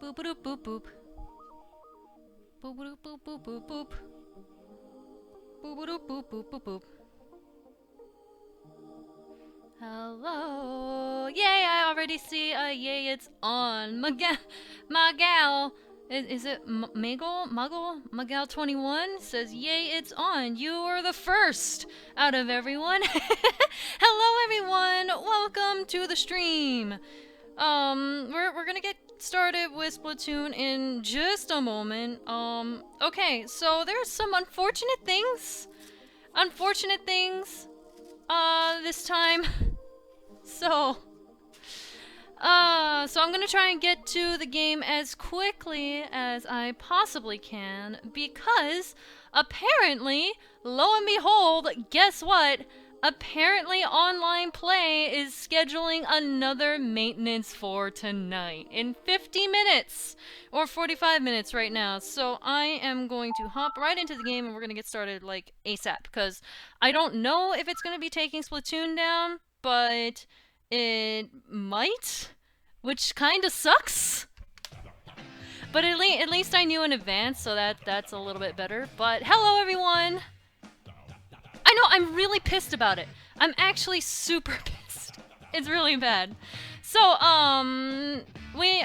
Boop boop boop boop. Boop boop boop boop boop boop. Boop boop boop boop boop boop. Hello. Yay, I already see a yay, it's on. Magal. Is it Magal 21 says, yay, it's on. You are the first out of everyone. Hello, everyone. Welcome to the stream. We're gonna get started with Splatoon in just a moment. Okay, so there's some unfortunate things. This time. So I'm gonna try and get to the game as quickly as I possibly can, because apparently, lo and behold, guess what? Apparently online play is scheduling another maintenance for tonight in 50 minutes or 45 minutes right now. So I am going to hop right into the game and we're going to get started like ASAP, because I don't know if it's going to be taking Splatoon down, but it might, which kind of sucks. But at least I knew in advance, so that's a little bit better. But hello everyone! I know, I'm really pissed about it. I'm actually super pissed. It's really bad. So, a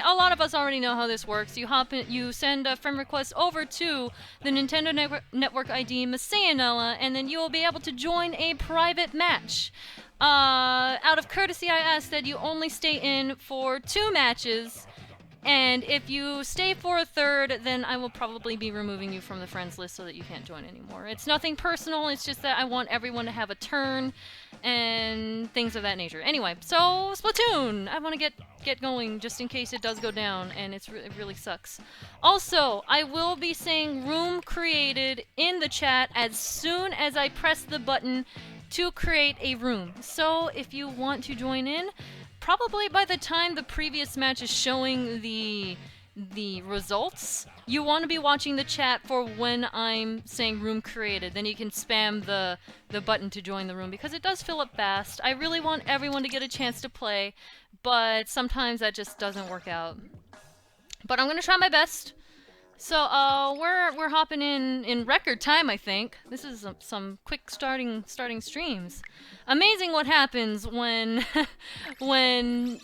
lot of us already know how this works. You hop in, you send a friend request over to the Nintendo Network ID MasaeAnela, and then you will be able to join a private match. Out of courtesy, I ask that you only stay in for 2 matches. And if you stay for a third, then I will probably be removing you from the friends list so that you can't join anymore. It's nothing personal, it's just that I want everyone to have a turn and things of that nature. Anyway, so Splatoon! I want to get going just in case it does go down, and it really sucks. Also, I will be saying room created in the chat as soon as I press the button to create a room. So if you want to join in, probably by the time the previous match is showing the results, you want to be watching the chat for when I'm saying room created. Then you can spam the button to join the room, because it does fill up fast. I really want everyone to get a chance to play, but sometimes that just doesn't work out. But I'm gonna try my best. So we're hopping in record time, I think. This is some quick starting streams. Amazing what happens when when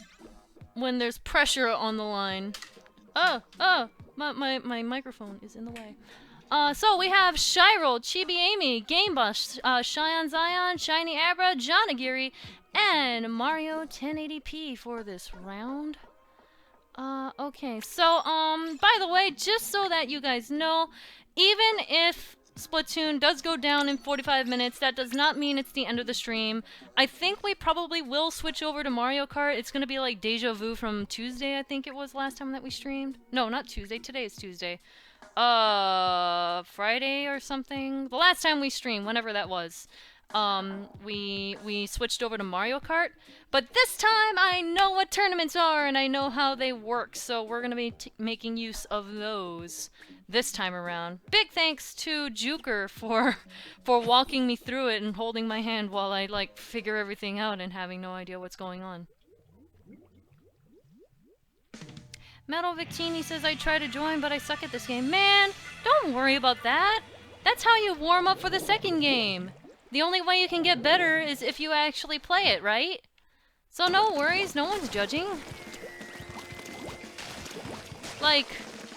there's pressure on the line. My microphone is in the way. So we have Shyrol, Chibi Amy, Gamebush, Cheyenne Zion, Shiny Abra, Jonagiri, and Mario 1080p for this round. Okay, so, by the way, just so that you guys know, even if Splatoon does go down in 45 minutes, that does not mean it's the end of the stream. I think we probably will switch over to Mario Kart. It's gonna be like deja vu from Tuesday, I think it was last time that we streamed. No, not Tuesday. Today is Tuesday. Friday or something? The last time we streamed, whenever that was. We switched over to Mario Kart, but this time I know what tournaments are and I know how they work, so we're gonna be making use of those this time around. Big thanks to Juker for walking me through it and holding my hand while I like figure everything out and having no idea what's going on. Metal Victini says I try to join, but I suck at this game. Man, don't worry about that. That's how you warm up for the second game. The only way you can get better is if you actually play it, right? So no worries, no one's judging. Like,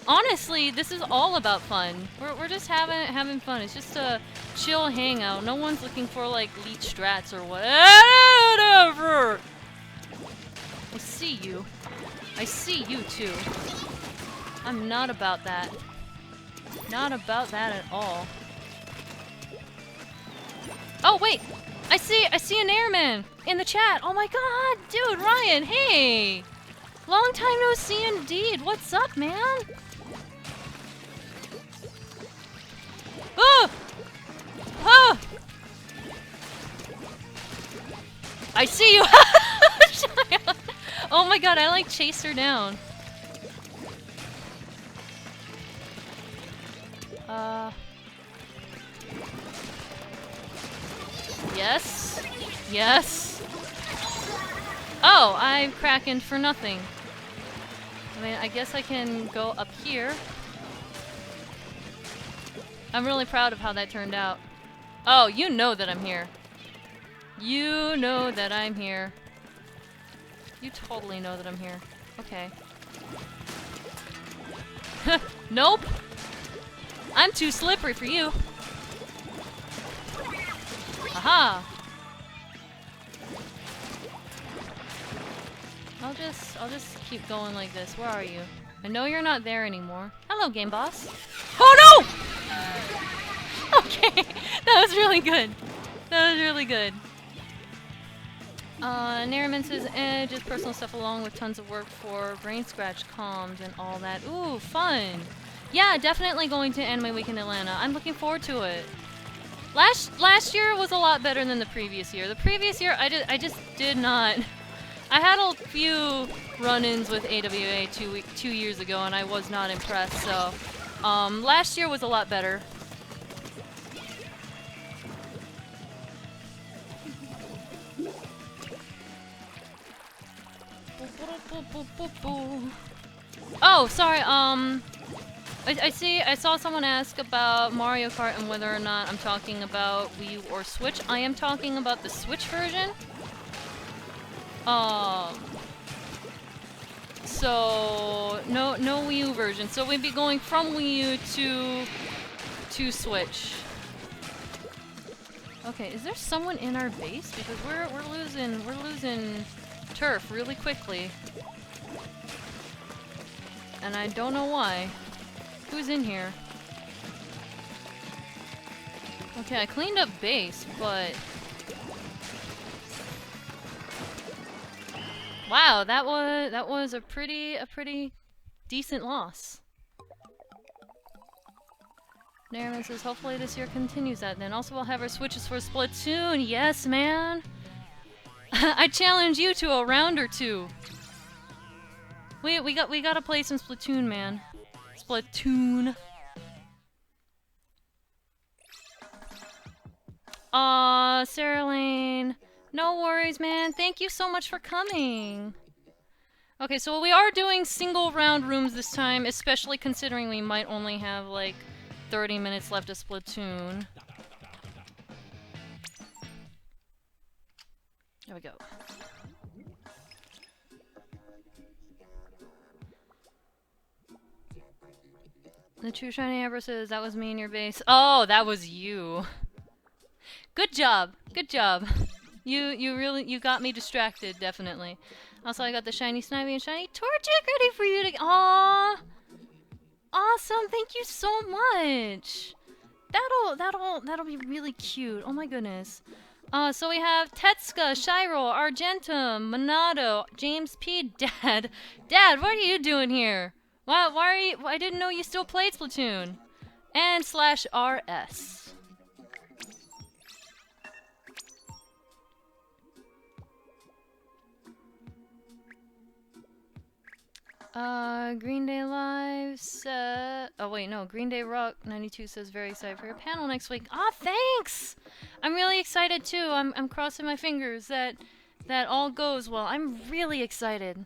honestly, this is all about fun. We're just having fun. It's just a chill hangout. No one's looking for like leech strats or whatever. I see you. I see you too. I'm not about that. Not about that at all. Oh wait, I see an airman in the chat. Oh my god, dude, Ryan, hey! Long time no see indeed. What's up, man? Oh! Oh! I see you! Oh my god, I like chased her down. Yes. Yes. Oh, I'm cracking for nothing. I mean, I guess I can go up here. I'm really proud of how that turned out. Oh, you know that I'm here. You know that I'm here. You totally know that I'm here. Okay. Nope! I'm too slippery for you. Aha! I'll just keep going like this. Where are you? I know you're not there anymore. Hello, game boss. Oh no! Okay, that was really good. That was really good. Nariman says, just personal stuff along with tons of work for brain scratch comms and all that. Ooh, fun! Yeah, definitely going to Anime Week in Atlanta. I'm looking forward to it. Last year was a lot better than the previous year. The previous year, I just did not. I had a few run-ins with AWA 2 years ago, and I was not impressed. So, last year was a lot better. Oh, sorry, I saw someone ask about Mario Kart and whether or not I'm talking about Wii U or Switch. I am talking about the Switch version. So no Wii U version. So we'd be going from Wii U to Switch. Okay, is there someone in our base? Because we're losing turf really quickly. And I don't know why. Who's in here? Okay, I cleaned up base, but wow, that was a pretty decent loss. Nariman says, hopefully this year continues that. Then also we'll have our switches for Splatoon. Yes, man. I challenge you to a round or two. We gotta play some Splatoon, man. Splatoon. Aw, Sarah Lane. No worries, man. Thank you so much for coming. Okay, so we are doing single round rooms this time, especially considering we might only have like 30 minutes left of Splatoon. There we go. The true shiny Amber says, that was me in your base. Oh, that was you. Good job. Good job. You got me distracted, definitely. Also, I got the shiny Snivy and shiny Torchic ready for you to... Aww! Awesome, thank you so much! That'll be really cute. Oh my goodness. So we have Tetsuka, Shiro, Argentum, Monado, James P. Dad. Dad, what are you doing here? Why are you... I didn't know you still played Splatoon. And /RS. Green Day Live says... Oh wait, no. Green Day Rock 92 says, very excited for your panel next week. Aw, thanks! I'm really excited too. I'm crossing my fingers that all goes well. I'm really excited.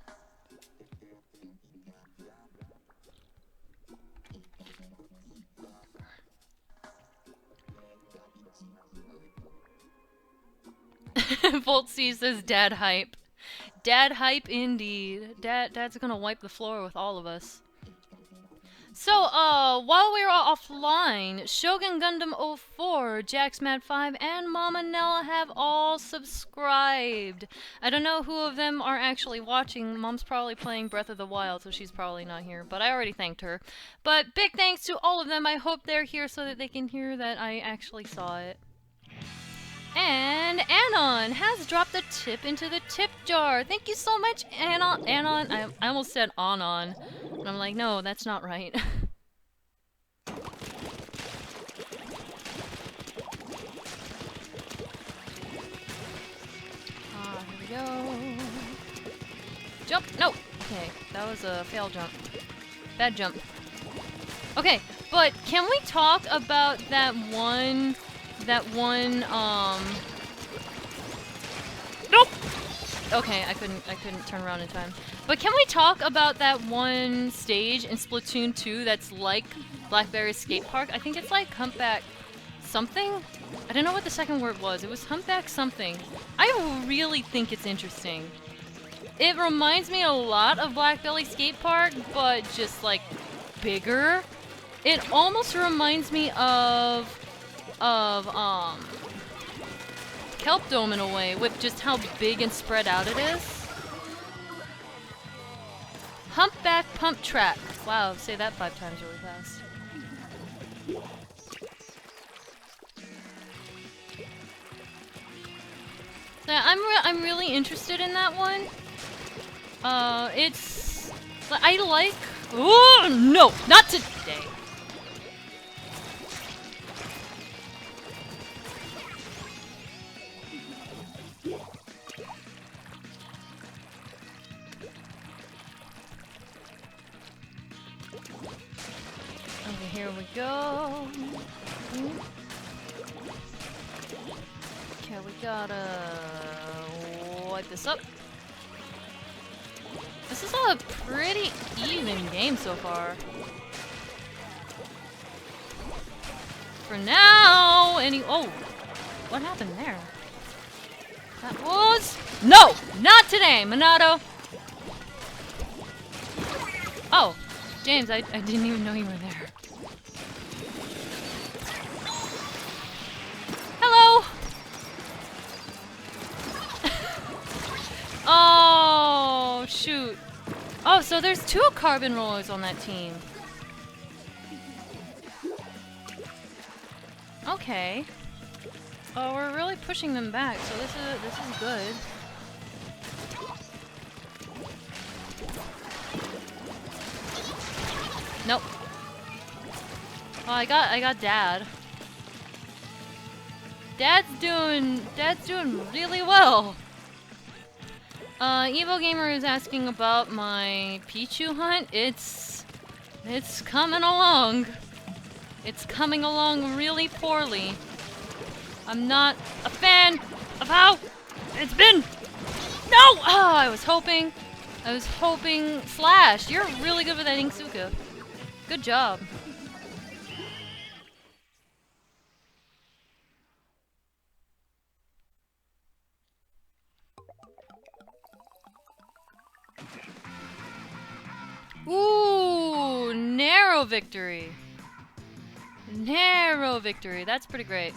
Volt C says, Dad hype. Dad hype indeed. Dad's gonna wipe the floor with all of us. So, while we were offline, Shogun Gundam 04, Jax Mad 5, and MasaeAnela have all subscribed. I don't know who of them are actually watching. Mom's probably playing Breath of the Wild, so she's probably not here. But I already thanked her. But big thanks to all of them. I hope they're here so that they can hear that I actually saw it. And Anon has dropped a tip into the tip jar. Thank you so much, Anon. I almost said Anon. And I'm like, no, that's not right. Here we go. Jump! No! Okay, that was a fail jump. Bad jump. Okay, but can we talk about that one, nope! Okay, I couldn't turn around in time. But can we talk about that one stage in Splatoon 2 that's like Blackberry Skate Park? I think it's like Humpback something? I don't know what the second word was. It was Humpback something. I really think it's interesting. It reminds me a lot of Blackberry Skate Park, but just like bigger. It almost reminds me of Kelp Dome in a way, with just how big and spread out it is. Humpback Pump Track. Wow, say that 5 times really fast. So yeah, I'm really interested in that one. It's... I like... Oh, no! Not today! Okay, here we go. Okay, we gotta wipe this up. This is a pretty even game so far. For now, oh, what happened there? That was... No! Not today, Minato! Oh, James, I didn't even know you were there. Hello! Oh, shoot. Oh, so there's 2 carbon rollers on that team. Okay. Oh, we're really pushing them back, so this is good. Nope. Oh, I got Dad. Dad's doing really well. Evo Gamer is asking about my Pichu hunt. It's coming along. It's coming along really poorly. I'm not a fan of how it's been. No! Oh, I was hoping. Slash, you're really good with that Inksuka. Good job. Ooh, narrow victory. Narrow victory. That's pretty great.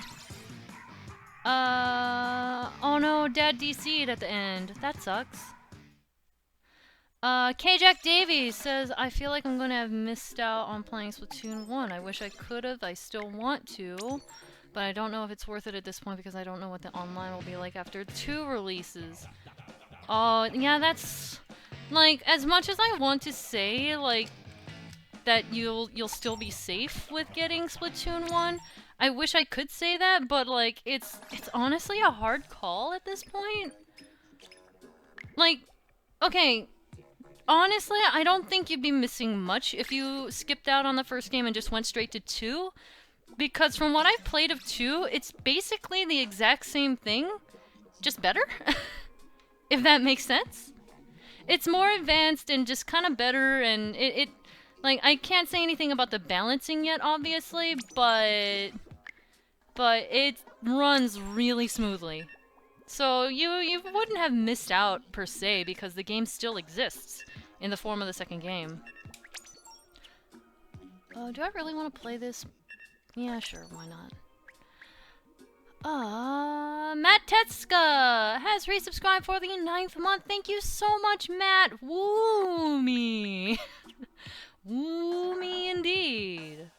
Oh no, Dad DC'd at the end. That sucks. K-Jack Davies says, I feel like I'm gonna have missed out on playing Splatoon 1. I wish I could've. I still want to. But I don't know if it's worth it at this point because I don't know what the online will be like after 2 releases. Oh, yeah, that's... Like, as much as I want to say, like, that you'll still be safe with getting Splatoon 1, I wish I could say that, but, like, it's honestly a hard call at this point. Like, okay, honestly, I don't think you'd be missing much if you skipped out on the first game and just went straight to 2, because from what I've played of 2, it's basically the exact same thing, just better, if that makes sense. It's more advanced and just kind of better, and it like, I can't say anything about the balancing yet, obviously, but it runs really smoothly. So you wouldn't have missed out, per se, because the game still exists in the form of the second game. Do I really want to play this? Yeah, sure, why not? Matt Tetska has resubscribed for the 9th month. Thank you so much, Matt. Woo me. Woo me indeed.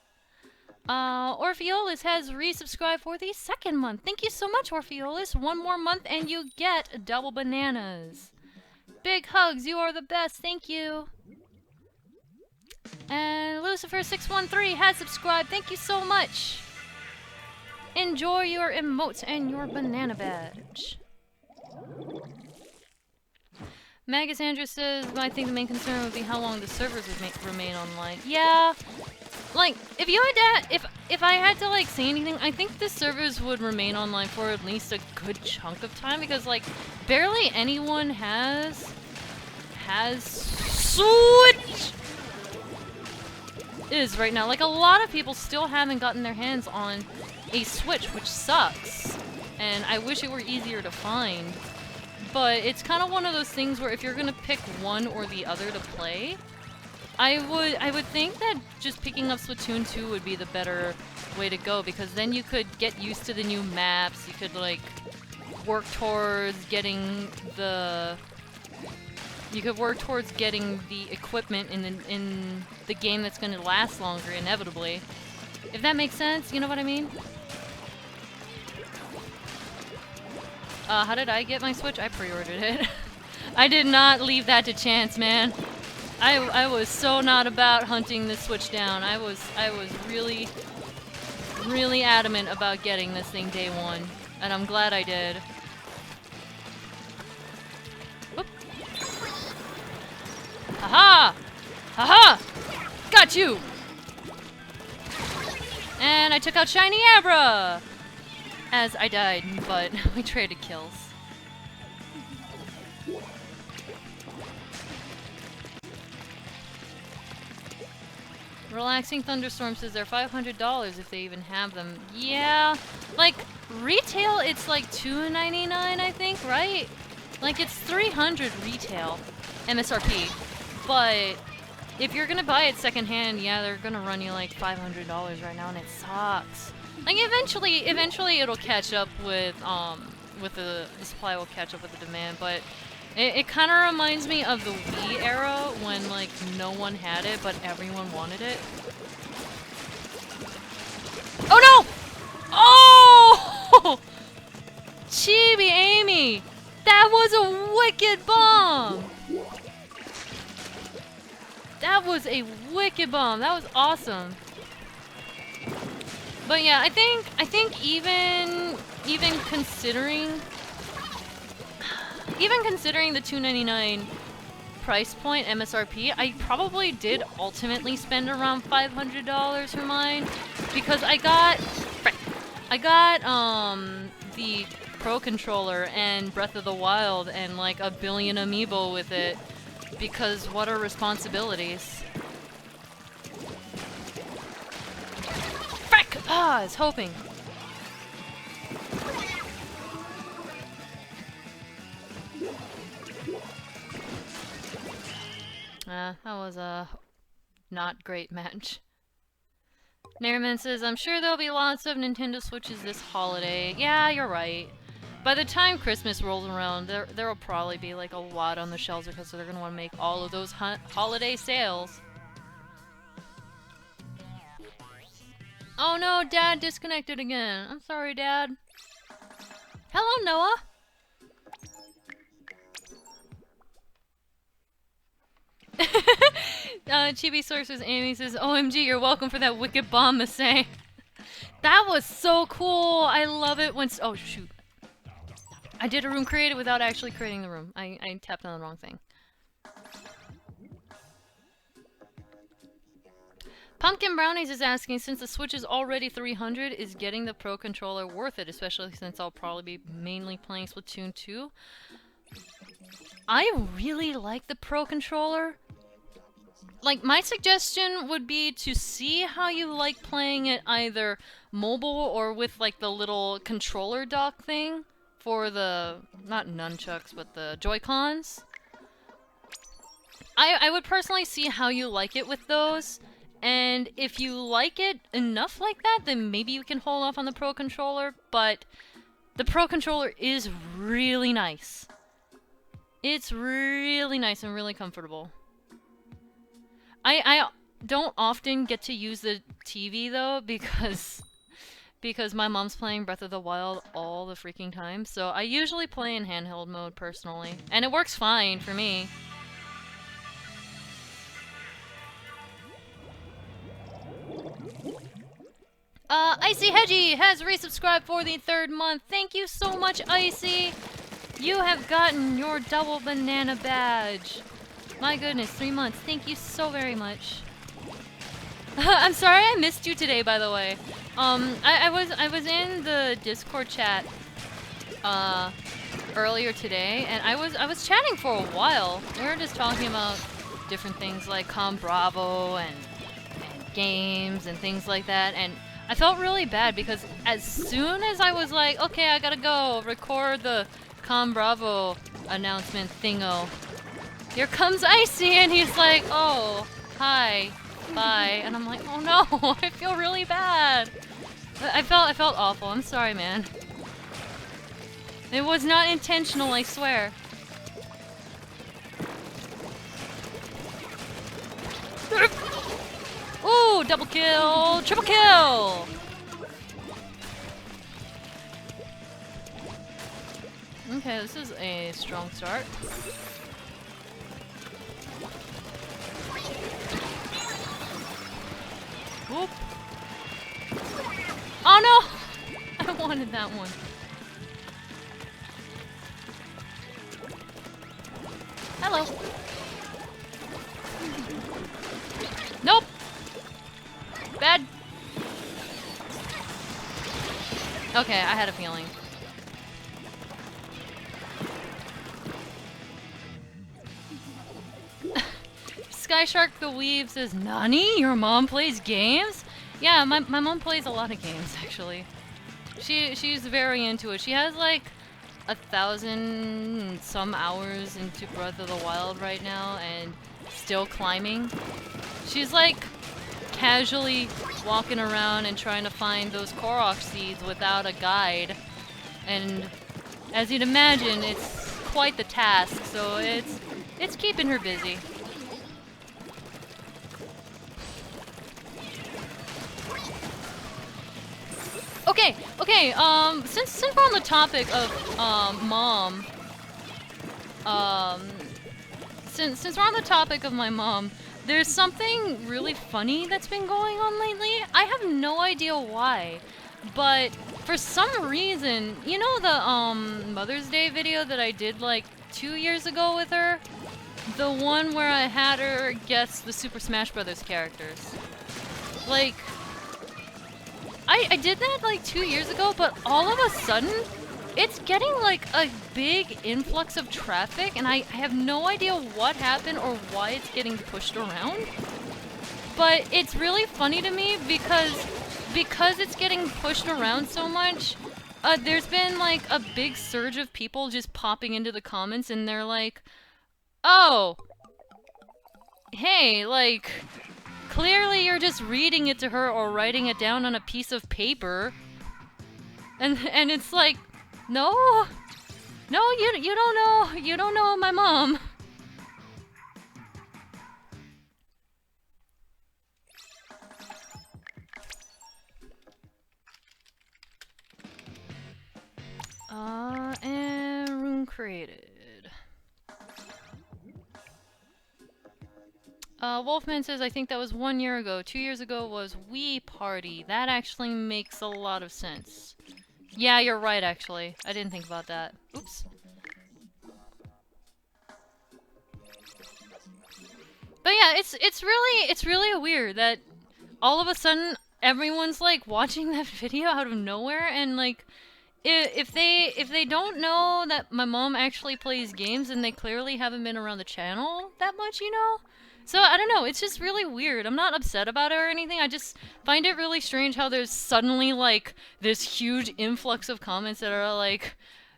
Orpheolus has resubscribed for the 2nd month. Thank you so much, Orpheolus. 1 more month and you get double bananas. Big hugs. You are the best. Thank you. And Lucifer613 has subscribed. Thank you so much. Enjoy your emotes and your banana badge. Magus Andrew says, I think the main concern would be how long the servers would remain online. Yeah, Like, if you had to, if I had to like say anything, I think the servers would remain online for at least a good chunk of time because like barely anyone has Switch is right now. Like a lot of people still haven't gotten their hands on a Switch, which sucks. And I wish it were easier to find. But it's kind of one of those things where if you're gonna pick one or the other to play, I would think that just picking up Splatoon 2 would be the better way to go because then you could get used to the new maps. You could like work towards getting the equipment in the game that's going to last longer inevitably. If that makes sense, you know what I mean? How did I get my Switch? I pre-ordered it. I did not leave that to chance, man. I was so not about hunting the Switch down. I was really, really adamant about getting this thing day one, and I'm glad I did. Whoop. Haha! Haha! Got you! And I took out Shiny Abra! As I died, but we traded kills. Relaxing Thunderstorm says they're $500 if they even have them. Yeah, like retail it's like $2.99 I think, right? Like it's $300 retail MSRP. But if you're gonna buy it secondhand, yeah, they're gonna run you like $500 right now, and it sucks. Like eventually it'll catch up with the supply will catch up with the demand, but it kind of reminds me of the Wii era when like no one had it but everyone wanted it. Oh no! Oh! Chibi Amy! That was a wicked bomb! That was a wicked bomb. That was awesome. But yeah, I think even considering the $2.99 price point MSRP, I probably did ultimately spend around $500 for mine because I got the Pro Controller and Breath of the Wild and like a billion amiibo with it because what are responsibilities? Frick! Ah, I was hoping. That was a not great match. Nairman says, I'm sure there'll be lots of Nintendo Switches this holiday. Yeah, you're right. By the time Christmas rolls around, there'll probably be like a lot on the shelves because they're going to want to make all of those holiday sales. Oh no, Dad disconnected again. I'm sorry, Dad. Hello, Noah. Chibi Sources Amy says, OMG, you're welcome for that wicked bomb, Masay. That was so cool. I love it when... Oh, shoot. I did a room created without actually creating the room. I tapped on the wrong thing. Pumpkin Brownies is asking, since the Switch is already $300, is getting the Pro Controller worth it? Especially since I'll probably be mainly playing Splatoon 2. I really like the Pro Controller. Like, my suggestion would be to see how you like playing it either mobile or with, like, the little controller dock thing for the, not nunchucks, but the Joy-Cons. I would personally see how you like it with those, and if you like it enough like that, then maybe you can hold off on the Pro Controller, but the Pro Controller is really nice. It's really nice and really comfortable. I don't often get to use the TV though because my mom's playing Breath of the Wild all the freaking time. So I usually play in handheld mode personally, and it works fine for me. Icy Hedgie has resubscribed for the 3rd month. Thank you so much, Icy. You have gotten your double banana badge. My goodness, 3 months. Thank you so very much. I'm sorry I missed you today, by the way. I was in the Discord chat earlier today, and I was chatting for a while. We were just talking about different things like Com Bravo and games and things like that, and I felt really bad because as soon as I was like, okay, I gotta go record the Com Bravo announcement thingo, here comes Icy, and he's like, oh, hi, bye, and I'm like, oh no, I feel really bad. I felt awful. I'm sorry, man. It was not intentional, I swear. Ooh, double kill, triple kill. Okay, this is a strong start. Whoop. Oh no! I wanted that one. Hello. Nope. Bad. Okay, I had a feeling. Sky Shark the Weave says, Nani? Your mom plays games? Yeah, my mom plays a lot of games, actually. She's very into it. She has like 1,000 some hours into Breath of the Wild right now and still climbing. She's like casually walking around and trying to find those Korok seeds without a guide. And as you'd imagine, it's quite the task, so it's keeping her busy. Okay, since we're on the topic of mom, since we're on the topic of my mom, there's something really funny that's been going on lately. I have no idea why, but for some reason, you know the Mother's Day video that I did like 2 years ago with her? The one where I had her guess the Super Smash Bros. Characters. Like, I did that like 2 years ago, but all of a sudden, it's getting like a big influx of traffic, and I have no idea what happened or why it's getting pushed around. But it's really funny to me because it's getting pushed around so much, there's been like a big surge of people just popping into the comments, and they're like, oh, hey, like, clearly you're just reading it to her or writing it down on a piece of paper. And it's like, no, you don't know my mom. And room created. Wolfman says, I think that was 1 year ago. 2 years ago was Wii Party. That actually makes a lot of sense. Yeah, you're right, actually. I didn't think about that. Oops. But yeah, it's really weird that all of a sudden everyone's like watching that video out of nowhere, and like if they don't know that my mom actually plays games, then they clearly haven't been around the channel that much, you know? So, I don't know, it's just really weird. I'm not upset about it or anything, I just find it really strange how there's suddenly, like, this huge influx of comments that are like,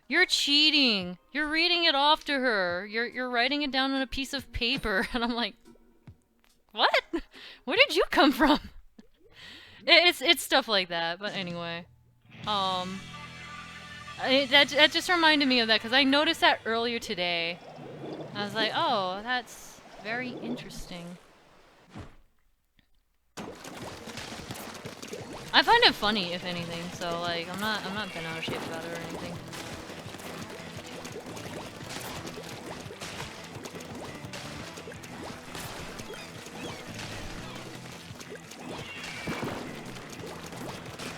you're cheating, you're reading it off to her, you're writing it down on a piece of paper, and I'm like, what? Where did you come from? It's stuff like that, but anyway. That just reminded me of that, because I noticed that earlier today. I was like, oh, that's very interesting. I find it funny, if anything, so like I'm not bent out of shape about it or anything.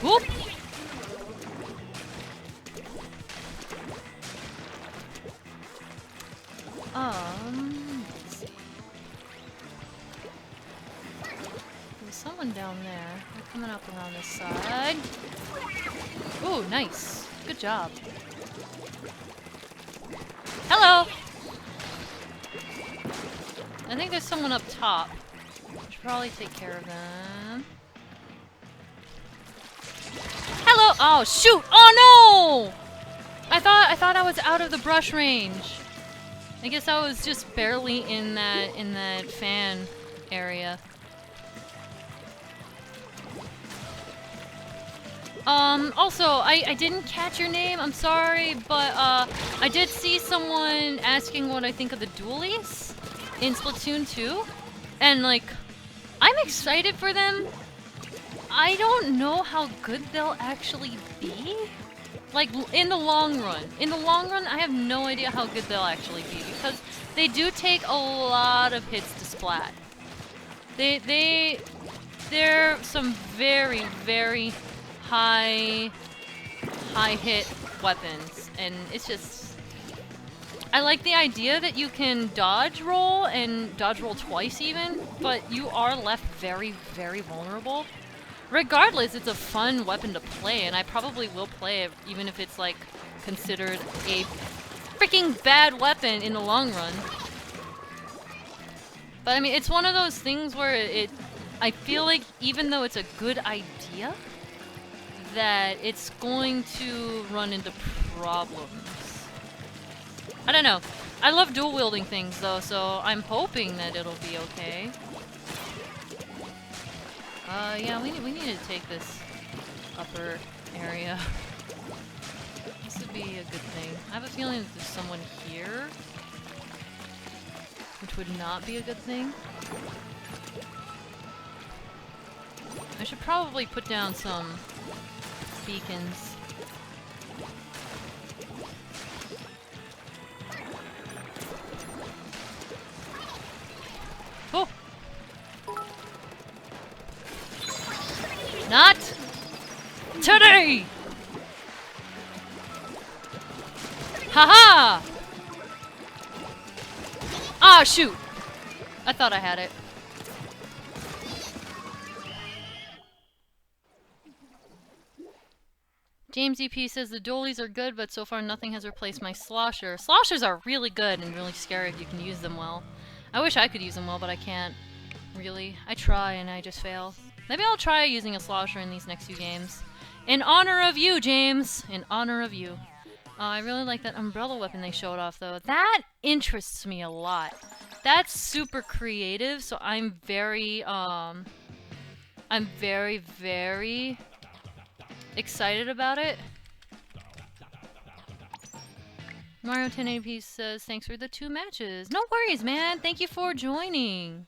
Whoop! Let's see. There's someone nothing down there. They're coming up around this side. Ooh, nice. Good job. Hello! I think there's someone up top. I should probably take care of them. Hello! Oh, shoot! Oh, no! I thought I was out of the brush range. I guess I was just barely in that fan area. Also, I didn't catch your name, I'm sorry, but, I did see someone asking what I think of the dualies in Splatoon 2, and, like, I'm excited for them. I don't know how good they'll actually be. Like, in the long run. In the long run, I have no idea how good they'll actually be, because they do take a lot of hits to splat. They're some very, very high hit weapons, and it's just... I like the idea that you can dodge roll, and dodge roll twice even, but you are left very, very vulnerable. Regardless, it's a fun weapon to play, and I probably will play it even if it's, like, considered a freaking bad weapon in the long run. But, I mean, it's one of those things where I feel like even though it's a good idea, that it's going to run into problems. I don't know. I love dual-wielding things, though, so I'm hoping that it'll be okay. Yeah, we need to take this upper area. This would be a good thing. I have a feeling that there's someone here, which would not be a good thing. I should probably put down some beacons. Oh! Not today! Haha! Ah, shoot! I thought I had it. James EP says the dualies are good, but so far nothing has replaced my slosher. Sloshers are really good and really scary if you can use them well. I wish I could use them well, but I can't. Really. I try and I just fail. Maybe I'll try using a slosher in these next few games. In honor of you, James! In honor of you. I really like that umbrella weapon they showed off, though. That interests me a lot. That's super creative, so I'm very, very excited about it. Mario 1080p says, thanks for the 2 matches. No worries, man! Thank you for joining!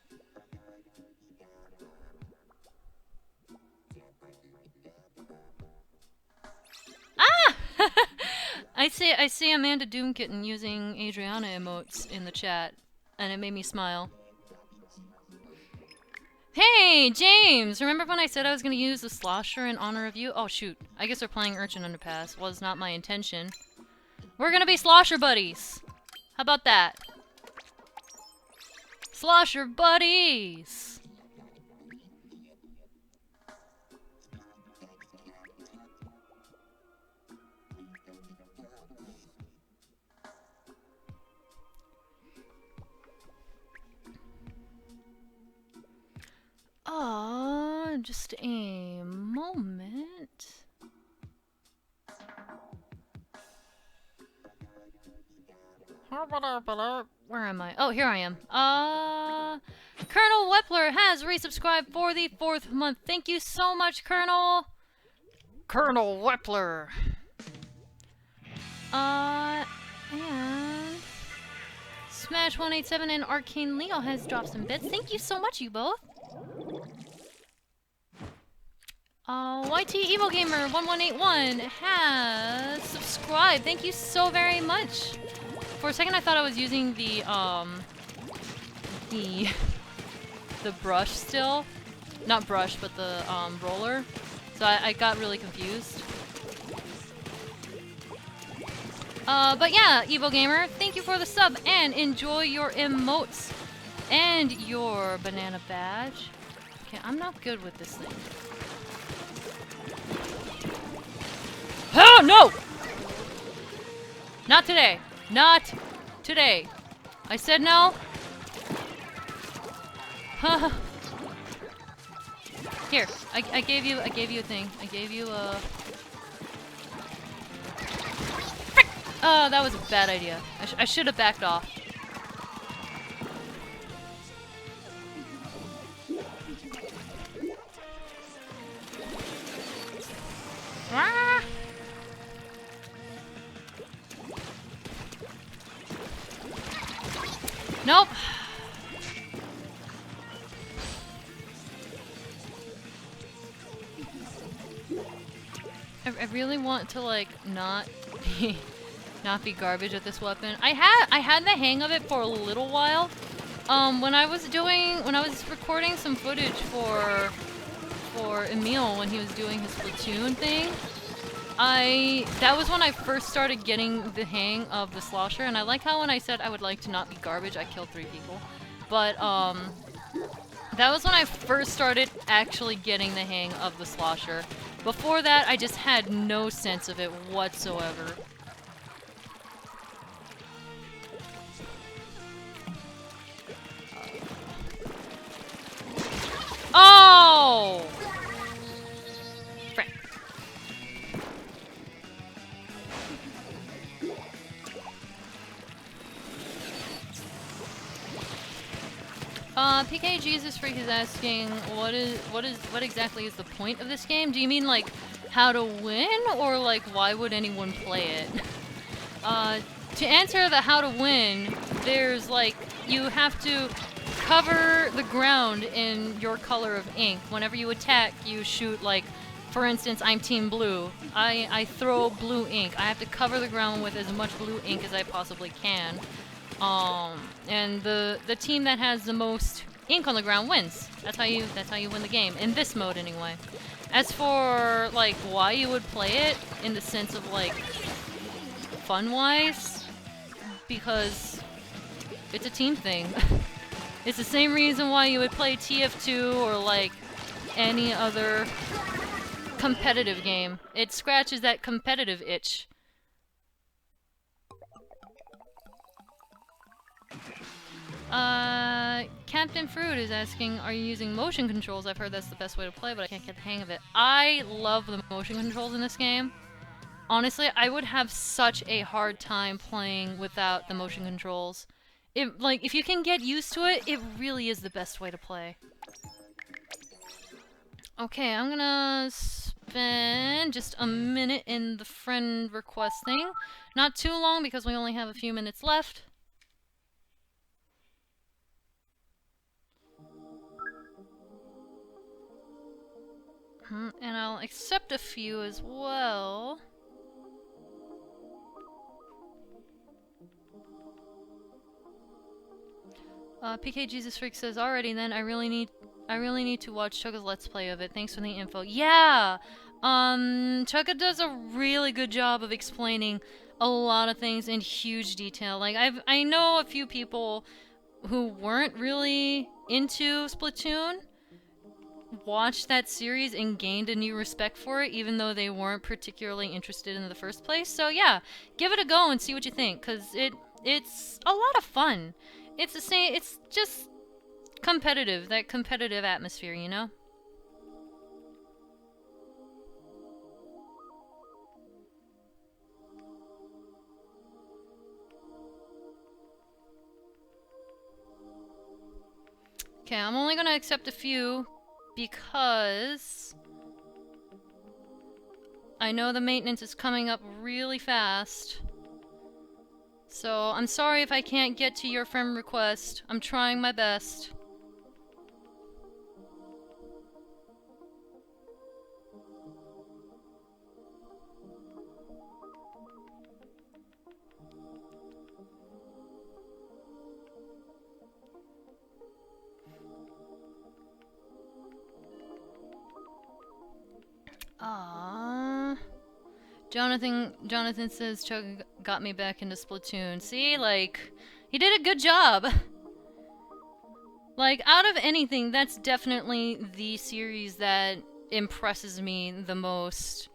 Ah! I see Amanda Doomkitten using Adriana emotes in the chat, and it made me smile. Hey, James! Remember when I said I was gonna use the slosher in honor of you? Oh, shoot. I guess we're playing Urchin Underpass. Was not my intention. We're gonna be slosher buddies! How about that? Slosher buddies! Just a moment. Where am I? Oh, here I am. Colonel Wepler has resubscribed for the 4th month. Thank you so much, Colonel. Colonel Wepler. And Smash 187 and Arcane Leo has dropped some bits. Thank you so much, you both. YT Evo Gamer 1181 has subscribed. Thank you so very much. For a second, I thought I was using the brush still, not brush, but the roller. So I got really confused. But yeah, Evo Gamer, thank you for the sub and enjoy your emotes and your banana badge. Okay, I'm not good with this thing. Oh, no! Not today. Not today. I said no. Here, I gave you a thing. I gave you a... Frick! Oh, that was a bad idea. I should have backed off. Ah! Nope. I really want to like not be garbage at this weapon. I had the hang of it for a little while. When I was recording some footage for Emil when he was doing his Splatoon thing, that was when I first started getting the hang of the slosher, and I like how when I said I would like to not be garbage, I killed 3 people. But that was when I first started actually getting the hang of the slosher. Before that, I just had no sense of it whatsoever. Oh! Frick. PK Jesus Freak is asking, what exactly is the point of this game? Do you mean like how to win, or like why would anyone play it? To answer the how to win, there's like, you have to cover the ground in your color of ink. Whenever you attack, you shoot, like, for instance, I'm Team Blue. I throw blue ink. I have to cover the ground with as much blue ink as I possibly can. And the team that has the most ink on the ground wins. That's how you win the game, in this mode anyway. As for like why you would play it in the sense of like fun-wise, because it's a team thing. It's the same reason why you would play TF2 or like any other competitive game. It scratches that competitive itch. Captain Fruit is asking, are you using motion controls? I've heard that's the best way to play, but I can't get the hang of it. I love the motion controls in this game. Honestly, I would have such a hard time playing without the motion controls. If you can get used to it, it really is the best way to play. Okay, I'm gonna spend just a minute in the friend request thing. Not too long, because we only have a few minutes left. And I'll accept a few as well. PK Jesus Freak says, already then, I really need to watch Chugga's Let's Play of it. Thanks for the info. Yeah! Chugga does a really good job of explaining a lot of things in huge detail. Like, I know a few people who weren't really into Splatoon watched that series and gained a new respect for it, even though they weren't particularly interested in the first place. So yeah, give it a go and see what you think, because it's a lot of fun. It's the same, it's just competitive, that competitive atmosphere, you know? Okay, I'm only gonna accept a few because I know the maintenance is coming up really fast. So, I'm sorry if I can't get to your friend request. I'm trying my best. Jonathan says Chug got me back into Splatoon. See, like, he did a good job. Like, out of anything, that's definitely the series that impresses me the most.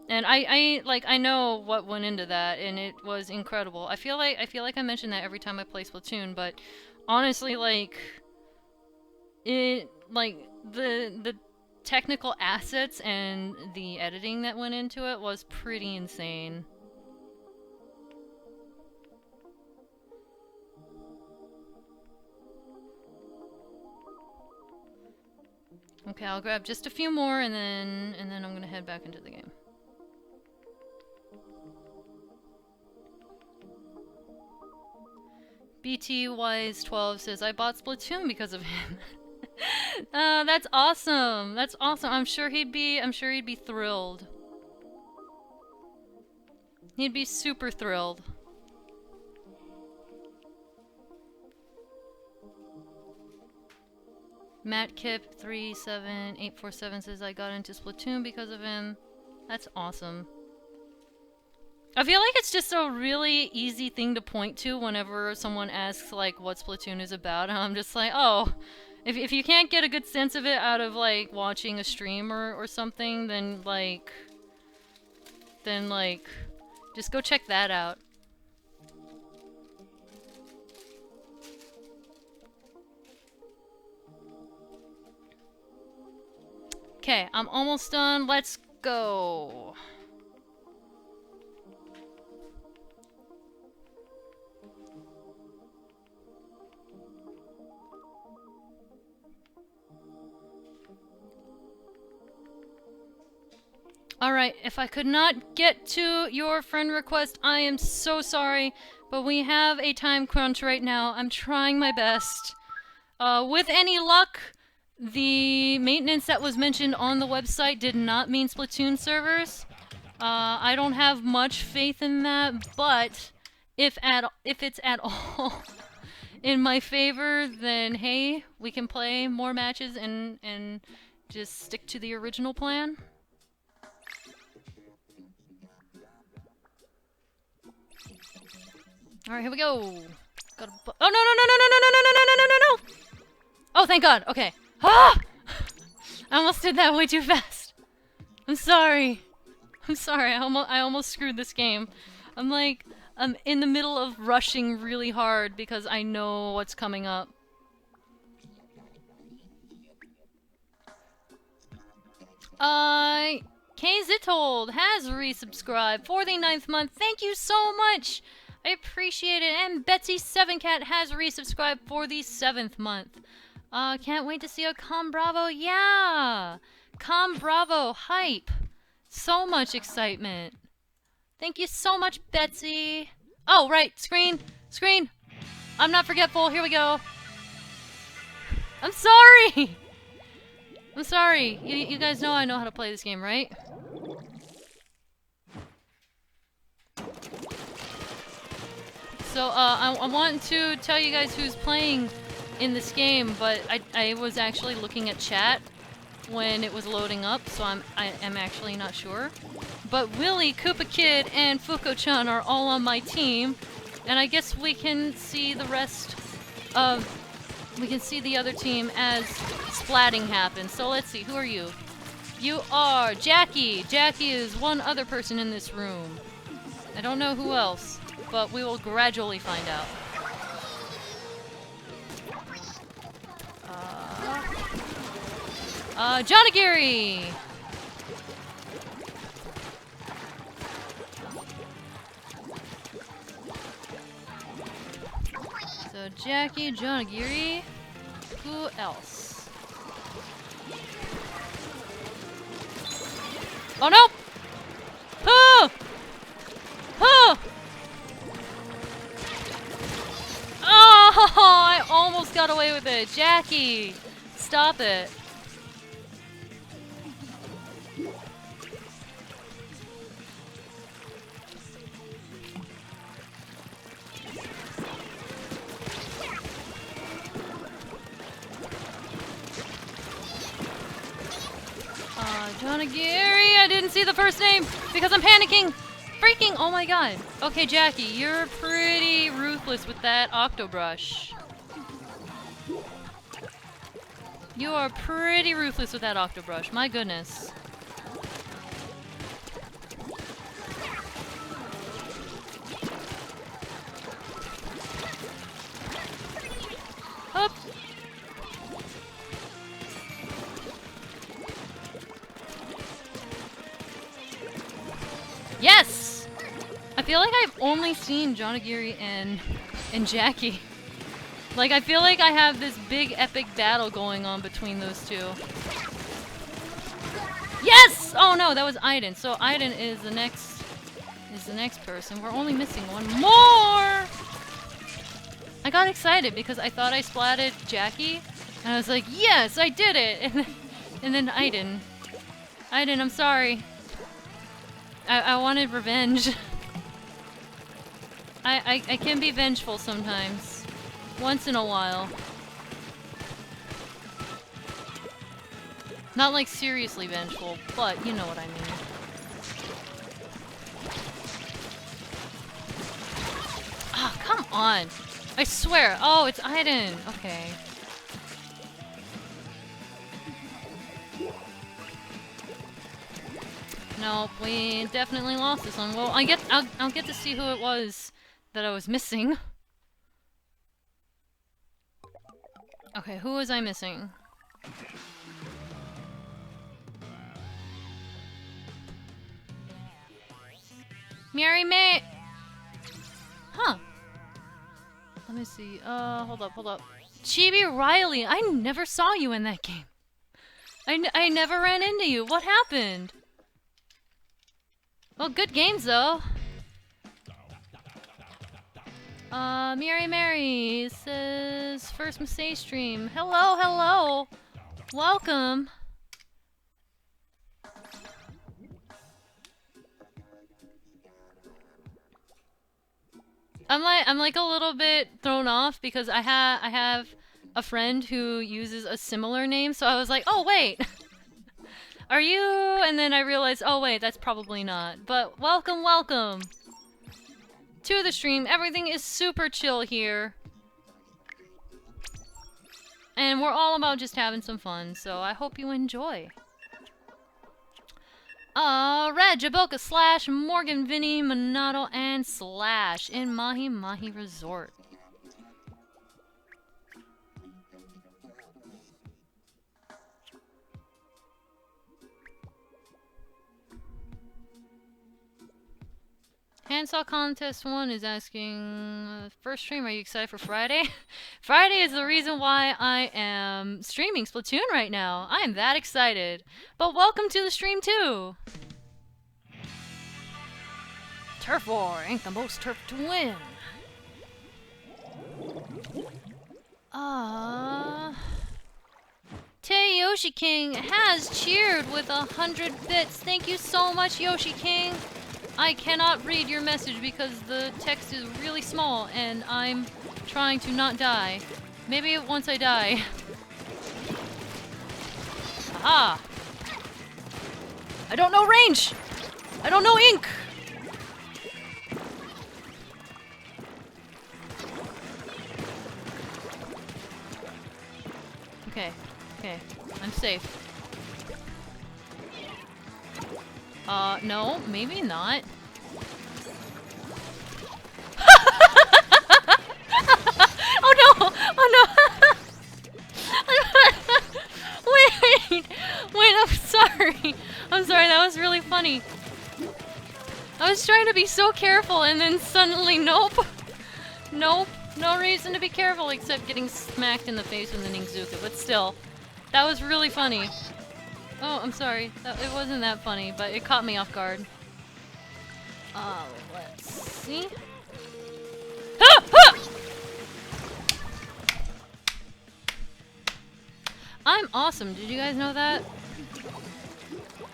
And I know what went into that, and it was incredible. I feel like I mention that every time I play Splatoon, but honestly, like, the technical assets and the editing that went into it was pretty insane. Okay, I'll grab just a few more, and then I'm gonna head back into the game. BTWise12 says, I bought Splatoon because of him. That's awesome. That's awesome. I'm sure he'd be thrilled. He'd be super thrilled. MattKip37847 says, I got into Splatoon because of him. That's awesome. I feel like it's just a really easy thing to point to whenever someone asks, like, what Splatoon is about. And I'm just like, oh, if you can't get a good sense of it out of, like, watching a stream or something, then, like, just go check that out. Okay, I'm almost done. Let's go. Alright, if I could not get to your friend request, I am so sorry, but we have a time crunch right now. I'm trying my best. With any luck, the maintenance that was mentioned on the website did not mean Splatoon servers. I don't have much faith in that, but if it's at all in my favor, then hey, we can play more matches and just stick to the original plan. Alright, here we go. Oh, no, no, no, no, no, no, no, no, no, no, no, no, no! Oh, thank God. Okay. Ah! I almost did that way too fast. I'm sorry. I'm sorry. I almost screwed this game. I'm in the middle of rushing really hard because I know what's coming up. KZithold has resubscribed for the 9th month. Thank you so much. I appreciate it. And Betsy7Cat has resubscribed for the 7th month. Can't wait to see a Com Bravo. Yeah! Com Bravo. Hype. So much excitement. Thank you so much, Betsy. Oh, right. Screen. Screen. I'm not forgetful. Here we go. I'm sorry. I'm sorry. You guys know I know how to play this game, right? So, I want to tell you guys who's playing in this game, but I was actually looking at chat when it was loading up, so I am actually not sure. But Willie, Koopa Kid, and Fuko-chan are all on my team, and I guess we can see the rest of... We can see the other team as splatting happens. So let's see, who are you? You are Jackie! Jackie is one other person in this room. I don't know who else, but we will gradually find out. Jonagiri! So Jackie, Jonagiri, who else? Oh no! Oh! Oh! Oh! I almost got away with it. Jackie! Stop it. Jonagiri, I didn't see the first name because I'm panicking. Freaking, oh my god. Okay, Jackie, you're pretty ruthless with that Octobrush. You are pretty ruthless with that Octobrush. My goodness. Up. Yes! I feel like I've only seen Jonagiri and Jackie. Like, I feel like I have this big epic battle going on between those two. Yes! Oh no, that was Aiden. So Aiden is the next person. We're only missing one more! I got excited because I thought I splatted Jackie. And I was like, yes, I did it! And then Aiden. Aiden, I'm sorry. I wanted revenge. I can be vengeful sometimes. Once in a while. Not like seriously vengeful, but you know what I mean. Ah, oh, come on! I swear! Oh, it's Aiden! Okay. Nope, we definitely lost this one. Well, I'll get to see who it was that I was missing. Okay, who was I missing? Mary May! Huh. Let me see. Hold up. Chibi Riley! I never saw you in that game. I never ran into you. What happened? Well, good games, though. Mary says, first Masae stream. Hello! Welcome! I'm like a little bit thrown off because I have a friend who uses a similar name, so I was like, oh wait! Are you? And then I realized, oh wait, that's probably not. But welcome! To the stream. Everything is super chill here. And we're all about just having some fun, so I hope you enjoy. Red, Jaboka, Slash, Morgan, Vinny, Monado, and Slash in Mahi Mahi Resort. Handsaw Contest 1 is asking, first stream, are you excited for Friday? Friday is the reason why I am streaming Splatoon right now. I am that excited. But welcome to the stream too! Turf War ain't the most turf to win. Tay Yoshi King has cheered with 100 bits. Thank you so much, Yoshi King. I cannot read your message because the text is really small and I'm trying to not die. Maybe once I die. Aha! I don't know range! I don't know ink! Okay, I'm safe. No, maybe not. Oh no! Wait, I'm sorry, that was really funny. I was trying to be so careful and then suddenly, nope, no reason to be careful except getting smacked in the face with an Inkzuka, but still, that was really funny. Oh, I'm sorry. It wasn't that funny, but it caught me off guard. Let's see. Ah! Ah! I'm awesome. Did you guys know that?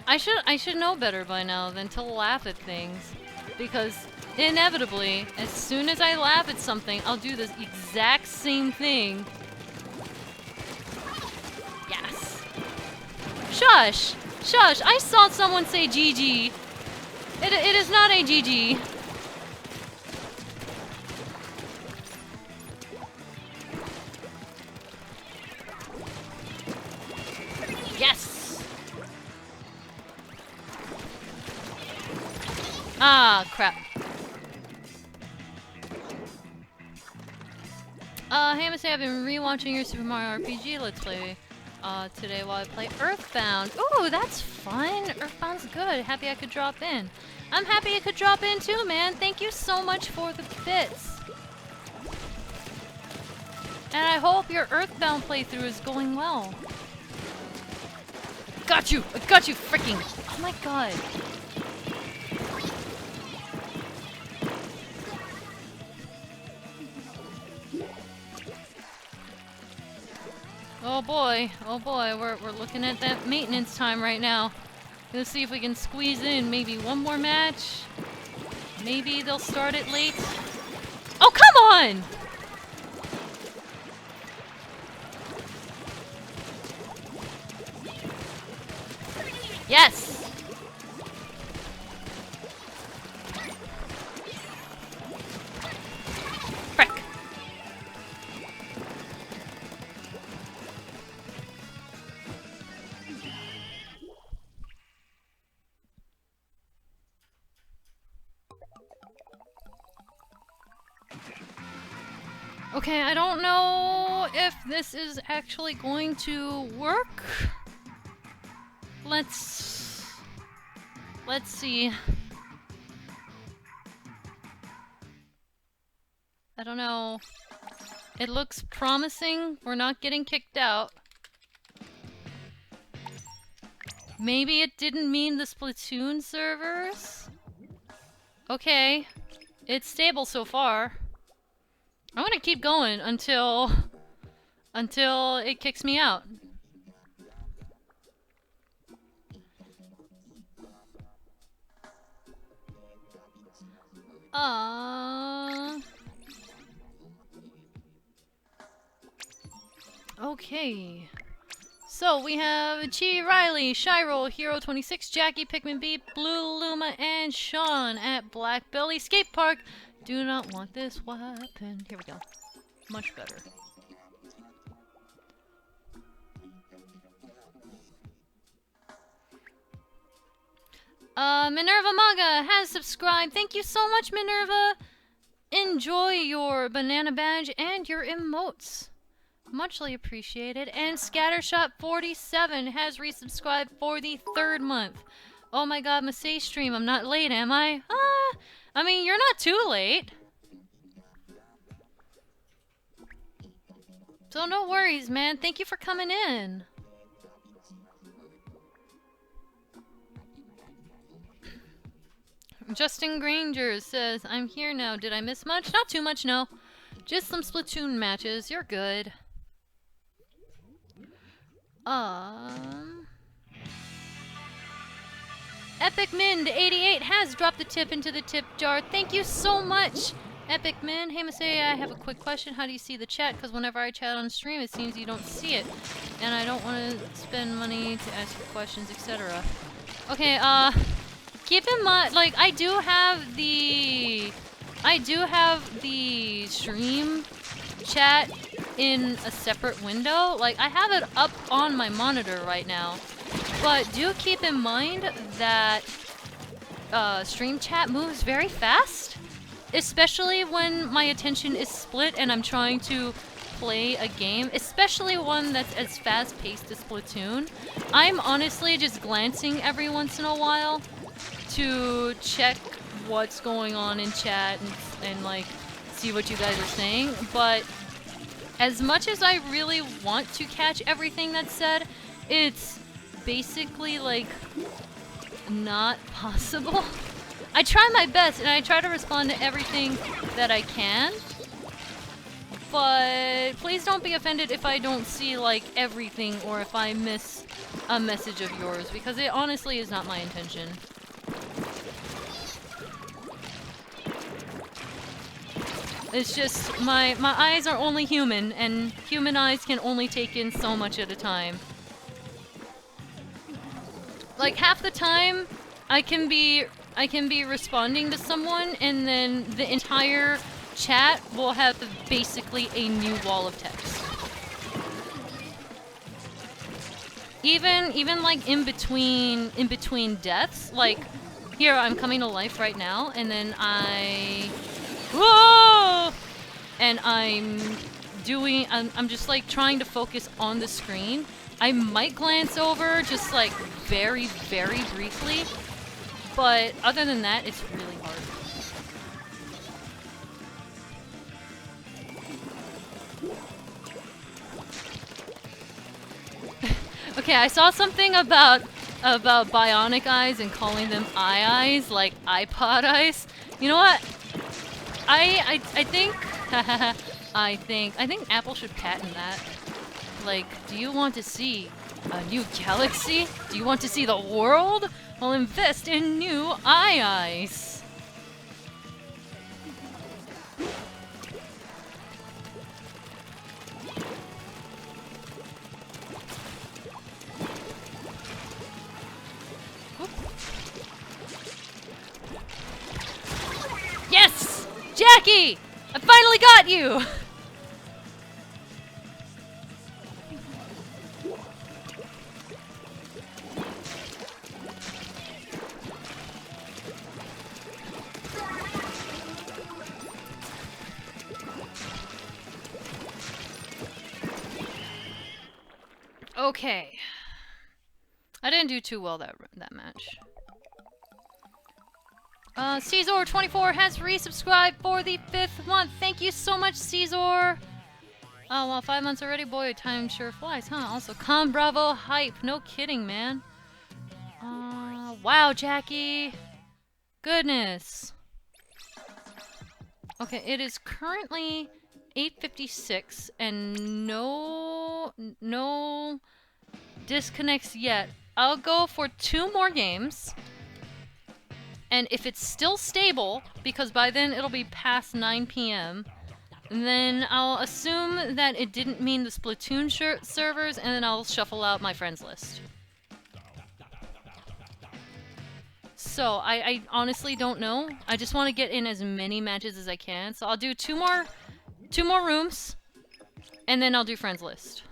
I should know better by now than to laugh at things, because inevitably, as soon as I laugh at something, I'll do this exact same thing. Shush! Shush! I saw someone say GG. It is not a GG. Ah, crap. Hey, Masay, I've been rewatching your Super Mario RPG Let's Play today while I play Earthbound. Ooh, that's fun. Earthbound's good. Happy I could drop in. I'm happy you could drop in too, man. Thank you so much for the bits. And I hope your Earthbound playthrough is going well. Got you! I got you, freaking! Oh my god. Oh boy, we're looking at that maintenance time right now. Let's see if we can squeeze in maybe one more match. Maybe they'll start it late. Oh, come on! Yes! Frick! Okay, I don't know if this is actually going to work. Let's see. I don't know. It looks promising. We're not getting kicked out. Maybe it didn't mean the Splatoon servers? Okay. It's stable so far. I'm gonna keep going until it kicks me out. Okay. So we have Chi Riley, Shiro, Hero 26, Jackie, Pikmin B, Blue Luma, and Sean at Black Belly Skate Park. Do not want this weapon. Here we go. Much better. Minerva Maga has subscribed. Thank you so much, Minerva. Enjoy your banana badge and your emotes. Muchly appreciated. And Scattershot47 has resubscribed for the 3rd month. Oh my god, Masay stream. I'm not late, am I? I mean, you're not too late. So no worries, man. Thank you for coming in. Justin Granger says, I'm here now. Did I miss much? Not too much, no. Just some Splatoon matches. You're good. Epic Mind 88 has dropped the tip into the tip jar. Thank you so much, Epic Mind. Hey, Masay, I have a quick question. How do you see the chat? Because whenever I chat on stream, it seems you don't see it. And I don't want to spend money to ask you questions, etc. Okay, keep in mind, like, I do have the stream chat in a separate window. Like, I have it up on my monitor right now. But do keep in mind that stream chat moves very fast. Especially when my attention is split and I'm trying to play a game. Especially one that's as fast-paced as Splatoon. I'm honestly just glancing every once in a while to check what's going on in chat and like see what you guys are saying, but as much as I really want to catch everything that's said, it's basically like not possible. I try my best and I try to respond to everything that I can, but please don't be offended if I don't see like everything or if I miss a message of yours, because it honestly is not my intention. It's just, my eyes are only human, and human eyes can only take in so much at a time. Like, half the time, I can be responding to someone, and then the entire chat will have basically a new wall of text. Even like in between deaths, like Here, I'm coming to life right now, and then whoa! And I'm just like trying to focus on the screen. I might glance over just like very, very briefly, but other than that, it's really hard. Okay, I saw something about bionic eyes and calling them eyes, like iPod eyes. You know what? I think I think Apple should patent that. Like, do you want to see a new galaxy? Do you want to see the world? Well, invest in new eyes. Yes! Jackie! I finally got you! Okay. I didn't do too well that match. Caesar24 has resubscribed for the 5th month. Thank you so much, Caesar. Oh, well, 5 months already? Boy, time sure flies, huh? Also, Con Bravo Hype. No kidding, man. Wow, Jackie. Goodness. Okay, it is currently 8:56 and no disconnects yet. I'll go for 2 more games. And if it's still stable, because by then it'll be past 9 p.m., then I'll assume that it didn't mean the Splatoon servers, and then I'll shuffle out my friends list. So, I honestly don't know. I just want to get in as many matches as I can. So I'll do 2 more rooms, and then I'll do friends list.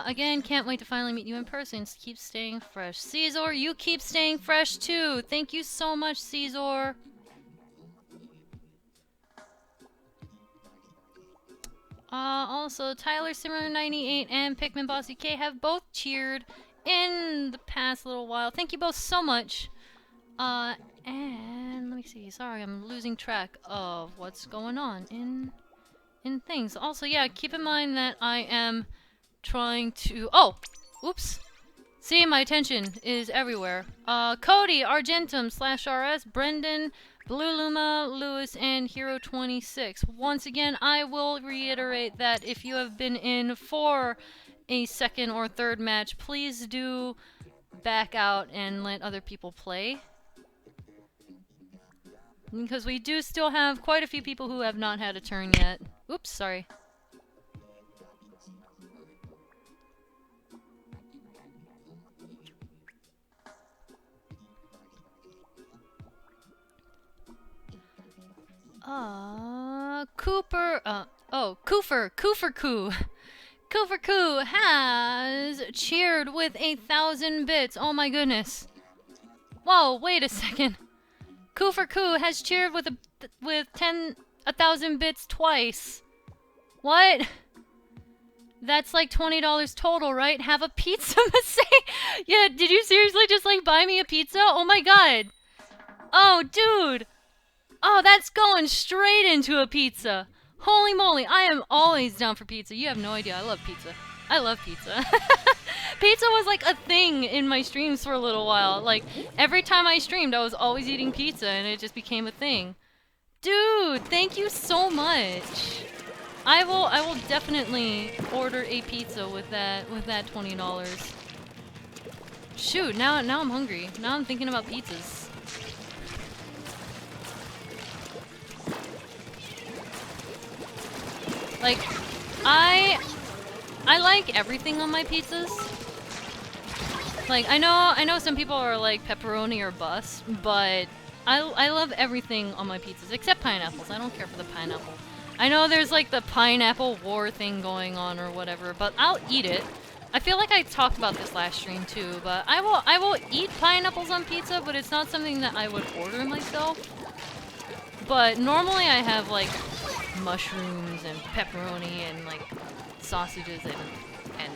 Again, can't wait to finally meet you in person. Keep staying fresh. Caesar, you keep staying fresh too. Thank you so much, Caesar. Also, Tyler Simmer 98 and Pikmin Bossy K have both cheered in the past little while. Thank you both so much. And let me see. Sorry, I'm losing track of what's going on in things. Also, yeah, keep in mind that I am trying to... Oh! Oops. See, my attention is everywhere. Cody, Argentum, /RS, Brendan, Blue Luma, Lewis, and Hero26. Once again, I will reiterate that if you have been in for a 2nd or 3rd match, please do back out and let other people play. Because we do still have quite a few people who have not had a turn yet. Oops, sorry. Kuferku has cheered with 1,000 bits. Oh my goodness. Whoa, wait a second. Kuferku has cheered with 1,000 bits twice. What? That's like $20 total, right? Have a pizza, Masae? Yeah, did you seriously just like buy me a pizza? Oh my god. Oh, dude. Oh, that's going straight into a pizza. Holy moly, I am always down for pizza. You have no idea, I love pizza. I love pizza. Pizza was like a thing in my streams for a little while. Like, every time I streamed, I was always eating pizza, and it just became a thing. Dude, thank you so much. I will definitely order a pizza with that $20. Shoot, now I'm hungry. Now I'm thinking about pizzas. Like, I like everything on my pizzas. Like, I know some people are like pepperoni or bust, but I love everything on my pizzas except pineapples. I don't care for the pineapple. I know there's like the pineapple war thing going on or whatever, but I'll eat it. I feel like I talked about this last stream too, but I will eat pineapples on pizza, but it's not something that I would order myself. But normally I have like mushrooms and pepperoni and like sausages and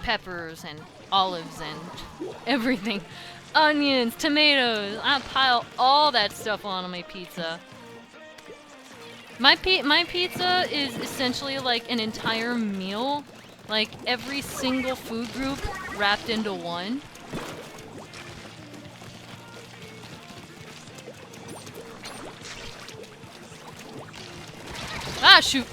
peppers and olives and everything. Onions, tomatoes. I pile all that stuff on my pizza. My pizza is essentially like an entire meal. Like every single food group wrapped into one. Ah, shoot!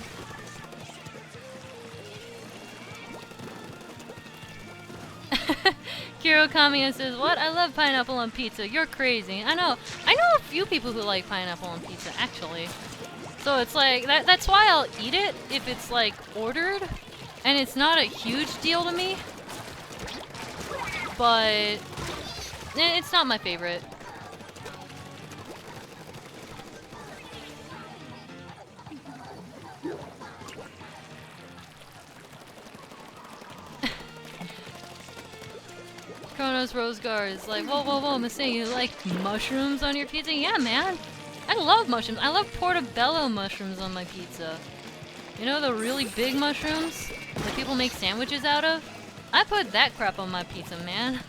Kiro Kamiya says, "What? I love pineapple on pizza. You're crazy." I know a few people who like pineapple on pizza, actually. So it's like, that's why I'll eat it if it's like ordered. And it's not a huge deal to me. But it's not my favorite. Chronos Rosegar is like, whoa, Masay, you like mushrooms on your pizza? Yeah, man. I love mushrooms. I love portobello mushrooms on my pizza. You know the really big mushrooms that people make sandwiches out of? I put that crap on my pizza, man.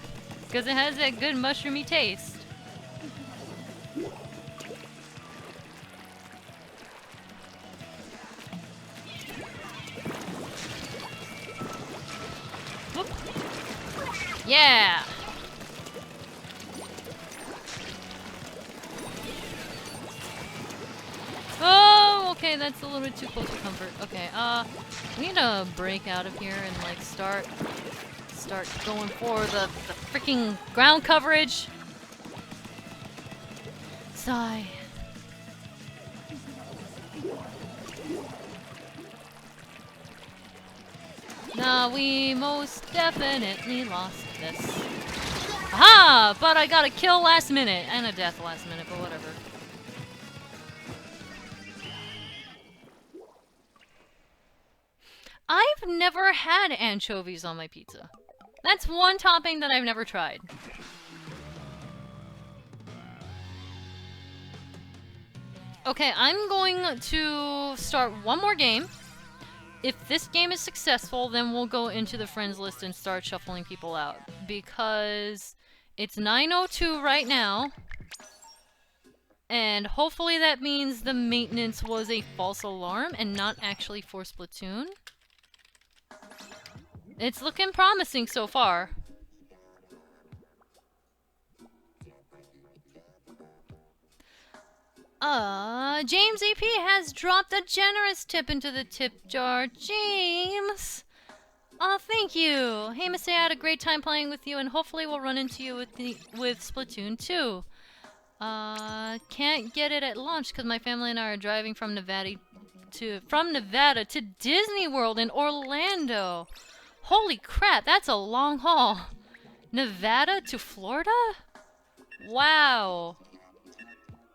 Because it has that good mushroomy taste. Whoop. Yeah! Oh, okay, that's a little bit too close for comfort. Okay, we need to break out of here and like start going for the freaking ground coverage. Sigh. Nah, we most definitely lost this. Aha! But I got a kill last minute and a death last minute, but whatever. I've never had anchovies on my pizza. That's one topping that I've never tried. Okay, I'm going to start one more game. If this game is successful, then we'll go into the friends list and start shuffling people out. Because it's 9:02 right now. And hopefully that means the maintenance was a false alarm and not actually for Splatoon. It's looking promising so far. James EP has dropped a generous tip into the tip jar. James! Oh, thank you! Hey, Masay, I had a great time playing with you, and hopefully we'll run into you with Splatoon 2. Can't get it at launch because my family and I are driving from Nevada to Disney World in Orlando. Holy crap, that's a long haul. Nevada to Florida? Wow.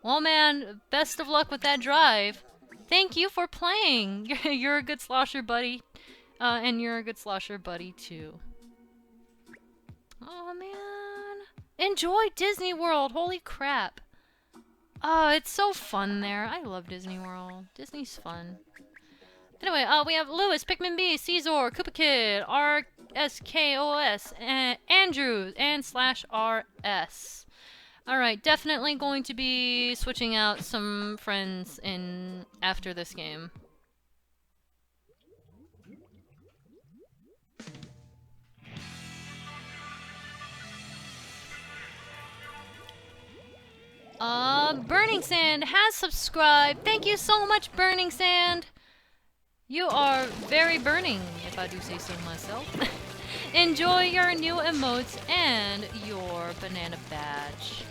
Well, man, best of luck with that drive. Thank you for playing. You're a good slosher, buddy. And you're a good slosher, buddy, too. Oh, man. Enjoy Disney World. Holy crap. Oh, it's so fun there. I love Disney World. Disney's fun. Anyway, we have Lewis, Pikmin B, Caesar, Koopa Kid, RSKOS, Andrews, and /RS. Alright, definitely going to be switching out some friends in after this game. Burning Sand has subscribed. Thank you so much, Burning Sand. You are very burning, if I do say so myself. Enjoy your new emotes and your banana badge.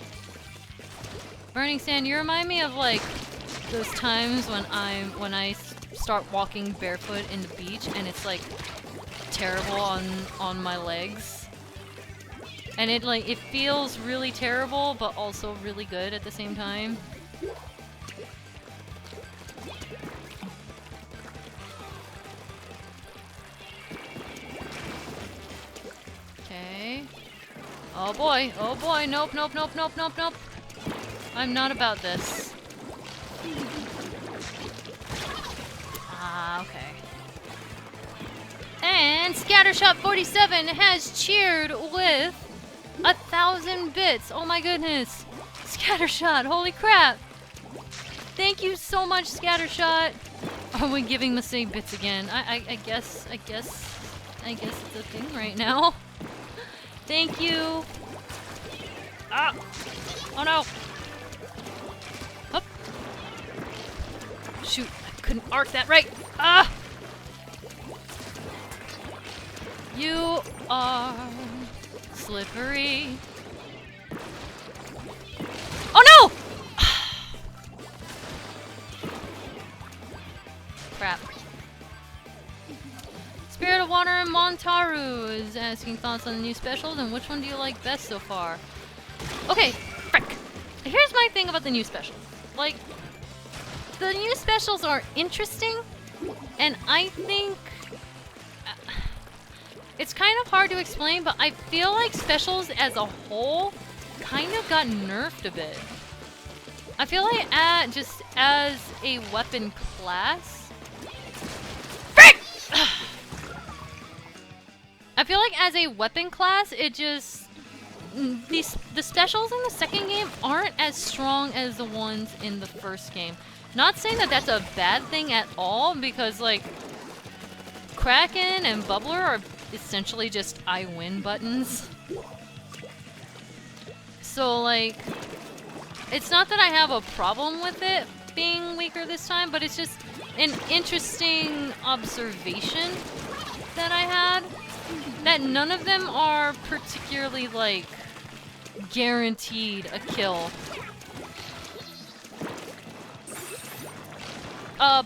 Burning Sand, you remind me of like those times when I start walking barefoot in the beach and it's like terrible on my legs. And it feels really terrible but also really good at the same time. Oh boy, nope, nope, nope, nope, nope, nope. I'm not about this. Ah, okay. And Scattershot 47 has cheered with 1,000 bits. Oh my goodness. Scattershot, holy crap. Thank you so much, Scattershot. Are we giving Masay bits again? I guess it's a thing right now. Thank you. Ah! Oh no! Up. Shoot, I couldn't arc that right. Ah! You are slippery. Oh no! Crap. Spirit of Water and Montaru is asking thoughts on the new specials and which one do you like best so far? Okay, frick. Here's my thing about the new specials. Like, the new specials are interesting, and I think it's kind of hard to explain, but I feel like specials as a whole kind of got nerfed a bit. I feel like just as a weapon class... Frick! I feel like as a weapon class, it just... The specials in the second game aren't as strong as the ones in the first game. Not saying that that's a bad thing at all, because, like, Kraken and Bubbler are essentially just I win buttons. So, like, it's not that I have a problem with it being weaker this time, but it's just an interesting observation that I had. That none of them are particularly, like, guaranteed a kill.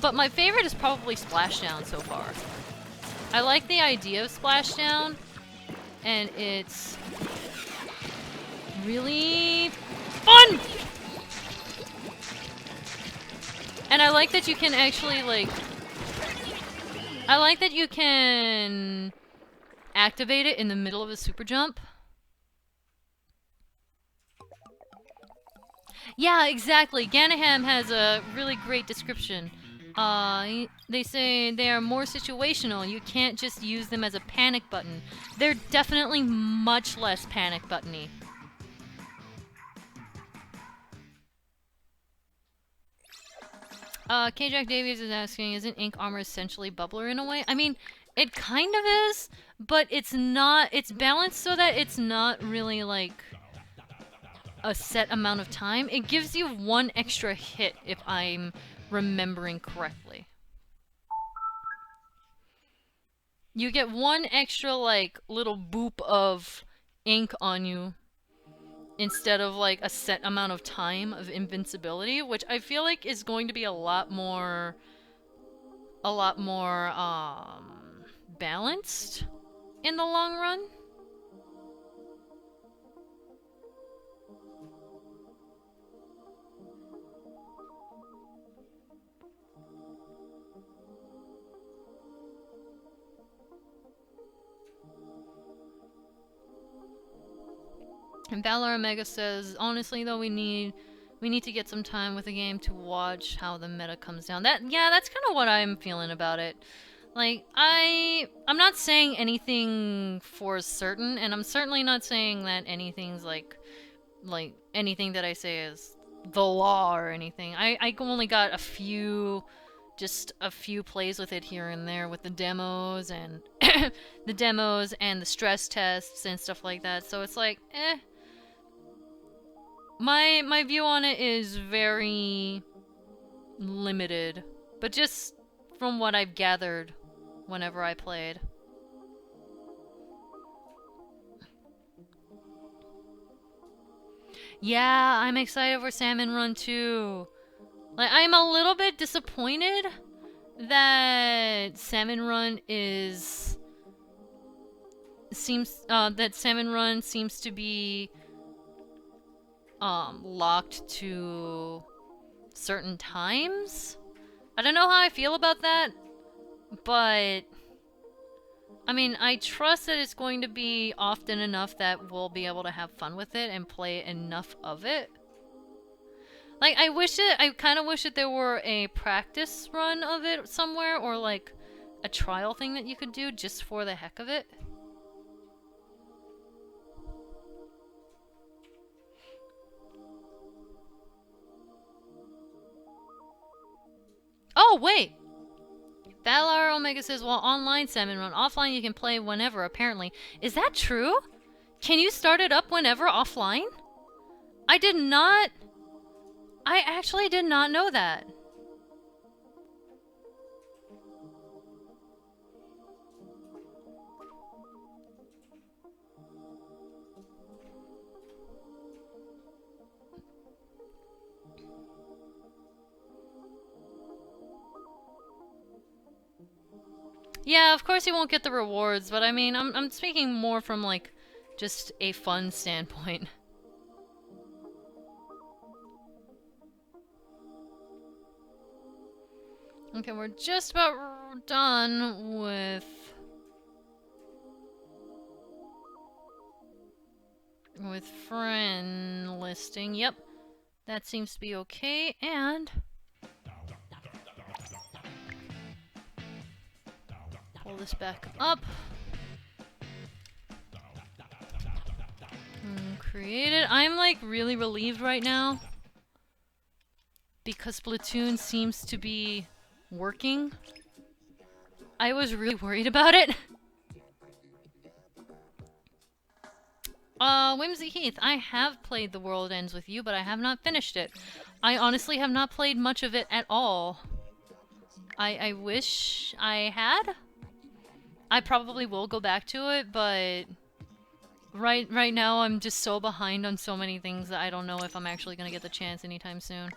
But my favorite is probably Splashdown so far. I like the idea of Splashdown, and it's really fun! And I like that you can actually, like... I like that you can activate it in the middle of a super jump. Yeah, exactly. Ganaham has a really great description. They say they are more situational. You can't just use them as a panic button. They're definitely much less panic button-y. K-Jack Davies is asking, isn't ink armor essentially bubbler in a way? I mean, it kind of is, but it's not. It's balanced so that it's not really like a set amount of time. It gives you one extra hit if I'm remembering correctly. You get one extra, like, little boop of ink on you instead of, like, a set amount of time of invincibility, which I feel like is going to be a lot more balanced in the long run. And Valor Omega says, honestly though, we need to get some time with the game to watch how the meta comes down. Yeah, that's kind of what I'm feeling about it. Like, I'm not saying anything for certain, and I'm certainly not saying that anything's like anything that I say is the law or anything. I only got just a few plays with it here and there with the demos and the stress tests and stuff like that. So it's like, eh. My view on it is very limited, but just from what I've gathered whenever I played. Yeah, I'm excited for Salmon Run too. Like, I'm a little bit disappointed that Salmon Run seems to be locked to certain times. I don't know how I feel about that, but I mean, I trust that it's going to be often enough that we'll be able to have fun with it and play enough of it. Like, I kind of wish that there were a practice run of it somewhere, or like a trial thing that you could do just for the heck of it. Oh, wait! Valar Omega says, while online salmon run, offline you can play whenever, apparently. Is that true? Can you start it up whenever offline? I did not... I actually did not know that. Yeah, of course you won't get the rewards, but I mean, I'm speaking more from, like, just a fun standpoint. Okay, we're just about done with... friend listing. Yep, that seems to be okay, and... pull this back up. Create it. I'm like really relieved right now because Splatoon seems to be working. I was really worried about it. Whimsy Heath, I have played The World Ends With You, but I have not finished it. I honestly have not played much of it at all. I wish I had. I probably will go back to it, but right now I'm just so behind on so many things that I don't know if I'm actually gonna get the chance anytime soon.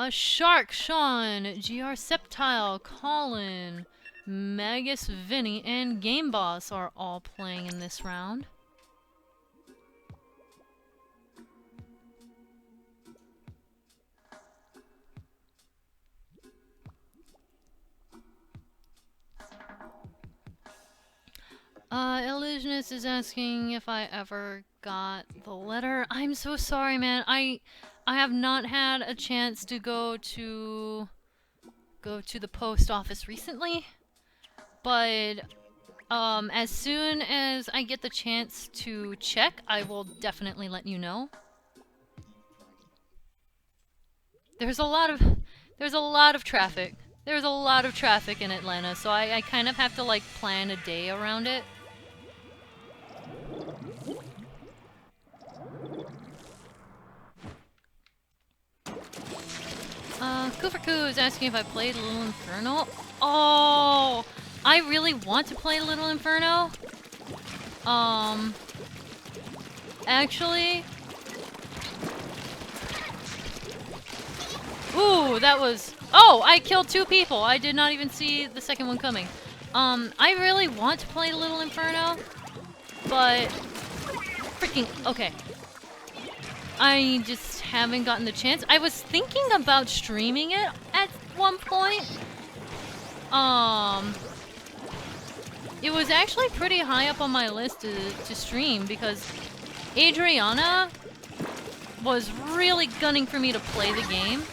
Shark, Sean, GR Septile, Colin, Magus, Vinny, and Game Boss are all playing in this round. Illusionist is asking if I ever got the letter. I'm so sorry, man. I have not had a chance to go to the post office recently, but as soon as I get the chance to check, I will definitely let you know. There's a lot of traffic. There's a lot of traffic in Atlanta, so I kind of have to like plan a day around it. Kufaku is asking if I played Little Inferno. Oh, I really want to play Little Inferno. Actually... Ooh, that was... Oh, I killed 2 people. I did not even see the second one coming. I really want to play Little Inferno, but... Freaking... Okay. I just haven't gotten the chance. I was thinking about streaming it at one point. It was actually pretty high up on my list to stream because Adriana was really gunning for me to play the game.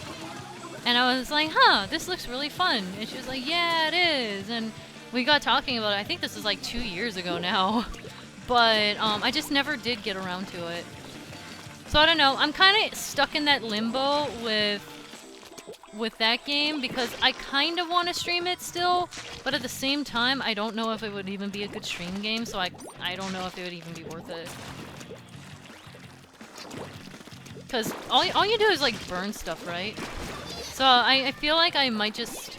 And I was like, huh, this looks really fun. And she was like, yeah, it is. And we got talking about it. I think this is like 2 years ago now. But I just never did get around to it. So I don't know, I'm kind of stuck in that limbo with that game because I kind of want to stream it still, but at the same time, I don't know if it would even be a good stream game, so I don't know if it would even be worth it. Because all you do is like burn stuff, right? So I feel like I might just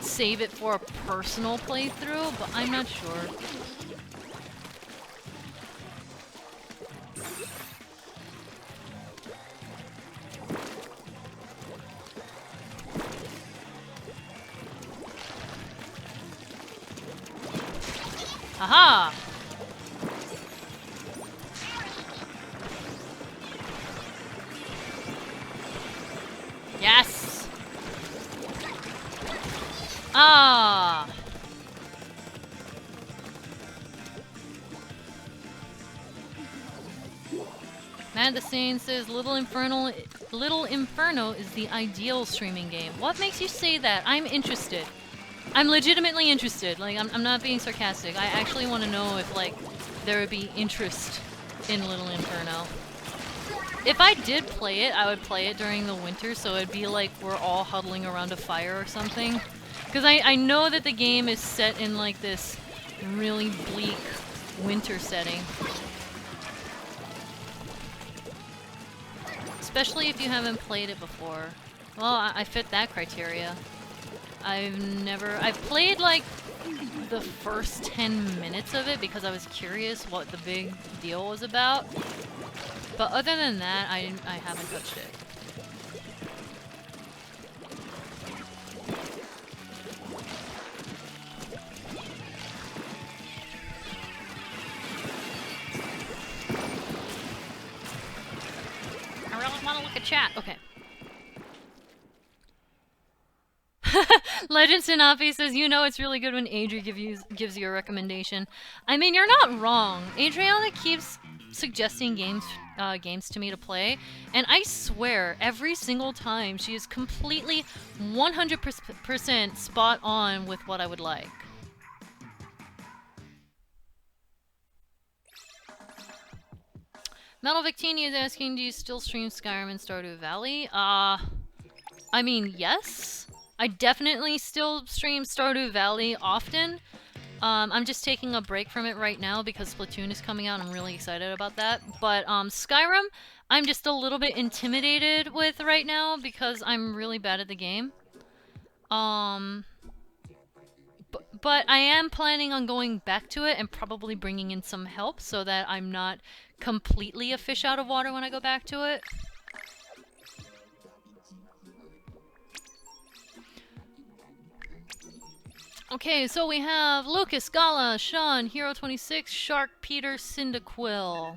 save it for a personal playthrough, but I'm not sure. Aha! Yes! Ah! Man the Sane says Little Inferno is the ideal streaming game. What makes you say that? I'm interested. I'm legitimately interested. Like, I'm not being sarcastic. I actually want to know if, like, there would be interest in Little Inferno. If I did play it, I would play it during the winter, so it'd be like we're all huddling around a fire or something. Because I know that the game is set in, like, this really bleak winter setting. Especially if you haven't played it before. Well, I fit that criteria. I've played like the first 10 minutes of it because I was curious what the big deal was about. But other than that, I haven't touched it. I really want to look at chat. Okay. Legend Sinapi says, you know it's really good when Adri gives you a recommendation. I mean, you're not wrong. Adriana keeps suggesting games to me to play, and I swear, every single time she is completely 100% spot on with what I would like. Metal Victini is asking, do you still stream Skyrim and Stardew Valley? I mean, yes. I definitely still stream Stardew Valley often. I'm just taking a break from it right now because Splatoon is coming out. I'm really excited about that. But Skyrim, I'm just a little bit intimidated with right now because I'm really bad at the game. But I am planning on going back to it and probably bringing in some help so that I'm not completely a fish out of water when I go back to it. Okay, so we have Lucas, Gala, Sean, Hero26, Shark, Peter, Cyndaquil.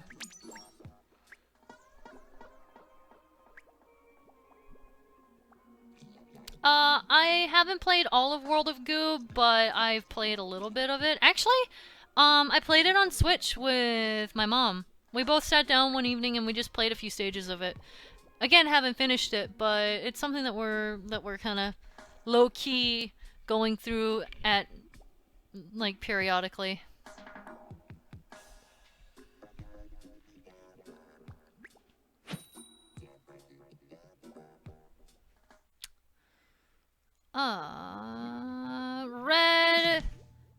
I haven't played all of World of Goo, but I've played a little bit of it. Actually, I played it on Switch with my mom. We both sat down one evening and we just played a few stages of it. Again, haven't finished it, but it's something that we're kind of low-key going through at, like, periodically.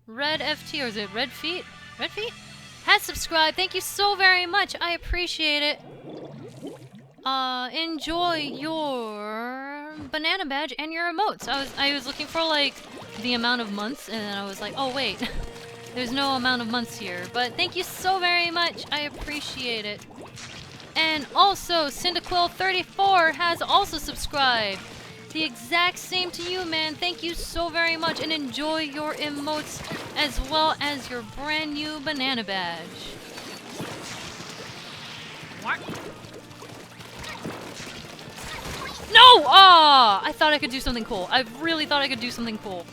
Red FT, or is it Red Feet? Red Feet? Has subscribed. Thank you so very much. I appreciate it. Enjoy your banana badge and your emotes. I was looking for, like, the amount of months, and then I was like, oh wait, there's no amount of months here. But thank you so very much. I appreciate it. And also, Cyndaquil34 has also subscribed. The exact same to you, man. Thank you so very much, and enjoy your emotes as well as your brand new banana badge. What? No! Ah! I thought I could do something cool. I really thought I could do something cool.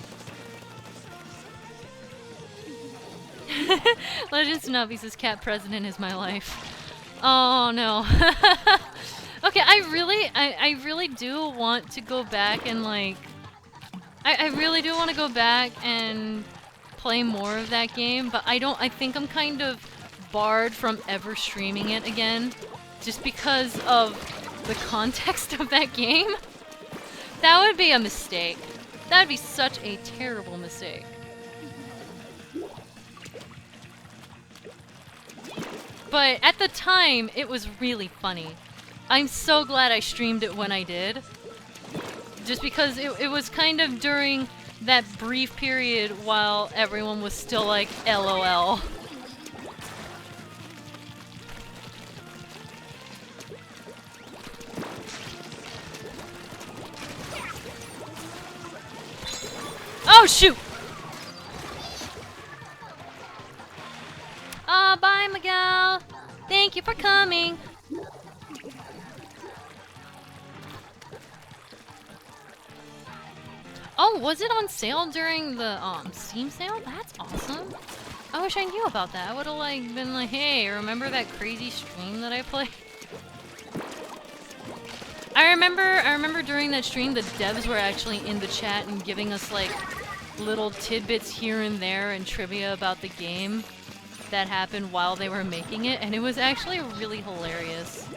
Legend Snubbie says, cat president is my life. Oh no. Okay, I really do want to go back and, like, I really do want to go back and play more of that game, but I think I'm kind of barred from ever streaming it again, just because of the context of that game. That would be a mistake. That would be such a terrible mistake. But at the time, it was really funny. I'm so glad I streamed it when I did. Just because it was kind of during that brief period while everyone was still like, LOL. Oh, shoot! Bye, Miguel! Thank you for coming! Oh, was it on sale during the Steam sale? That's awesome. I wish I knew about that. I would have like been like, hey, remember that crazy stream that I played? I remember during that stream the devs were actually in the chat and giving us like little tidbits here and there and trivia about the game that happened while they were making it, and it was actually really hilarious.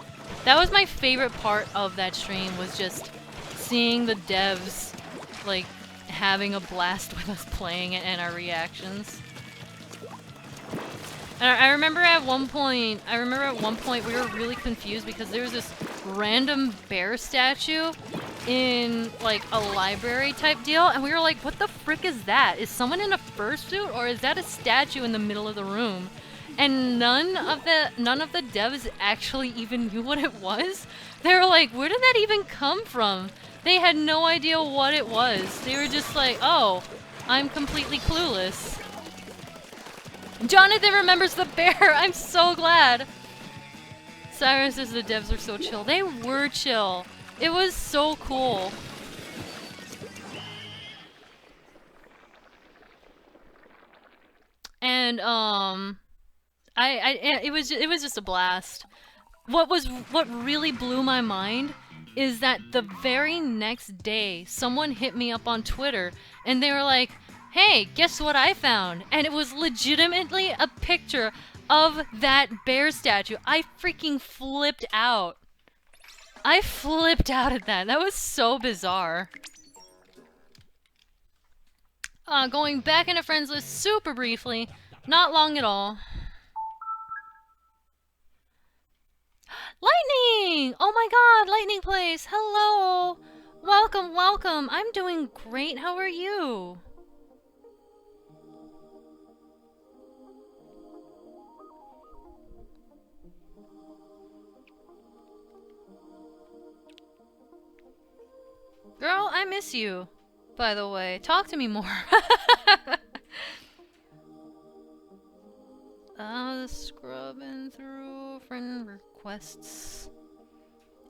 That was my favorite part of that stream, was just seeing the devs like having a blast with us playing it and our reactions. I remember at one point we were really confused because there was this random bear statue in like a library type deal, and we were like, what the frick is that? Is someone in a fursuit, or is that a statue in the middle of the room? And none of the devs actually even knew what it was. They were like, where did that even come from? They had no idea what it was. They were just like, oh, I'm completely clueless. Jonathan remembers the bear! I'm so glad! Cyrus says the devs were so chill. They were chill. It was so cool. And it was just a blast. What really blew my mind is that the very next day someone hit me up on Twitter and they were like, hey, guess what I found? And it was legitimately a picture of that bear statue. I freaking flipped out. I flipped out at that. That was so bizarre. Going back into friends list super briefly. Not long at all. Lightning! Oh my god, Lightning Place! Hello! Welcome, welcome! I'm doing great, how are you? Girl, I miss you, by the way. Talk to me more. Scrubbing through friend requests.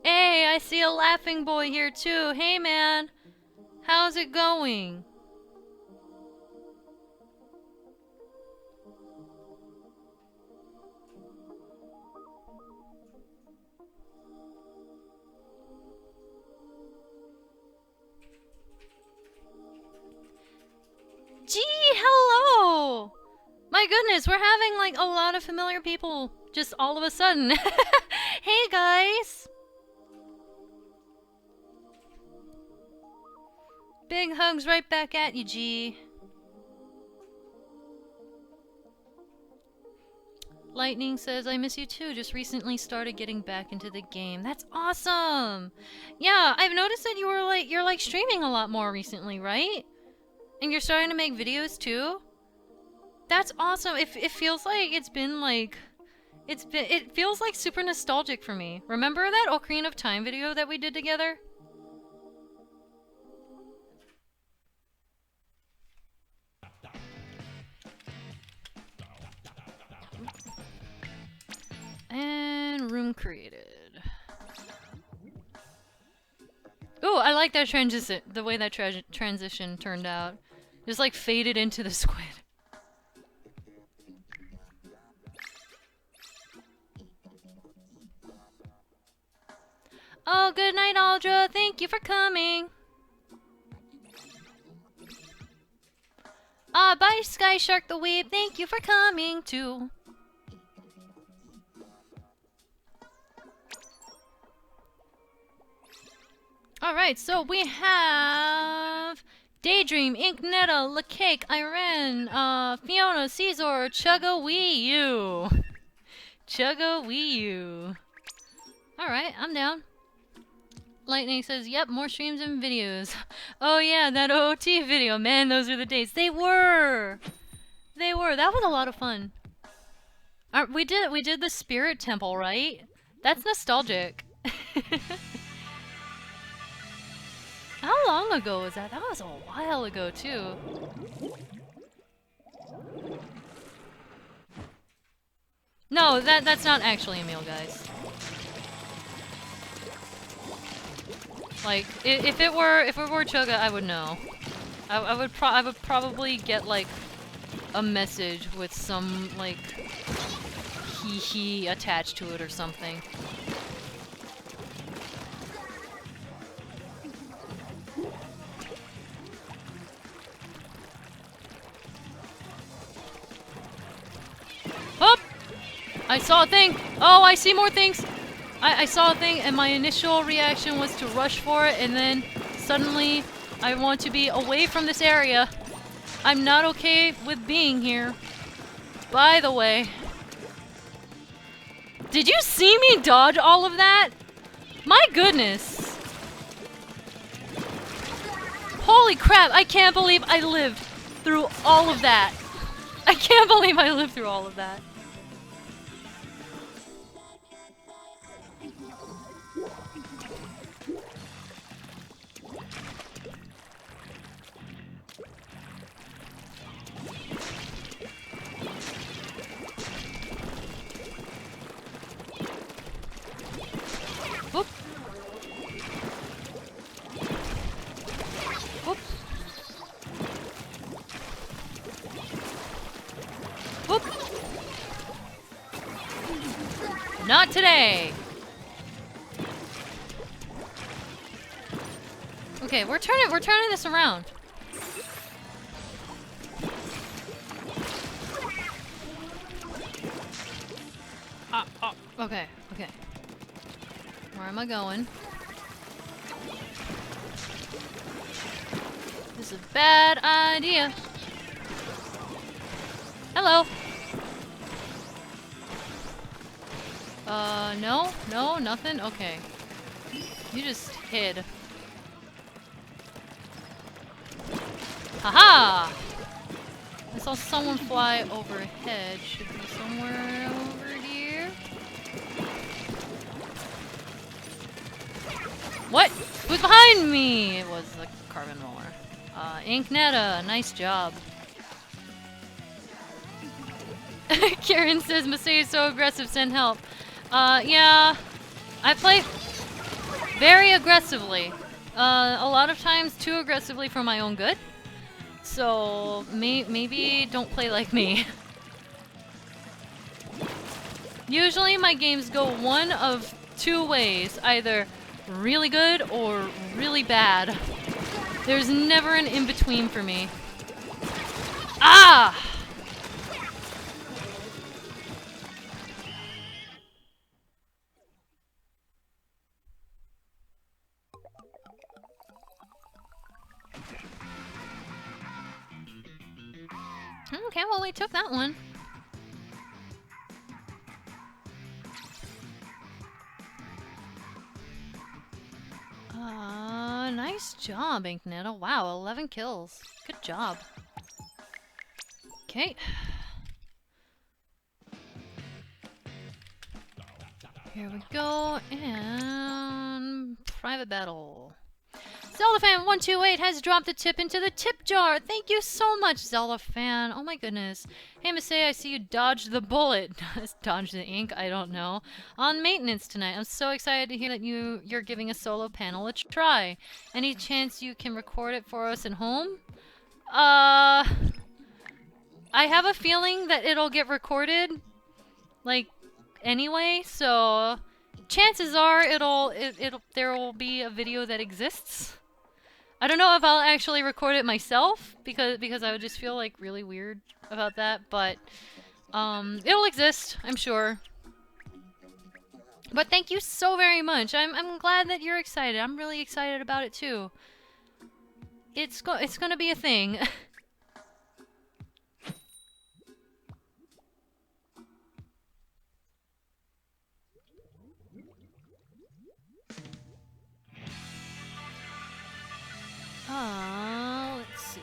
Hey, I see a laughing boy here too. Hey man, how's it going? Gee, hello! My goodness, we're having like a lot of familiar people just all of a sudden. Hey guys! Big hugs right back at you, G. Lightning says, I miss you too. Just recently started getting back into the game. That's awesome! Yeah, I've noticed that you're like streaming a lot more recently, right? And you're starting to make videos too? That's awesome. It feels like it's been like... It feels like super nostalgic for me. Remember that Ocarina of Time video that we did together? And room created. Ooh, I like that transition. The way that transition turned out. Just like faded into the squid. Oh, good night, Aldra. Thank you for coming. Bye, Sky Shark the Weeb. Thank you for coming too. Alright, so we have Daydream, Inknetta, LaCake, Irene, Fiona, Caesar, Chugga Wii U. Chugga Wii U. Alright, I'm down. Lightning says, yep, more streams and videos. Oh yeah, that OOT video, man, those are the days. They were! They were. That was a lot of fun. We did the Spirit Temple, right? That's nostalgic. How long ago was that? That was a while ago, too. No, that's not actually a meal, guys. Like, if it were Chugga, I would know. I would probably get like a message with some like hee attached to it or something. Oh! I saw a thing! Oh, I see more things! I saw a thing and my initial reaction was to rush for it, and then suddenly I want to be away from this area. I'm not okay with being here. By the way, did you see me dodge all of that? My goodness. Holy crap, I can't believe I lived through all of that. I can't believe I lived through all of that. Whoop. Whoop. Whoop. Not today. Okay, we're turning this around. Okay, okay. Where am I going? This is a bad idea. Hello. No, nothing? Okay. You just hid. Haha! I saw someone fly overhead. Should be somewhere over here. What? Who's behind me? It was the carbon roller. Inknetta, nice job. Karen says, Masai is so aggressive, send help. Yeah. I play very aggressively. A lot of times too aggressively for my own good. So, maybe don't play like me. Usually my games go one of two ways. Either really good or really bad. There's never an in-between for me. Ah! Okay, well, we took that one. Nice job, Inknetta. Wow, 11 kills. Good job. Okay. Here we go, and private battle. ZeldaFan128 has dropped a tip into the tip jar. Thank you so much, ZeldaFan. Oh my goodness. Hey, Masai, I see you dodged the bullet. Dodged the ink? I don't know. On maintenance tonight. I'm so excited to hear that you're giving a solo panel a try. Any chance you can record it for us at home? I have a feeling that it'll get recorded, like, anyway, so chances are there will be a video that exists. I don't know if I'll actually record it myself because I would just feel like really weird about that, but it'll exist, I'm sure. But thank you so very much. I'm glad that you're excited. I'm really excited about it too. It's gonna be a thing. Let's see.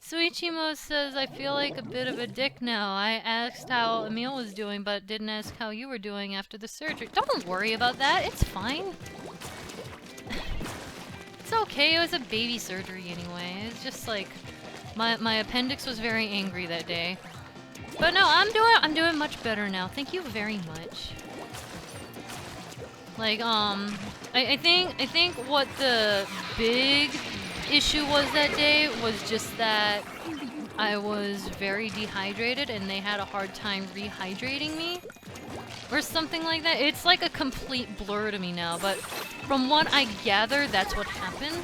Suichimo says, I feel like a bit of a dick now. I asked how Emil was doing, but didn't ask how you were doing after the surgery. Don't worry about that. It's fine. It's okay. It was a baby surgery anyway. It's just like my appendix was very angry that day. But no, I'm doing much better now. Thank you very much. Like, I think what the big issue was that day was just that I was very dehydrated and they had a hard time rehydrating me. Or something like that. It's like a complete blur to me now, but from what I gather, that's what happened.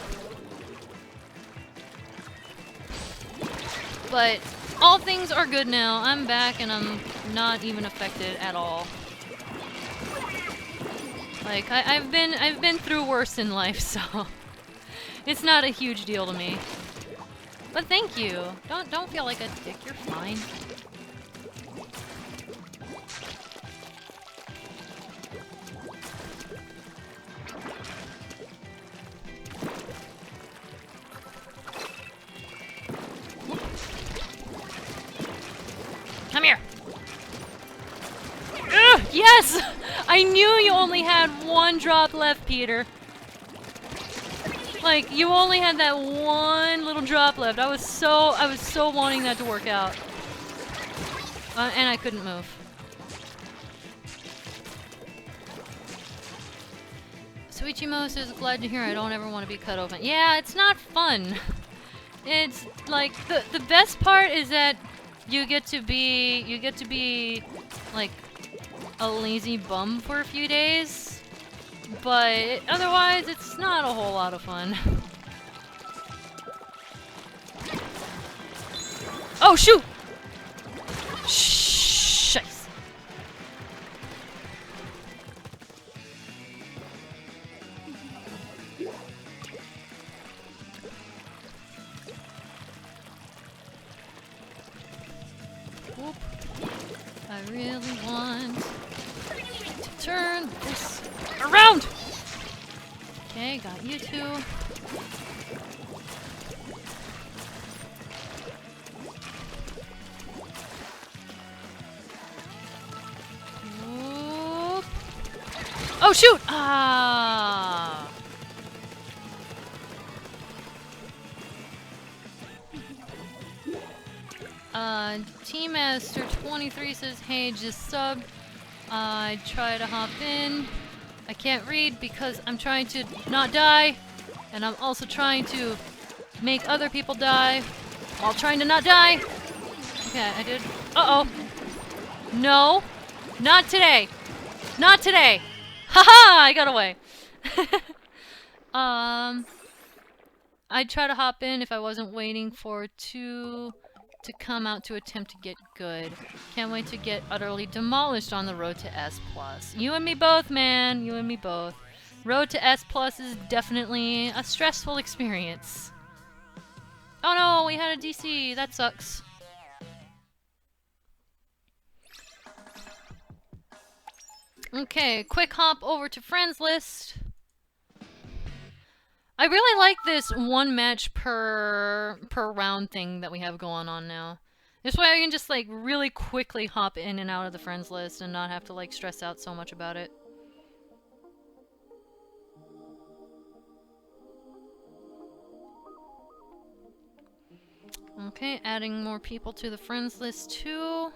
But all things are good now. I'm back and I'm not even affected at all. Like I've been through worse in life, so it's not a huge deal to me. But thank you. Don't feel like a dick. You're fine. Come here. Ugh, yes! I knew you only had one drop left, Peter. Like, you only had that one little drop left. I was so wanting that to work out. And I couldn't move. Suichimo says, glad to hear I don't ever want to be cut open. Yeah, it's not fun. It's like the best part is that you get to be like a lazy bum for a few days, but otherwise it's not a whole lot of fun. Oh shoot! Shice. Whoop. I really want to turn this around! Okay, got you two. Whoop. Oh shoot! Ah! Team Master 23 says, hey, just subbed. I try to hop in. I can't read because I'm trying to not die. And I'm also trying to make other people die while trying to not die. Okay, I did. Uh-oh. No. Not today. Not today. Haha! I got away. I'd try to hop in if I wasn't waiting for two to come out to attempt to get good. Can't wait to get utterly demolished on the road to S+. You and me both, man. You and me both. Road to S+ is definitely a stressful experience. Oh no, we had a DC. That sucks. Okay, quick hop over to friends list. I really like this one match per round thing that we have going on now. This way I can just like really quickly hop in and out of the friends list and not have to like stress out so much about it. Okay, adding more people to the friends list too.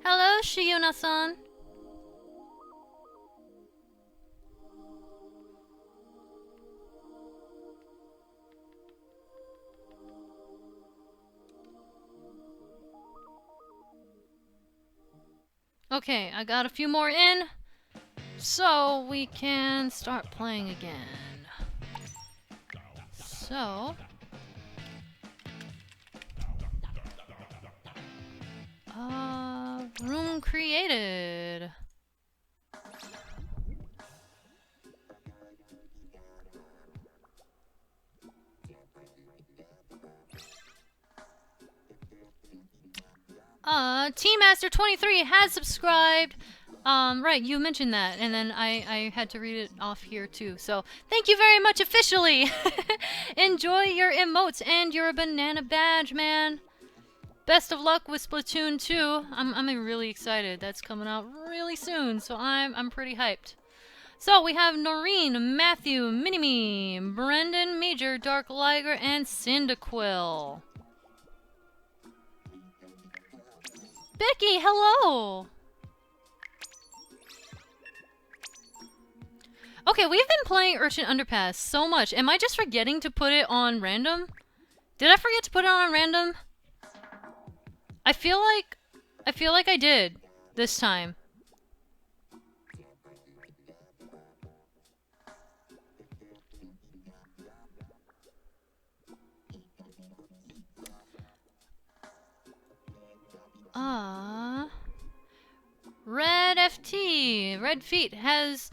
Hello, Shiuna-san. Okay, I got a few more in, so we can start playing again. So... room created. T-Master23 has subscribed. Right, you mentioned that, and then I had to read it off here too. So, thank you very much officially! Enjoy your emotes and your banana badge, man! Best of luck with Splatoon 2. I'm really excited. That's coming out really soon, so I'm pretty hyped. So we have Noreen, Matthew, Minimi, Brendan, Major, Dark Liger, and Cyndaquil. Becky, hello! Okay, we've been playing Urchin Underpass so much. Am I just forgetting to put it on random? Did I forget to put it on random? I feel like I did this time. Red FT, Red Feet has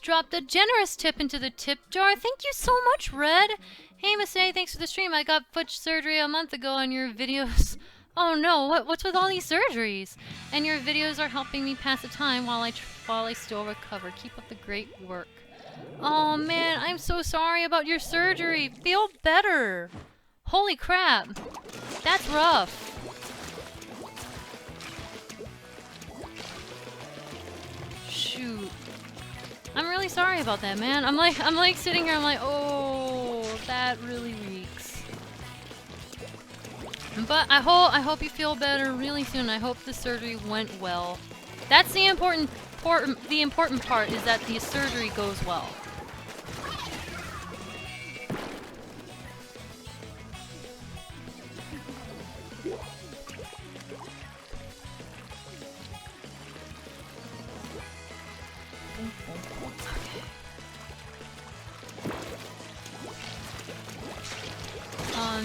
dropped a generous tip into the tip jar. Thank you so much, Red. Hey, Masay, thanks for the stream. I got foot surgery a month ago on your videos. Oh no, what's with all these surgeries? And your videos are helping me pass the time while I still recover. Keep up the great work. Oh man, I'm so sorry about your surgery. Feel better. Holy crap. That's rough. Shoot. I'm really sorry about that, man. I'm like sitting here, I'm like, oh, that really reeks. But I hope you feel better really soon. I hope the surgery went well. That's the important part is that the surgery goes well.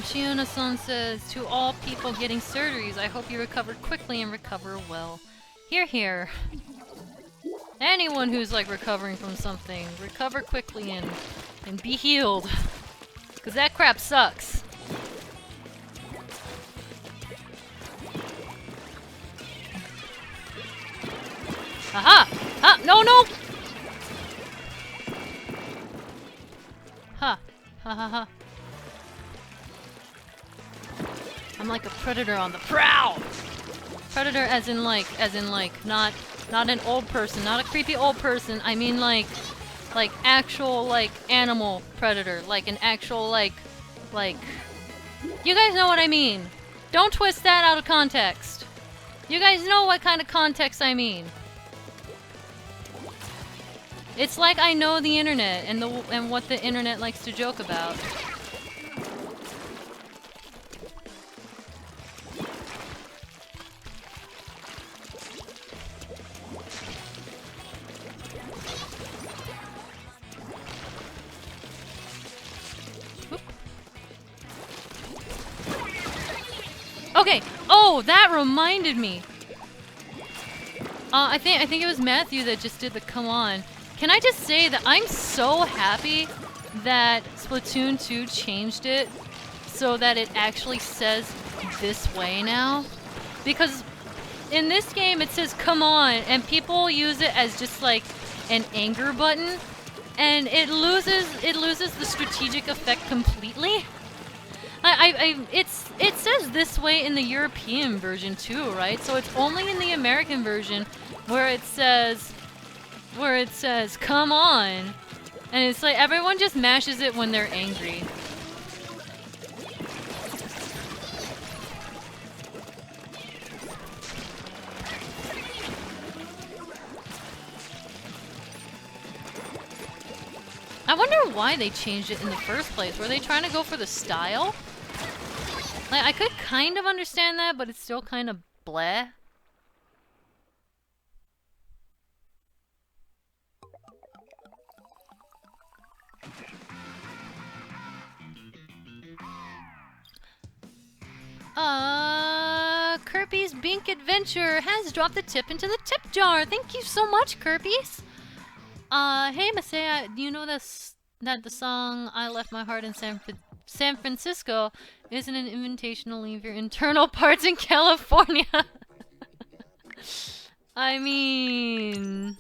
Shiona-san says, to all people getting surgeries, I hope you recover quickly and recover well. Hear, hear. Anyone who's like recovering from something, recover quickly and be healed. Cause that crap sucks. Aha! Ha! No, no! Ha! Ha ha ha. I'm like a predator on the prowl! Predator as in like, not an old person, not a creepy old person, I mean like actual, like, animal predator, like an actual, like, you guys know what I mean. Don't twist that out of context. You guys know what kind of context I mean. It's like I know the internet and what the internet likes to joke about. Okay. Oh, that reminded me. I think it was Matthew that just did the come on. Can I just say that I'm so happy that Splatoon 2 changed it so that it actually says this way now? Because in this game it says come on and people use it as just like an anger button and it loses the strategic effect completely. It says this way in the European version too, right? So it's only in the American version where it says come on, and it's like everyone just mashes it when they're angry. I wonder why they changed it in the first place. Were they trying to go for the style? Like, I could kind of understand that, but it's still kind of bleh. Kirby's Bink Adventure has dropped the tip into the tip jar. Thank you so much, Kirby's. Hey, Masaya, do you know that the song "I Left My Heart in San San Francisco isn't an invitation to leave your internal parts in California. I mean,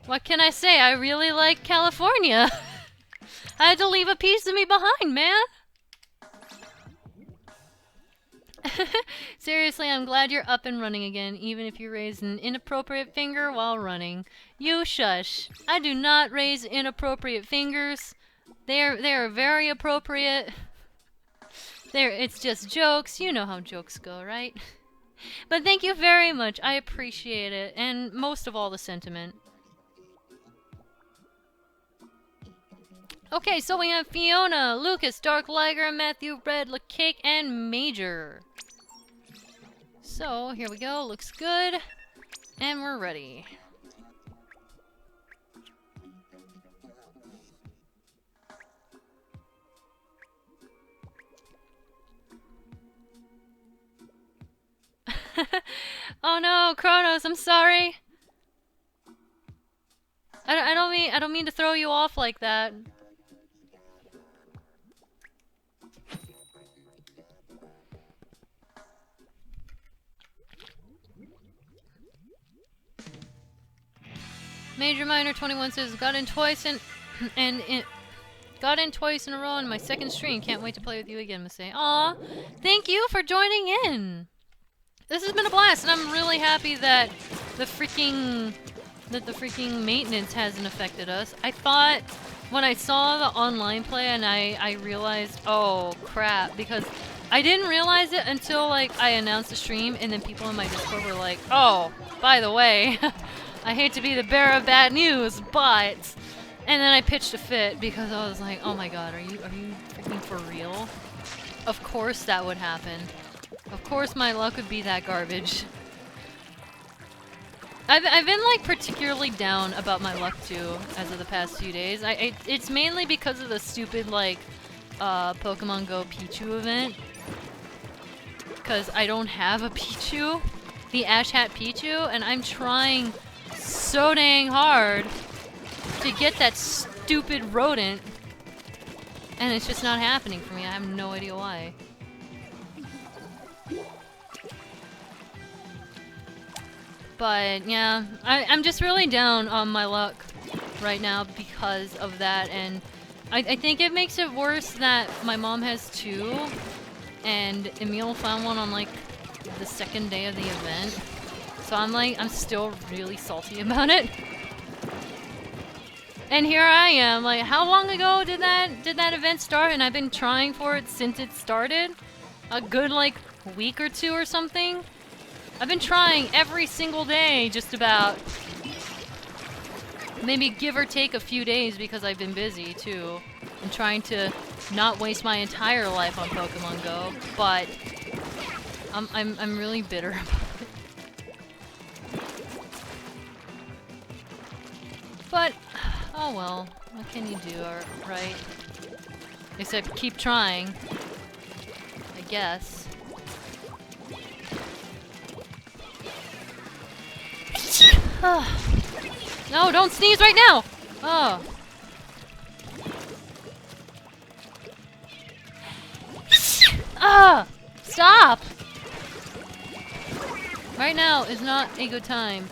what can I say? I really like California. I had to leave a piece of me behind, man. Seriously, I'm glad you're up and running again, even if you raised an inappropriate finger while running. You shush. I do not raise inappropriate fingers. They are very appropriate. It's just jokes. You know how jokes go, right? But thank you very much. I appreciate it, and most of all the sentiment. Okay, so we have Fiona, Lucas, Dark Liger, Matthew, Red, LaCake, and Major. So, here we go. Looks good. And we're ready. Oh no, Kronos, I'm sorry. I don't mean to throw you off like that. Major Minor 21 says got in twice got in twice in a row on my second stream. Can't wait to play with you again, Masae. Aw, thank you for joining in. This has been a blast, and I'm really happy that the freaking maintenance hasn't affected us. I thought when I saw the online play and I realized, oh crap, because I didn't realize it until like I announced the stream, and then people in my Discord were like, oh, by the way, I hate to be the bearer of bad news, but, and then I pitched a fit because I was like, oh my god, are you freaking for real? Of course that would happen. Of course my luck would be that garbage. I've been like particularly down about my luck too as of the past few days. It's mainly because of the stupid like Pokemon Go Pichu event. Because I don't have a Pichu, the Ash Hat Pichu, and I'm trying so dang hard to get that stupid rodent, and it's just not happening for me. I have no idea why. But yeah, I'm just really down on my luck right now because of that, and I think it makes it worse that my mom has two, and Emil found one on like the second day of the event. So I'm still really salty about it. And here I am, like, how long ago did that event start? And I've been trying for it since it started? A good like week or two or something? I've been trying every single day, just about. Maybe give or take a few days because I've been busy too. I'm trying to not waste my entire life on Pokemon Go, but I'm really bitter about it. But oh well, what can you do, right? Except keep trying, I guess. No, don't sneeze right now! Oh. Ah! Stop! Right now is not a good time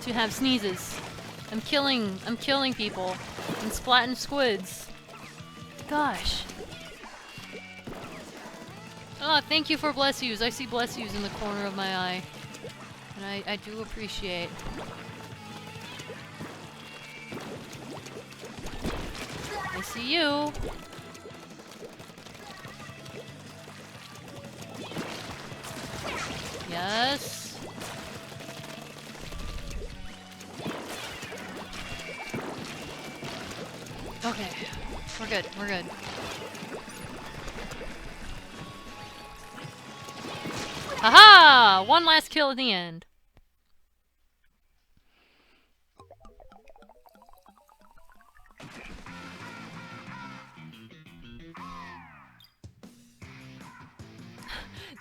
to have sneezes. I'm killing people and splatting squids. Gosh. Oh, thank you for bless yous. I see bless yous in the corner of my eye. And I do appreciate. I see you. Yes. Okay. We're good. We're good. Haha! One last kill at the end.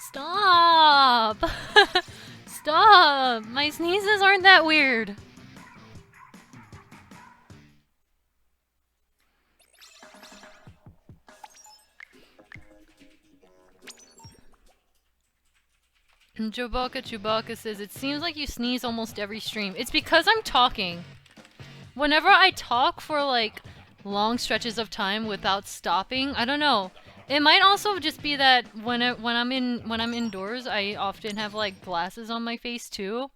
Stop! Stop! My sneezes aren't that weird. Chewbacca says, it seems like you sneeze almost every stream. It's because I'm talking. Whenever I talk for like long stretches of time without stopping, I don't know. It might also just be that when I'm indoors, I often have like glasses on my face too.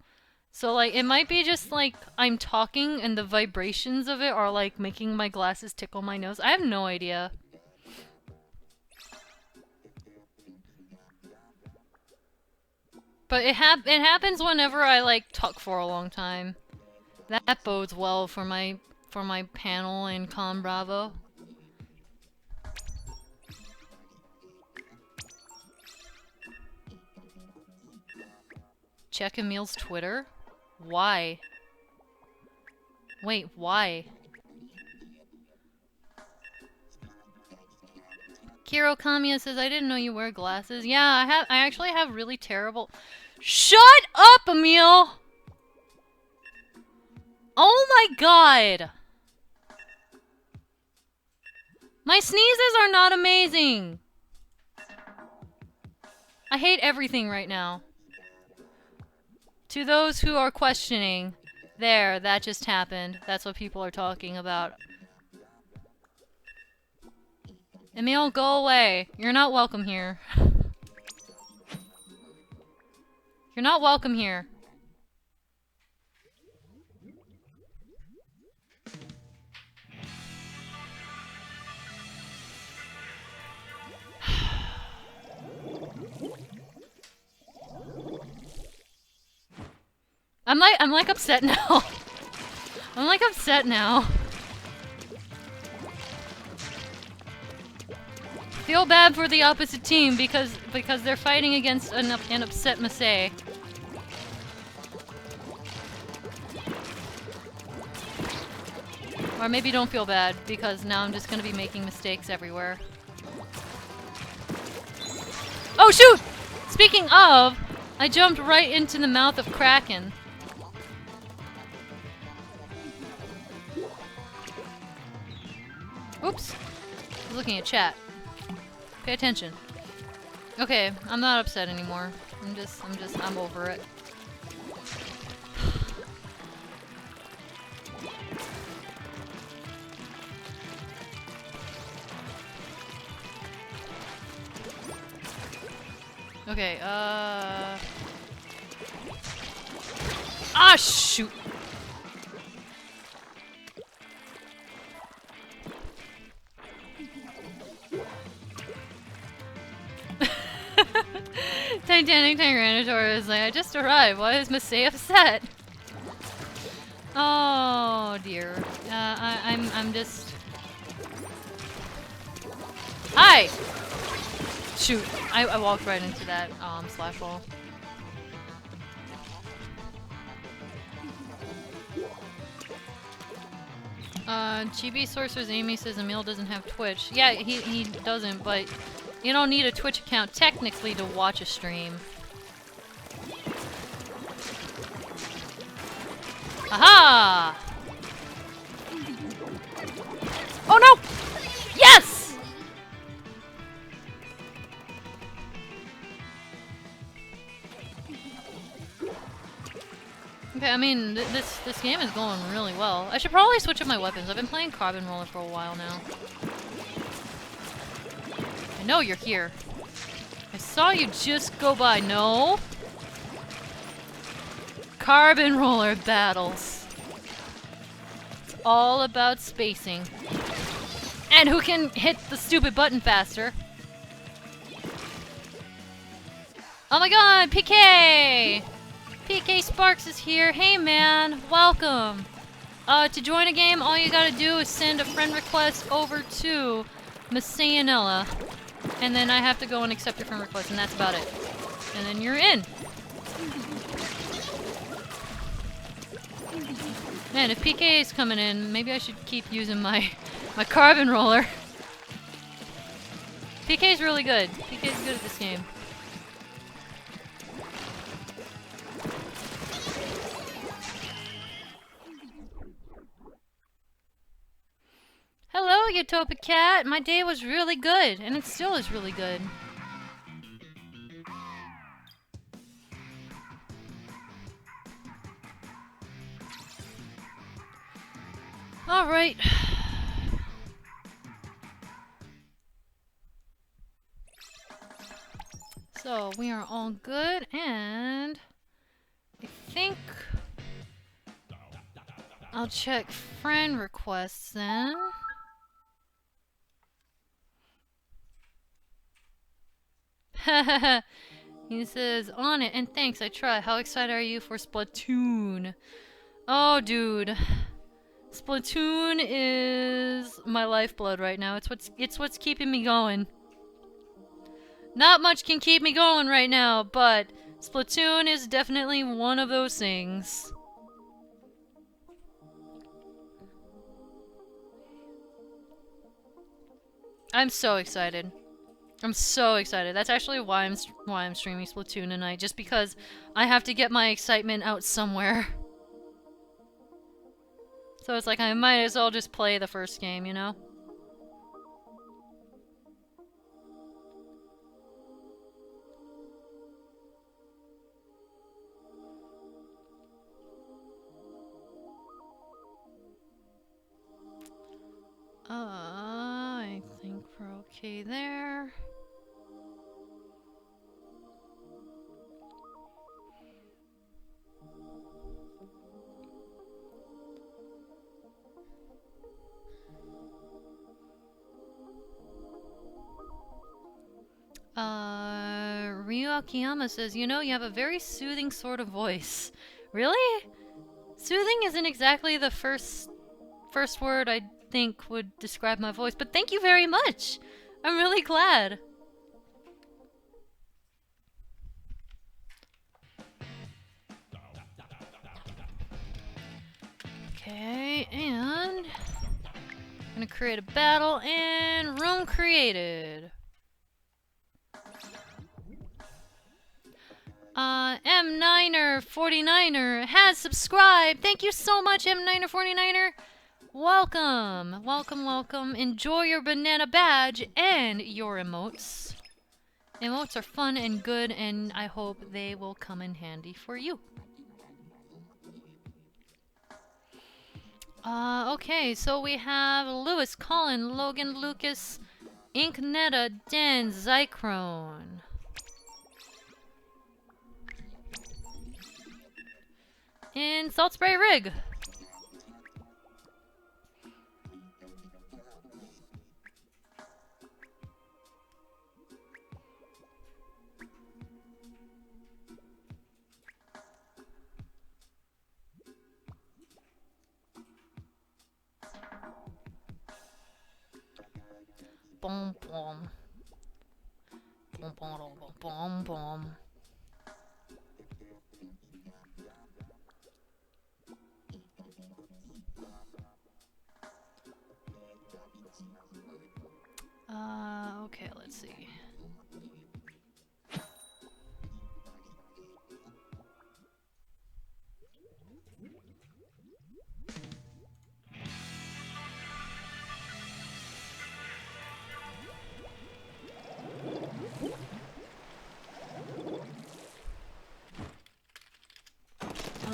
So like it might be just like I'm talking and the vibrations of it are like making my glasses tickle my nose. I have no idea. But it happens whenever I like talk for a long time. That bodes well for my panel in Con Bravo. Check Emil's Twitter? Why? Wait, why? Kiro Kamiya says, I didn't know you wear glasses. Yeah, I actually have really terrible... Shut up, Emil! Oh my god! My sneezes are not amazing! I hate everything right now. To those who are questioning, there, that just happened. That's what people are talking about. Emil, go away. You're not welcome here. You're not welcome here. I'm like upset now. I'm like upset now. Feel bad for the opposite team because they're fighting against an upset Masae. Or maybe don't feel bad because now I'm just gonna be making mistakes everywhere. Oh shoot! Speaking of, I jumped right into the mouth of Kraken. Oops. I was looking at chat. Pay attention. Okay, I'm not upset anymore. I'm over it. Okay, ah, shoot! Titanic Tyranitar is like, I just arrived. Why is Masae upset? Oh dear. I'm just. Hi. Shoot! I walked right into that slash wall. Chibi Sorcerer's Amy says Emil doesn't have Twitch. Yeah, he doesn't, but you don't need a Twitch account technically to watch a stream. Aha! Oh no! Yes! Okay, I mean, this game is going really well. I should probably switch up my weapons. I've been playing Carbon Roller for a while now. I know you're here. I saw you just go by. No? Carbon Roller battles. It's all about spacing. And who can hit the stupid button faster? Oh my god, PK! PK Sparks is here. Hey man, welcome. To join a game, all you gotta do is send a friend request over to MasaeAnela. And then I have to go and accept your friend request, and that's about it. And then you're in. Man, if PK is coming in, maybe I should keep using my Carbon Roller. PK is really good. PK is good at this game. Hello, Utopia Cat! My day was really good, and it still is really good. Alright. So, we are all good, and I think I'll check friend requests then. He says, on it, and thanks, I try. How excited are you for Splatoon? Oh, dude. Splatoon is my lifeblood right now. It's what's keeping me going. Not much can keep me going right now, but Splatoon is definitely one of those things. I'm so excited. I'm so excited. That's actually why I'm streaming Splatoon tonight, just because I have to get my excitement out somewhere. So it's like I might as well just play the first game, you know? I think we're okay there. Ryu Akiyama says, you know, you have a very soothing sort of voice. Really? Soothing isn't exactly the first word I think would describe my voice, but thank you very much! I'm really glad. Okay, and I'm gonna create a battle and room created. M9er49er has subscribed. Thank you so much, M9er49er. Welcome, welcome, welcome. Enjoy your banana badge and your emotes. Emotes are fun and good, and I hope they will come in handy for you. Okay, so we have Lewis, Colin, Logan, Lucas, Inknetta, Dan, Zycrone. And Salt Spray Rig. Boom, boom. Boom, boom, boom, boom, boom. Okay, let's see.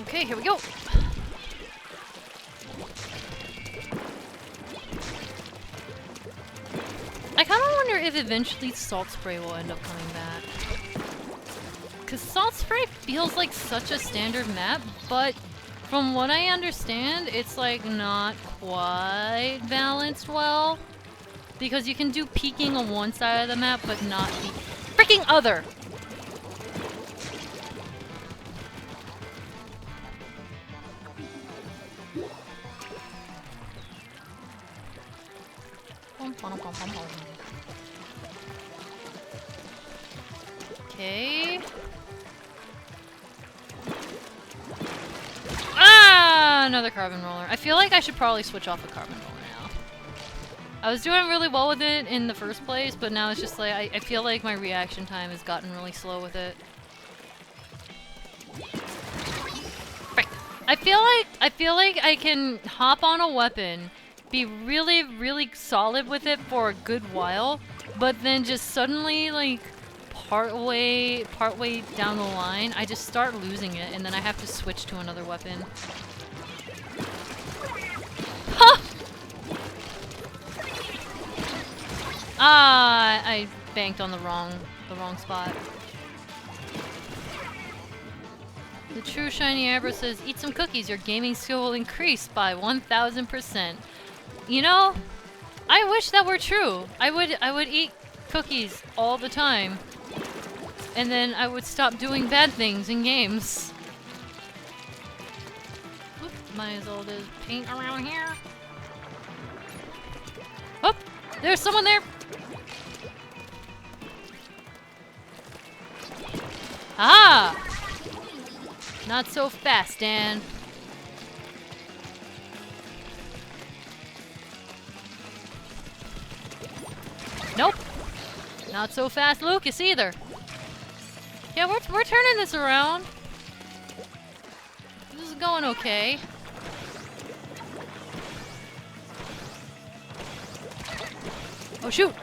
Okay, here we go. I kind of wonder if eventually Salt Spray will end up coming back. Because Salt Spray feels like such a standard map, but from what I understand, it's like not quite balanced well. Because you can do peeking on one side of the map, but not the freaking other! Okay. Ah, another carbon roller. I feel like I should probably switch off the carbon roller now. I was doing really well with it in the first place, but now it's just like I feel like my reaction time has gotten really slow with it. I feel like I can hop on a weapon, be really, really solid with it for a good while, but then just suddenly, like, partway down the line, I just start losing it, and then I have to switch to another weapon. Ha! Ah, I banked on the wrong spot. The true shiny Amber says, eat some cookies, your gaming skill will increase by 1000%. You know, I wish that were true. I would eat cookies all the time. And then I would stop doing bad things in games. Oop, might as well just paint around here. Oh, there's someone there. Ah! Not so fast, Dan. Nope. Not so fast, Lucas, either. Yeah, we're turning this around. This is going okay. Oh, shoot!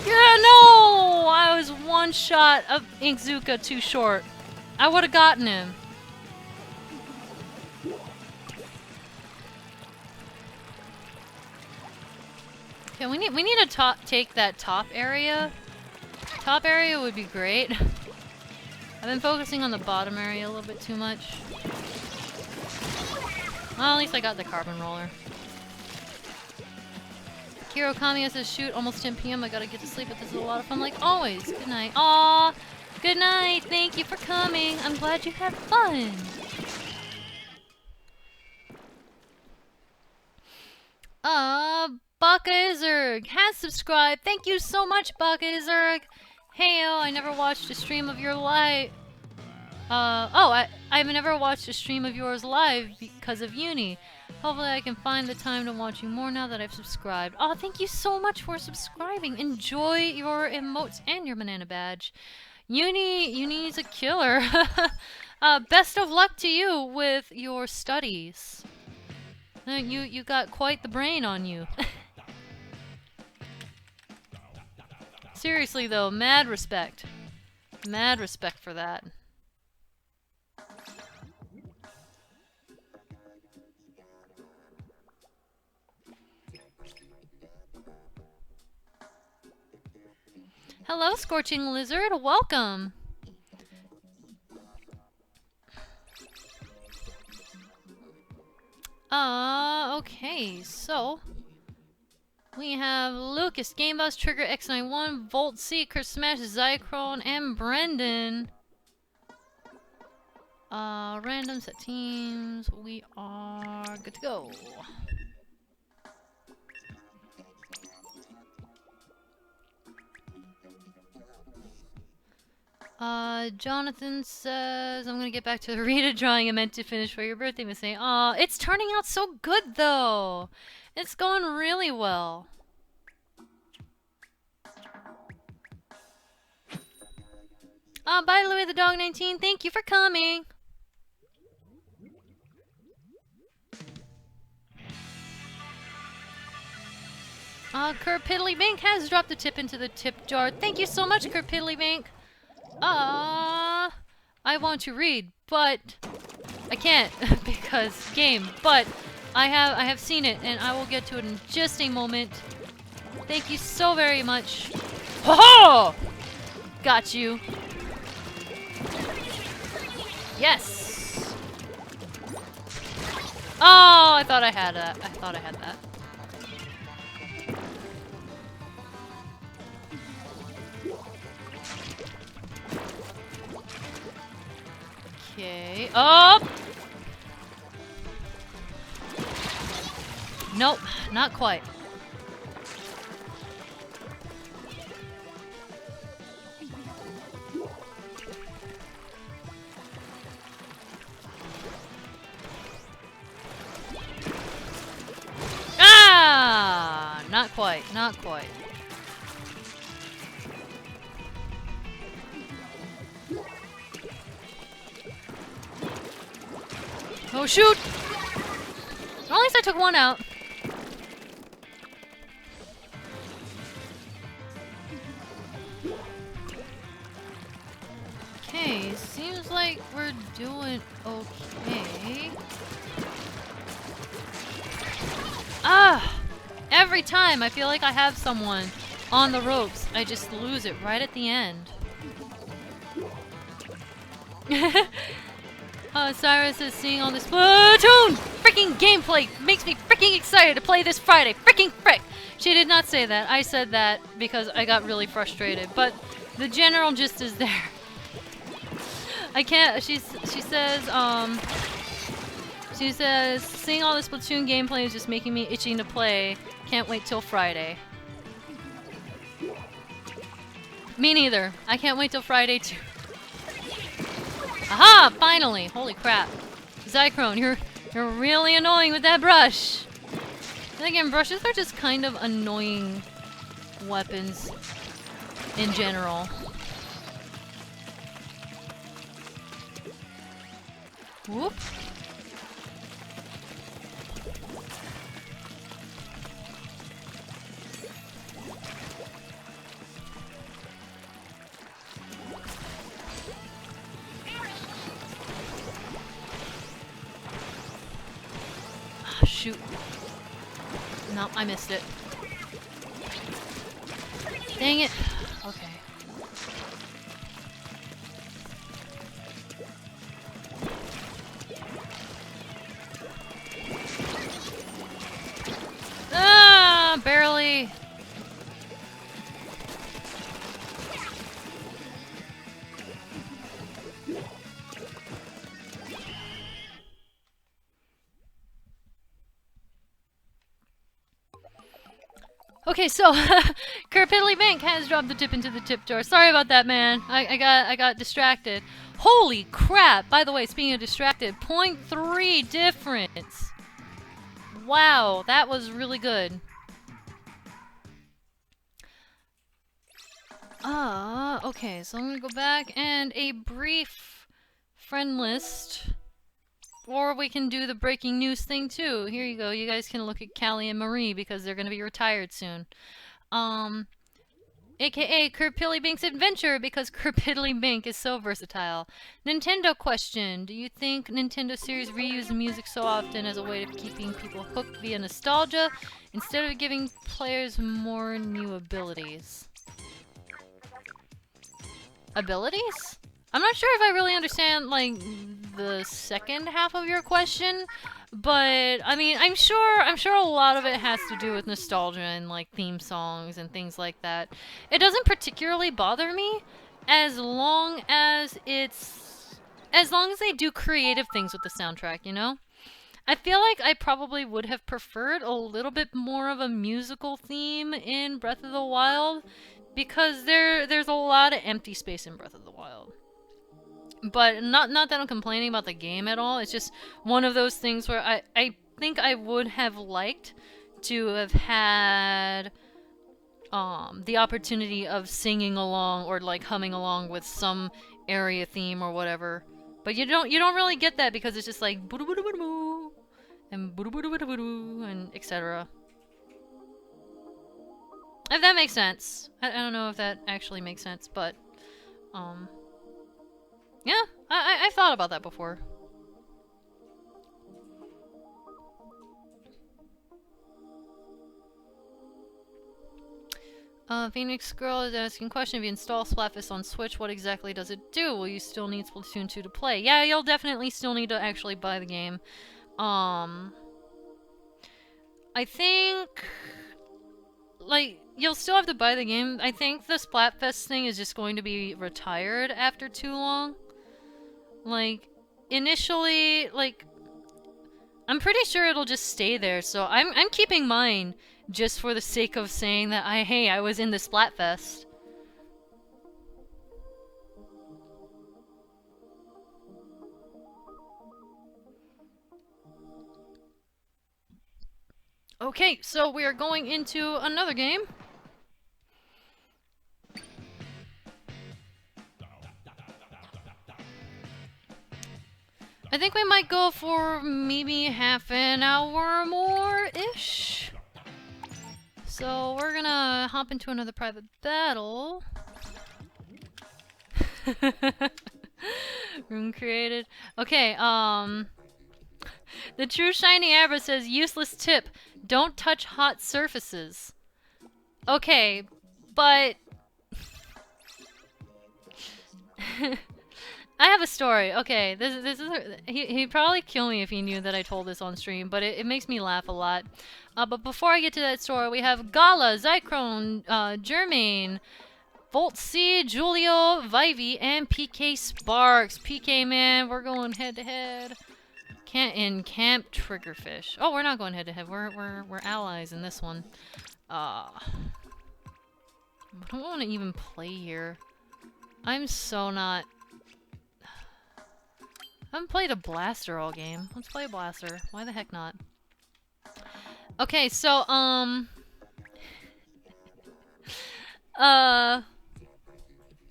Yeah, no! I was one shot of Inkzuka too short. I would have gotten him. Okay, we need to take that top area. Top area would be great. I've been focusing on the bottom area a little bit too much. Well, at least I got the carbon roller. Kiro Kamiya says, shoot, almost 10 p.m. I gotta get to sleep, but this is a lot of fun like always. Good night. Aw, good night. Thank you for coming. I'm glad you had fun. Baka has subscribed. Thank you so much, Baka Izurg. Heyo, I never watched a stream of your live. I've never watched a stream of yours live because of uni. Hopefully I can find the time to watch you more now that I've subscribed. Oh, thank you so much for subscribing. Enjoy your emotes and your banana badge. Uni's a killer. Best of luck to you with your studies. You got quite the brain on you. Seriously though, mad respect. Mad respect for that. Hello, Scorching Lizard. Welcome. Okay, so we have Lucas, Gameboss, Trigger, X91, Volt, Seeker, Smash, Zycrone, and Brendan. Random set teams. We are good to go. Jonathan says, I'm gonna get back to the Rita drawing I meant to finish for your birthday, Masay. Aw, it's turning out so good, though. It's going really well. Bye, Louis the Dog 19. Thank you for coming. Kurt Piddlybink has dropped a tip into the tip jar. Thank you so much, Kurt Piddlybink. I want to read, but I can't because game. But I have seen it, and I will get to it in just a moment. Thank you so very much. Ho-ho! Got you. Yes. Oh, I thought I had that. I thought I had that. Okay. Oh! Nope, not quite. Ah! Not quite, not quite. Oh shoot! Well, at least I took one out. Okay, seems like we're doing okay. Ah! Every time I feel like I have someone on the ropes. I just lose it right at the end. Cyrus is seeing all this Splatoon freaking gameplay makes me freaking excited to play this Friday. Freaking frick! She did not say that. I said that because I got really frustrated. But the general gist is there. I can't. She says seeing all this Splatoon gameplay is just making me itching to play. Can't wait till Friday. Me neither. I can't wait till Friday too. Aha! Finally! Holy crap. Zycrone, you're really annoying with that brush. And again, brushes are just kind of annoying weapons in general. Whoop. Shoot. No, I missed it. Dang it. Okay. Ah, barely. Okay, so Kerpiddly Bank has dropped the tip into the tip jar. Sorry about that, man. I got distracted. Holy crap! By the way, speaking of distracted, 0.3 difference. Wow, that was really good. Okay, so I'm gonna go back and a brief friend list. Or we can do the breaking news thing too. Here you go. You guys can look at Callie and Marie because they're gonna be retired soon. AKA Kerpiddly Bank's adventure because Kerpiddly Bank is so versatile. Nintendo question. Do you think Nintendo series reuse music so often as a way of keeping people hooked via nostalgia instead of giving players more new abilities? Abilities? I'm not sure if I really understand, like, the second half of your question, but, I mean, I'm sure a lot of it has to do with nostalgia and, like, theme songs and things like that. It doesn't particularly bother me as long as they do creative things with the soundtrack, you know? I feel like I probably would have preferred a little bit more of a musical theme in Breath of the Wild, because there's a lot of empty space in Breath of the Wild. But not that I'm complaining about the game at all. It's just one of those things where I think I would have liked to have had the opportunity of singing along or like humming along with some area theme or whatever. But you don't really get that because it's just like boo boo boo boo and boo boo boo boo boo and etc. If that makes sense. I don't know if that actually makes sense, but yeah, I thought about that before. Phoenix Girl is asking question, if you install Splatfest on Switch, what exactly does it do? Will you still need Splatoon 2 to play? Yeah, you'll definitely still need to actually buy the game. I think, like, you'll still have to buy the game. I think the Splatfest thing is just going to be retired after too long. Like, initially, like, I'm pretty sure it'll just stay there, so I'm keeping mine just for the sake of saying that I was in the Splatfest. Okay, so we are going into another game. I think we might go for maybe half an hour more-ish. So we're gonna hop into another private battle. Room created. Okay, the True Shiny Abra says, useless tip, don't touch hot surfaces. Okay, But I have a story. Okay, this is he'd probably kill me if he knew that I told this on stream, but it makes me laugh a lot. But before I get to that story, we have Gala, Zycrone, Jermaine, Volt C, Julio, Vivey, and PK Sparks. PK, man, we're going head to head. Can't in Camp Triggerfish. Oh, we're not going head to head. We're allies in this one. I don't want to even play here. I'm so not. I haven't played a blaster all game. Let's play a blaster. Why the heck not? Okay, so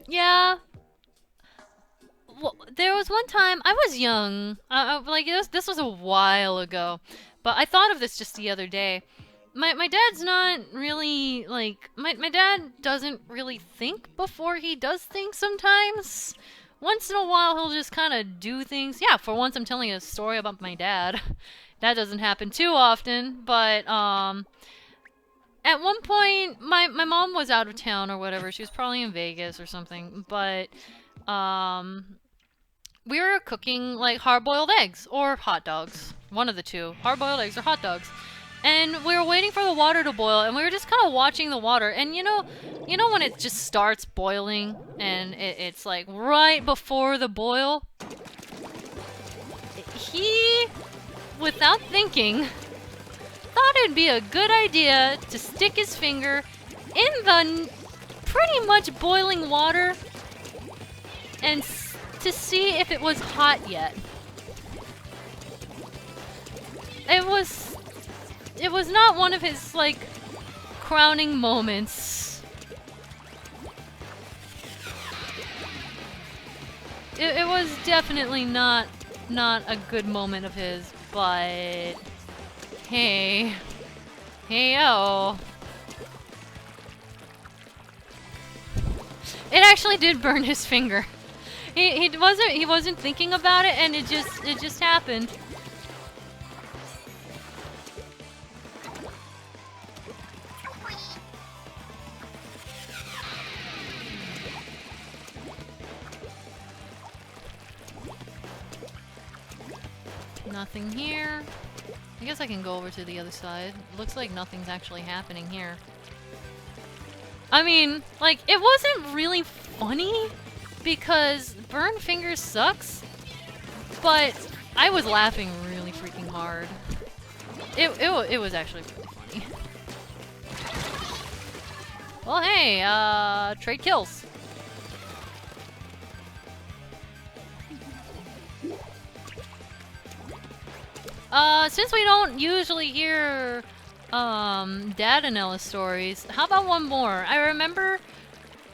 yeah. Well, there was one time I was young. Like this was a while ago, but I thought of this just the other day. My dad's not really like my dad doesn't really think before he does things sometimes. Once in a while he'll just kind of do things. Yeah, for once I'm telling a story about my dad. That doesn't happen too often, but at one point my mom was out of town or whatever. She was probably in Vegas or something, but we were cooking like hard-boiled eggs or hot dogs. One of the two. Hard-boiled eggs or hot dogs. And we were waiting for the water to boil, and we were just kind of watching the water. And you know when it just starts boiling, and it's like right before the boil? He, without thinking, thought it'd be a good idea to stick his finger in the pretty much boiling water and to see if it was hot yet. It was not one of his, like, crowning moments. It was definitely not a good moment of his, but hey. Hey-o. It actually did burn his finger. He wasn't thinking about it, and it just happened. Nothing here. I guess I can go over to the other side. Looks like nothing's actually happening here. I mean, like, it wasn't really funny because burn fingers sucks, but I was laughing really freaking hard. It was actually really funny. Well, hey, trade kills. Since we don't usually hear, MasaeAnela stories, how about one more? I remember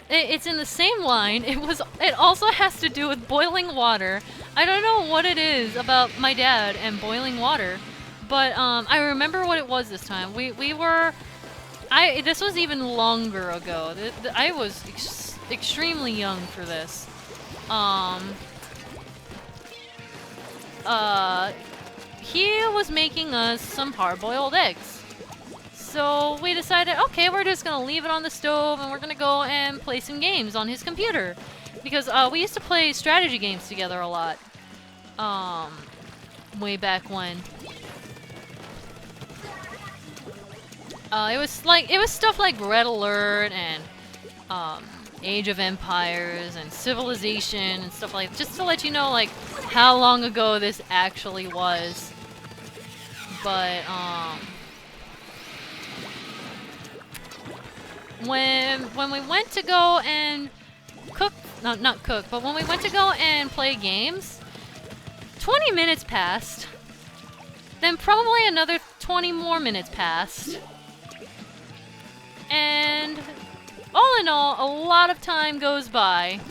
it's in the same line. It also has to do with boiling water. I don't know what it is about my dad and boiling water, but, I remember what it was this time. This was even longer ago. I was extremely young for this. He was making us some hard-boiled eggs. So we decided, okay, we're just gonna leave it on the stove and we're gonna go and play some games on his computer. Because we used to play strategy games together a lot. Way back when. It was stuff like Red Alert and Age of Empires and Civilization and stuff like that. Just to let you know, like, how long ago this actually was. But, when we went to go and cook, no, not cook, but when we went to go and play games, 20 minutes passed, then probably another 20 more minutes passed, and all in all, a lot of time goes by.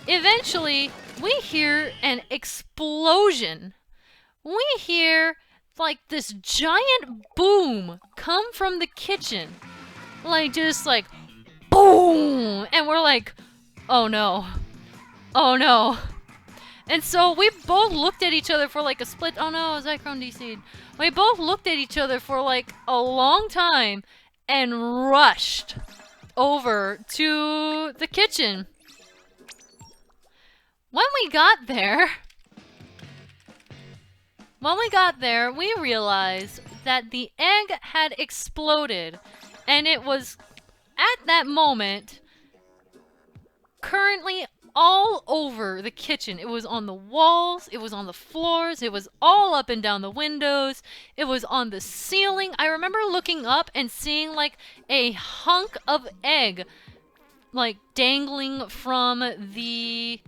Eventually, we hear an explosion. We hear, like, this giant boom come from the kitchen. Like, just like, boom! And we're like, oh no. Oh no. And so we both looked at each other for like a split. Oh no, Zycrone DC'd. We both looked at each other for like a long time and rushed over to the kitchen. When we got there, we realized that the egg had exploded, and it was, at that moment, currently all over the kitchen. It was on the walls, it was on the floors, it was all up and down the windows, it was on the ceiling. I remember looking up and seeing like a hunk of egg like dangling from the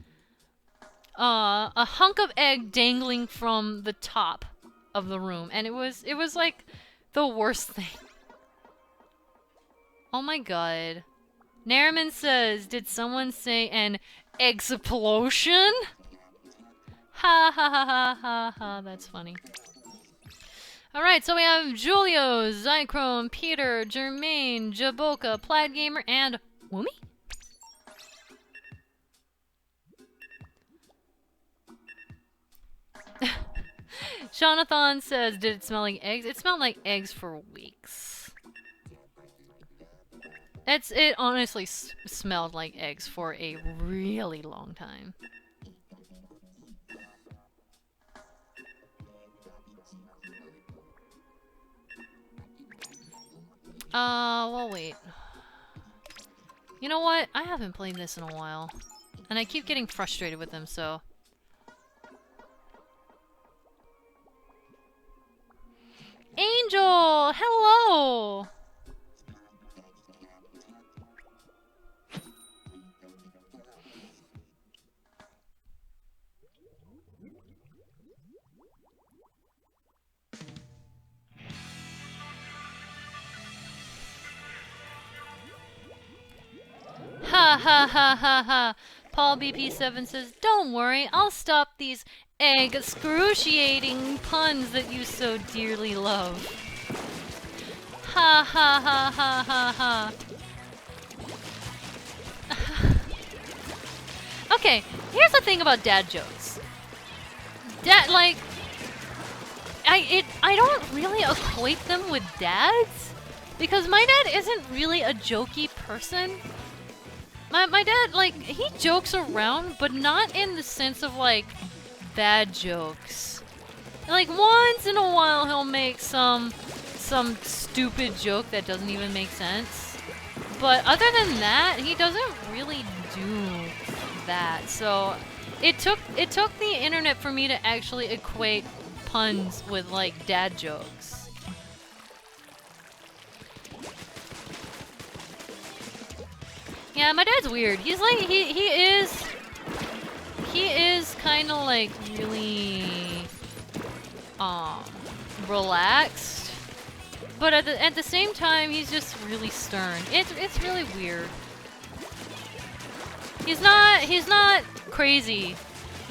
a hunk of egg dangling from the top of the room, and it was like the worst thing. Oh my god. Nariman says, did someone say an explosion? Ha ha ha ha ha ha, that's funny. Alright, so we have Julio, Zychrome, Peter, Jermaine, Jaboka, Plaid Gamer, and Woomy? Jonathan says, did it smell like eggs? It smelled like eggs for weeks. It honestly smelled like eggs for a really long time. Well, wait. You know what? I haven't played this in a while. And I keep getting frustrated with them, so... Angel! Hello! Ha ha ha ha ha! Paul BP7 says, don't worry, I'll stop these excruciating puns that you so dearly love. Ha ha ha ha ha ha. Okay, here's the thing about dad jokes. I don't really equate them with dads, because my dad isn't really a jokey person. My dad, like, he jokes around, but not in the sense of, like, bad jokes. Like, once in a while he'll make some stupid joke that doesn't even make sense. But other than that, he doesn't really do that. So it took the internet for me to actually equate puns with, like, dad jokes. Yeah, my dad's weird. He's like, he is kind of like really, relaxed. But at the same time, he's just really stern. It's really weird. He's not crazy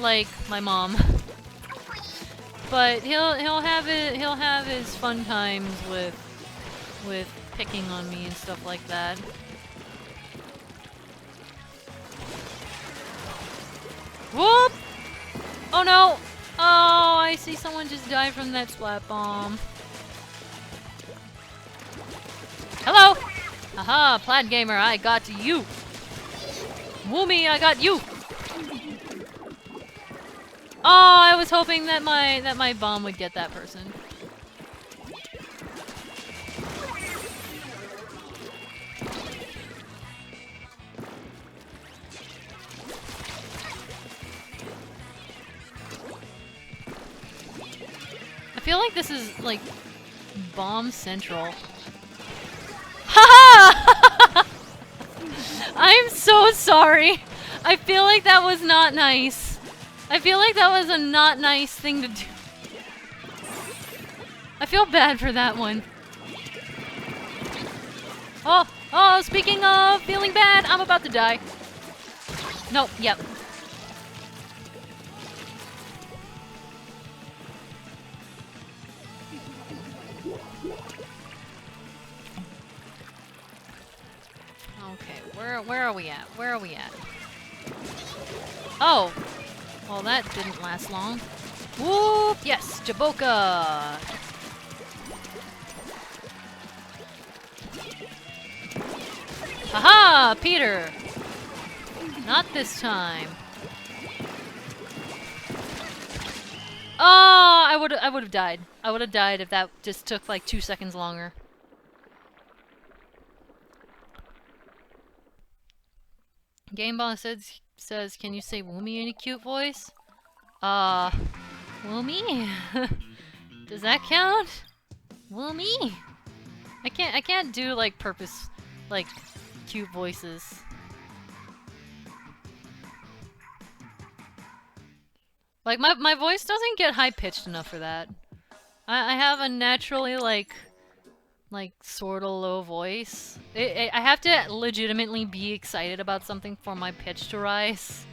like my mom. But he'll have his fun times with picking on me and stuff like that. Whoop! Oh no! Oh, I see someone just die from that splat bomb. Hello! Haha, Plaid Gamer, I got you! Woomy, I got you! Oh, I was hoping that my bomb would get that person. I feel like this is, like, bomb central. Haha! I'm so sorry. I feel like that was not nice. I feel like that was a not nice thing to do. I feel bad for that one. Oh, speaking of feeling bad, I'm about to die. Nope, yep. Where are we at? Where are we at? Oh! Well, that didn't last long. Whoop! Yes! Jaboka! Haha, Peter! Not this time. Oh, I would have died. I would have died if that just took like 2 seconds longer. Game Boss says, can you say Woomy in a cute voice? Woomy? Does that count? Woomy? I can't do like like cute voices. Like my voice doesn't get high pitched enough for that. I have a naturally like sort of low voice. I have to legitimately be excited about something for my pitch to rise.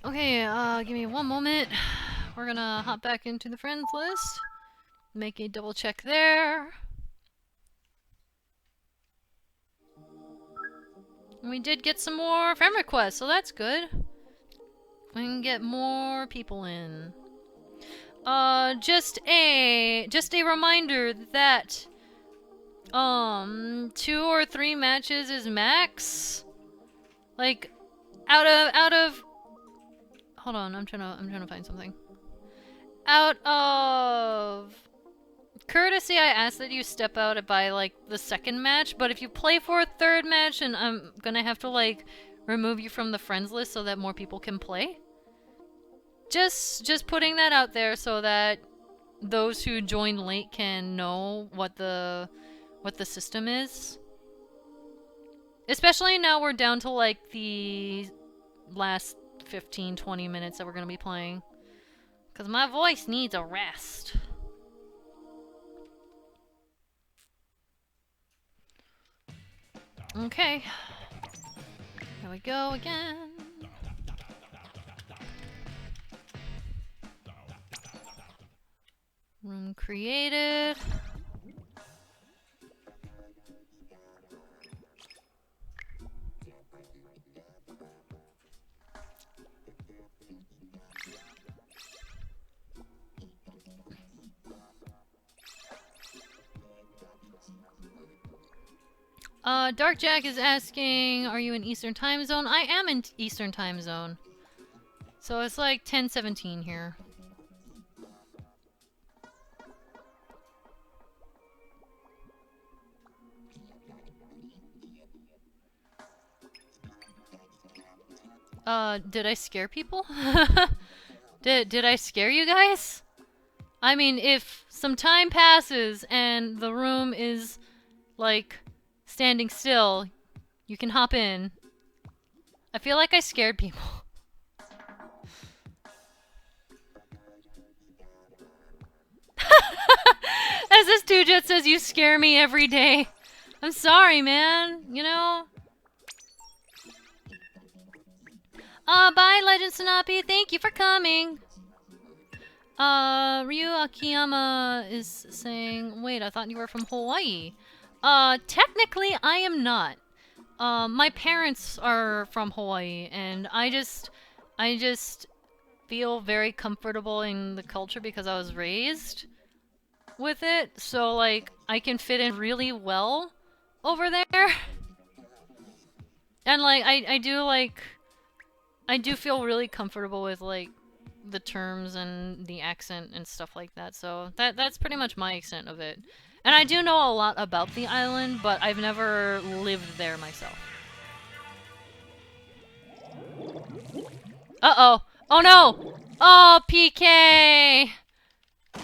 Okay, give me one moment. We're gonna hop back into the friends list. Make a double check there. We did get some more friend requests, so that's good. We can get more people in. Just a reminder that 2 or 3 matches is max. Like out of hold on, I'm trying to find something. Out of courtesy, I ask that you step out by like the 2nd match, but if you play for a 3rd match, and I'm gonna have to like remove you from the friends list so that more people can play. Just putting that out there so that those who joined late can know what the system is. Especially now we're down to like the last 15-20 minutes that we're gonna be playing. Cause my voice needs a rest. Okay. Here we go again. Room created. Dark Jack is asking, are you in Eastern Time Zone? I am in Eastern Time Zone. So it's like 10:17 here. Did I scare people? Did I scare you guys? I mean, if some time passes and the room is, like, standing still, you can hop in. I feel like I scared people. As this dude just says, you scare me every day. I'm sorry, man. You know? Bye, Legend Sanapi. Thank you for coming. Ryu Akiyama is saying, wait, I thought you were from Hawaii. Technically, I am not. My parents are from Hawaii, and I just feel very comfortable in the culture because I was raised with it. So, like, I can fit in really well over there. And, like, I do feel really comfortable with, like, the terms and the accent and stuff like that. So that's pretty much my extent of it. And I do know a lot about the island, but I've never lived there myself. Uh-oh. Oh no! Oh, PK!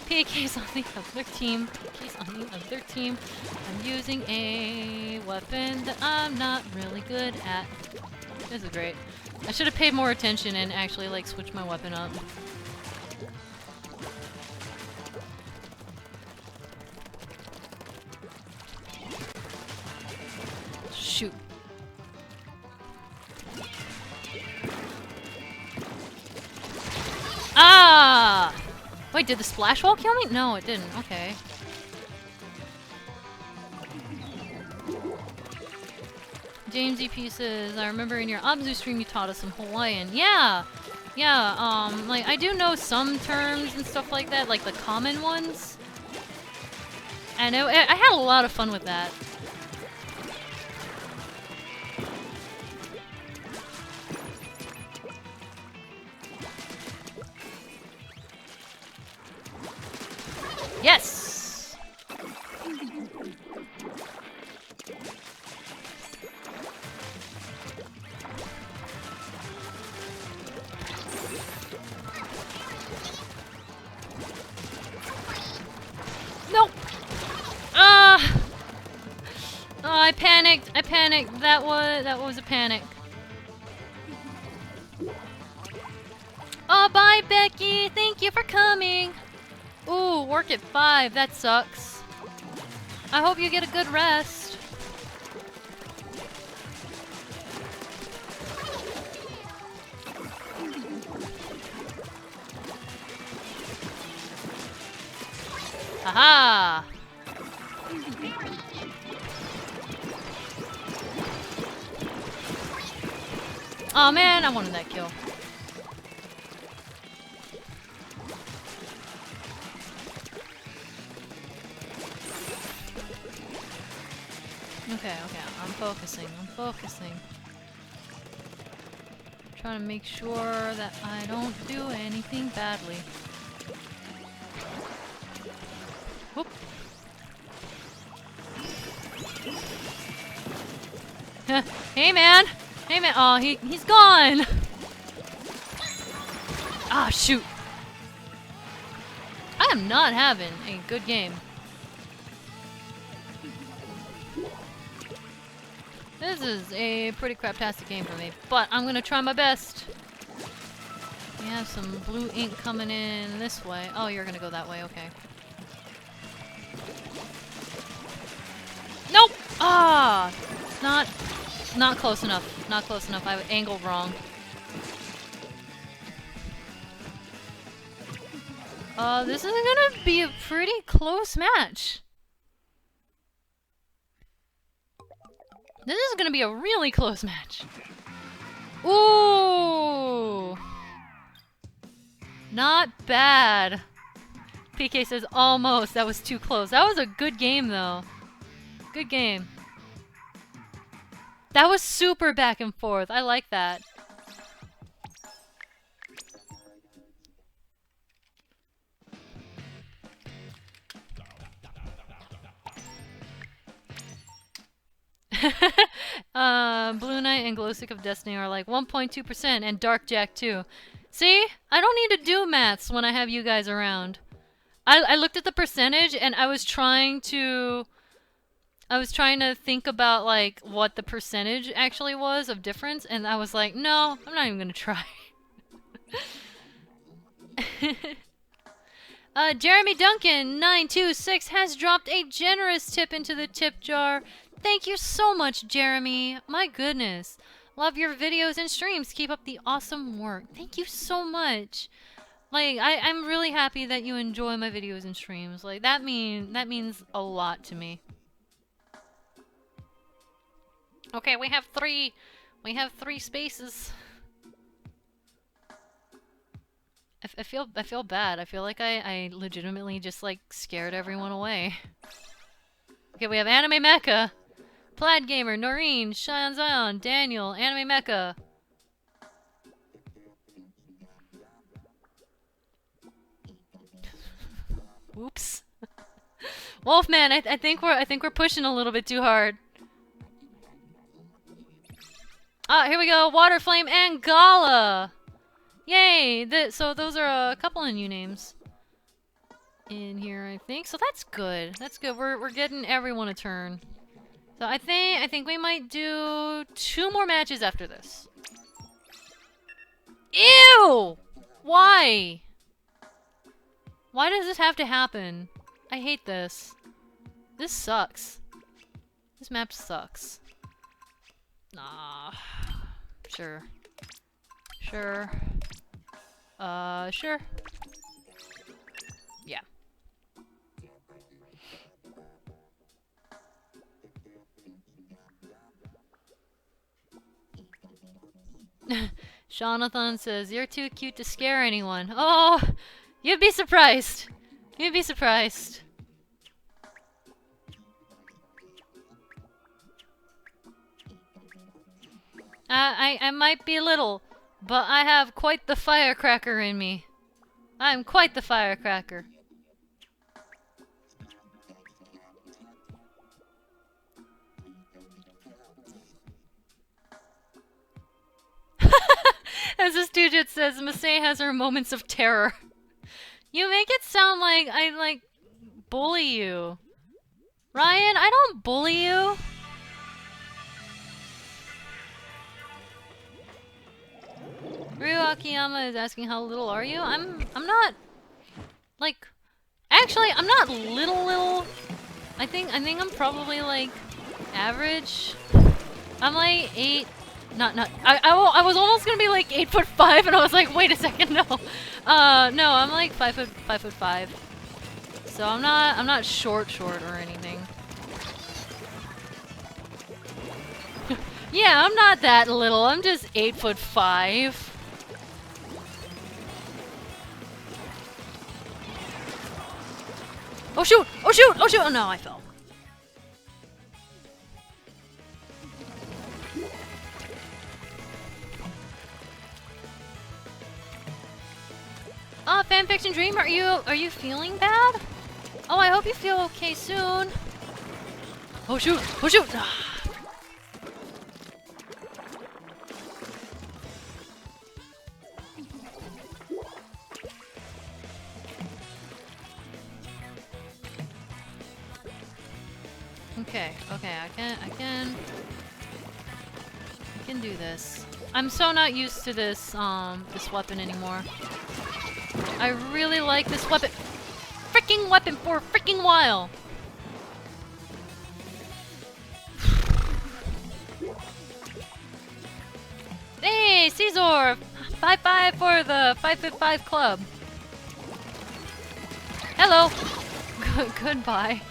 PK's on the other team. PK's on the other team. I'm using a weapon that I'm not really good at. This is great. I should have paid more attention and actually, like, switch my weapon up. Shoot. Ah! Wait, did the splash wall kill me? No, it didn't. Okay. James EP says, I remember in your Abzu stream you taught us some Hawaiian. Yeah! Yeah, like, I do know some terms and stuff like that, like the common ones. And I had a lot of fun with that. Yes! Nope! Oh, I panicked. I panicked. That was a panic. Oh, bye, Becky. Thank you for coming. Ooh, work at 5. That sucks. I hope you get a good rest. Haha! Oh man, I wanted that kill. Okay, I'm focusing. Trying to make sure that I don't do anything badly. Whoop. Hey man! Hey man! Oh, he's gone! Ah, shoot! I am not having a good game. This is a pretty craptastic game for me, but I'm gonna try my best. We have some blue ink coming in this way. Oh, you're gonna go that way, okay. Nope! Ah! Not close enough. Not close enough. I angled wrong. This is gonna be a pretty close match. This is gonna be a really close match. Ooh! Not bad. PK says almost. That was too close. That was a good game, though. Good game. That was super back and forth. I like that. Blue Knight and Glowstick of Destiny are like 1.2% and Dark Jack too. See? I don't need to do maths when I have you guys around. I looked at the percentage and I was trying to think about like what the percentage actually was of difference, and I was like, no, I'm not even gonna try. Jeremy Duncan 926 has dropped a generous tip into the tip jar. Thank you so much, Jeremy. My goodness. Love your videos and streams. Keep up the awesome work. Thank you so much. Like, I'm really happy that you enjoy my videos and streams. Like, that means a lot to me. Okay, we have three spaces. I feel bad. I feel like I legitimately just like scared everyone away. Okay, we have Anime Mecha, Plaid Gamer, Noreen, Sean Zion, Daniel, Anime Mecha. Whoops. Wolfman, I think we're pushing a little bit too hard. Ah, here we go. Waterflame and Gala. Yay! So those are a couple of new names in here, I think. So that's good. That's good. We're getting everyone a turn. So I think we might do 2 more matches after this. Ew! Why? Why does this have to happen? I hate this. This sucks. This map sucks. Nah. Sure. Sure. Sure. Yeah. Jonathan says, "You're too cute to scare anyone." Oh, you'd be surprised. You'd be surprised. I might be little, but I have quite the firecracker in me. I'm quite the firecracker. As this dude just says, Masae has her moments of terror. You make it sound like I, like, bully you. Ryan, I don't bully you. Ryu Akiyama is asking how little are you? I'm not, like, actually, I'm not little. I think I'm probably, like, average. I'm like 8. I was almost gonna be like 8'5", and I was like, wait a second, no. No, I'm like 5'5". So I'm not short or anything. Yeah, I'm not that little. I'm just 8'5". Oh shoot! Oh shoot! Oh shoot! Oh no, I fell. Fanfiction Dream, are you feeling bad? Oh, I hope you feel okay soon. Oh shoot! Oh shoot! Okay, I can do this. I'm so not used to this this weapon anymore. I really like this weapon. Freaking weapon for a freaking while. Hey, Caesar! 5-5 for the 5'5" club. Hello. Goodbye.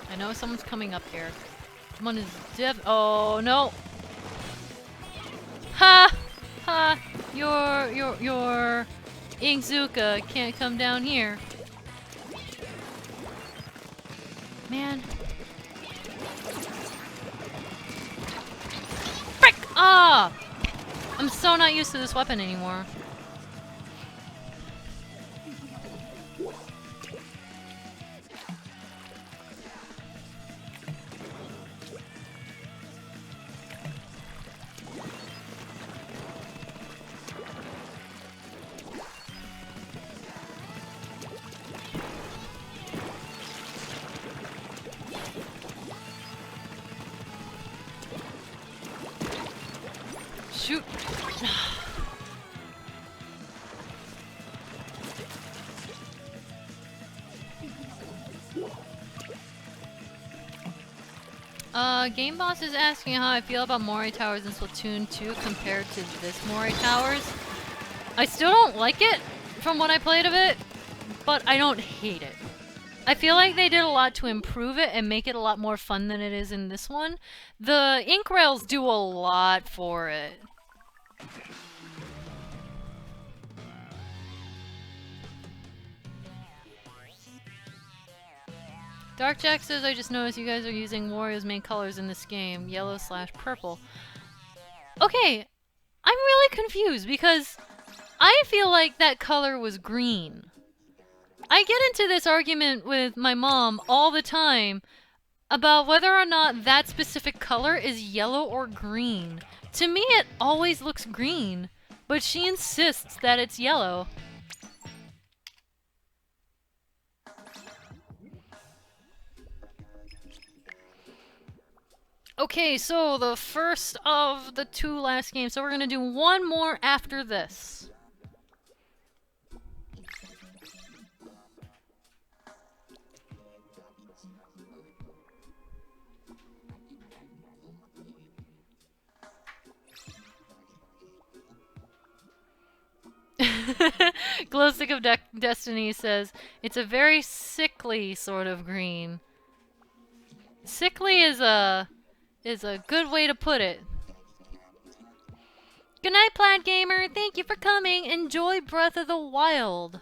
I know someone's coming up here. Someone is oh no! Ha! Ha! Your Inkzuka can't come down here. Man. Frick! Ah! I'm so not used to this weapon anymore. Shoot! Game Boss is asking how I feel about Moray Towers in Splatoon 2 compared to this Moray Towers. I still don't like it from what I played of it, but I don't hate it. I feel like they did a lot to improve it and make it a lot more fun than it is in this one. The ink rails do a lot for it. Dark Jack says, I just noticed you guys are using Wario's main colors in this game, yellow/purple. Okay, I'm really confused because I feel like that color was green. I get into this argument with my mom all the time about whether or not that specific color is yellow or green. To me, it always looks green, but she insists that it's yellow. Okay, so the first of the 2 last games. So we're gonna do one more after this. Glowstick of Destiny says, it's a very sickly sort of green. Sickly is a good way to put it. Good night, Plaid Gamer. Thank you for coming. Enjoy Breath of the Wild.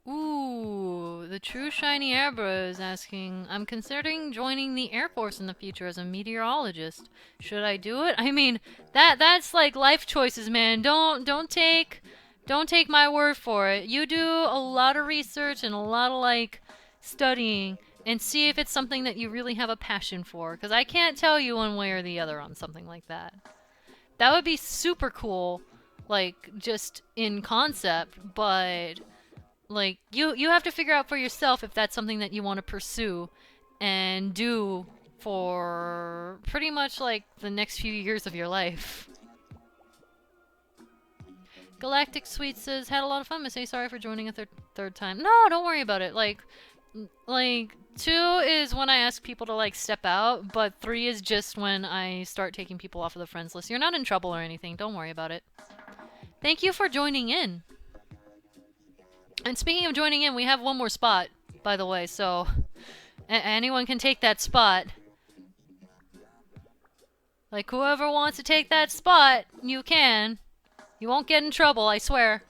Ooh, the true shiny Airbro is asking, I'm considering joining the Air Force in the future as a meteorologist. Should I do it? I mean, that's like life choices, man. Don't take my word for it. You do a lot of research and a lot of like studying and see if it's something that you really have a passion for, because I can't tell you one way or the other on something like that. That would be super cool, like just in concept, but like, you have to figure out for yourself if that's something that you want to pursue and do for pretty much, like, the next few years of your life. Galactic Sweet says, had a lot of fun, Masay. Sorry for joining a third time. No, don't worry about it. Like, 2 is when I ask people to, like, step out, but 3 is just when I start taking people off of the friends list. You're not in trouble or anything. Don't worry about it. Thank you for joining in. And speaking of joining in, we have one more spot, by the way, so anyone can take that spot. Like, whoever wants to take that spot, you can. You won't get in trouble, I swear.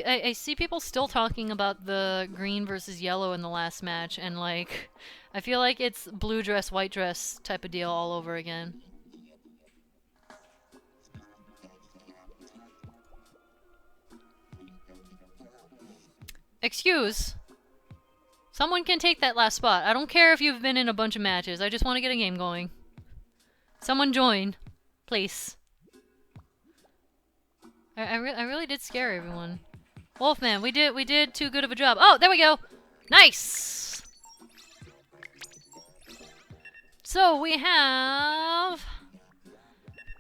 I see people still talking about the green versus yellow in the last match, and like, I feel like it's blue dress, white dress type of deal all over again. Excuse. Someone can take that last spot. I don't care if you've been in a bunch of matches. I just want to get a game going. Someone join. Please. I really did scare everyone. Wolfman, we did too good of a job. Oh, there we go. Nice. So we have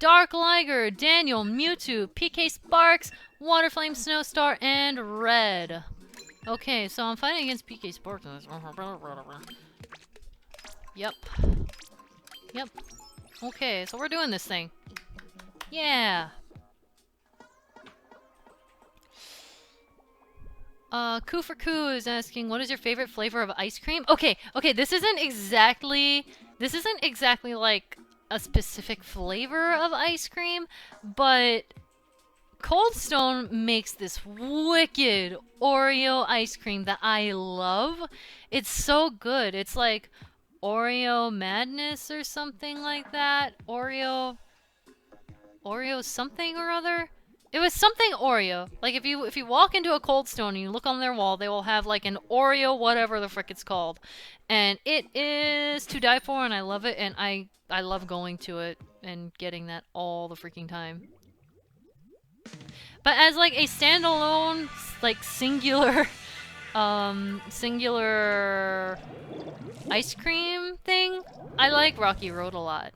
Dark Liger, Daniel, Mewtwo, PK Sparks, Waterflame, Snowstar, and Red. Okay, so I'm fighting against PK Sparks. Yep. Yep. Okay, so we're doing this thing. Yeah. Koo for Koo is asking, what is your favorite flavor of ice cream? Okay, this isn't exactly like a specific flavor of ice cream, but Cold Stone makes this wicked Oreo ice cream that I love. It's so good. It's like Oreo Madness or something like that. Oreo something or other. It was something Oreo. Like, if you walk into a Cold Stone and you look on their wall, they will have like an Oreo whatever the frick it's called. And it is to die for, and I love it, and I love going to it and getting that all the freaking time. But as like a standalone, like singular singular ice cream thing, I like Rocky Road a lot.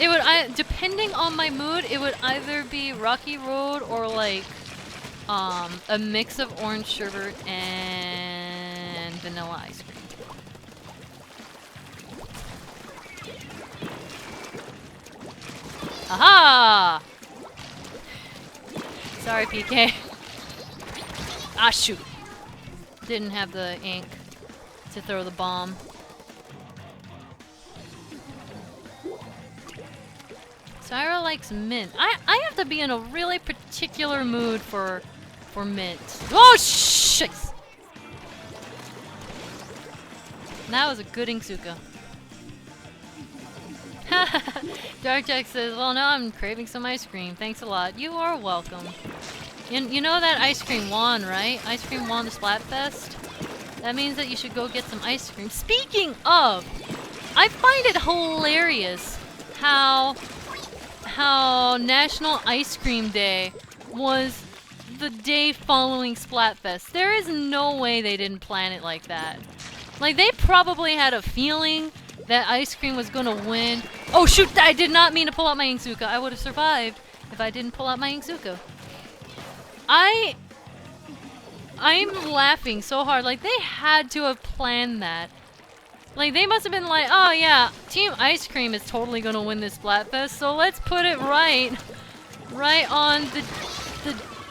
It would, depending on my mood, it would either be Rocky Road or like a mix of orange sherbet and vanilla ice cream. Aha! Sorry, PK. Ah, shoot. Didn't have the ink to throw the bomb. Syra likes mint. I have to be in a really particular mood for mint. Oh, shit! That was a good Inksuka. Dark Jack says, well, now I'm craving some ice cream. Thanks a lot. You are welcome. You know that ice cream won, right? Ice cream won the Splatfest? That means that you should go get some ice cream. Speaking of, I find it hilarious how National Ice Cream Day was the day following Splatfest. There is no way they didn't plan it like that. Like, they probably had a feeling that ice cream was gonna win. Oh shoot, I did not mean to pull out my Inksuka. I would have survived if I didn't pull out my Inksuka. I'm laughing so hard. Like, they had to have planned that. Like, they must have been like, oh yeah, Team Ice Cream is totally gonna win this Splatfest, so let's put it right on the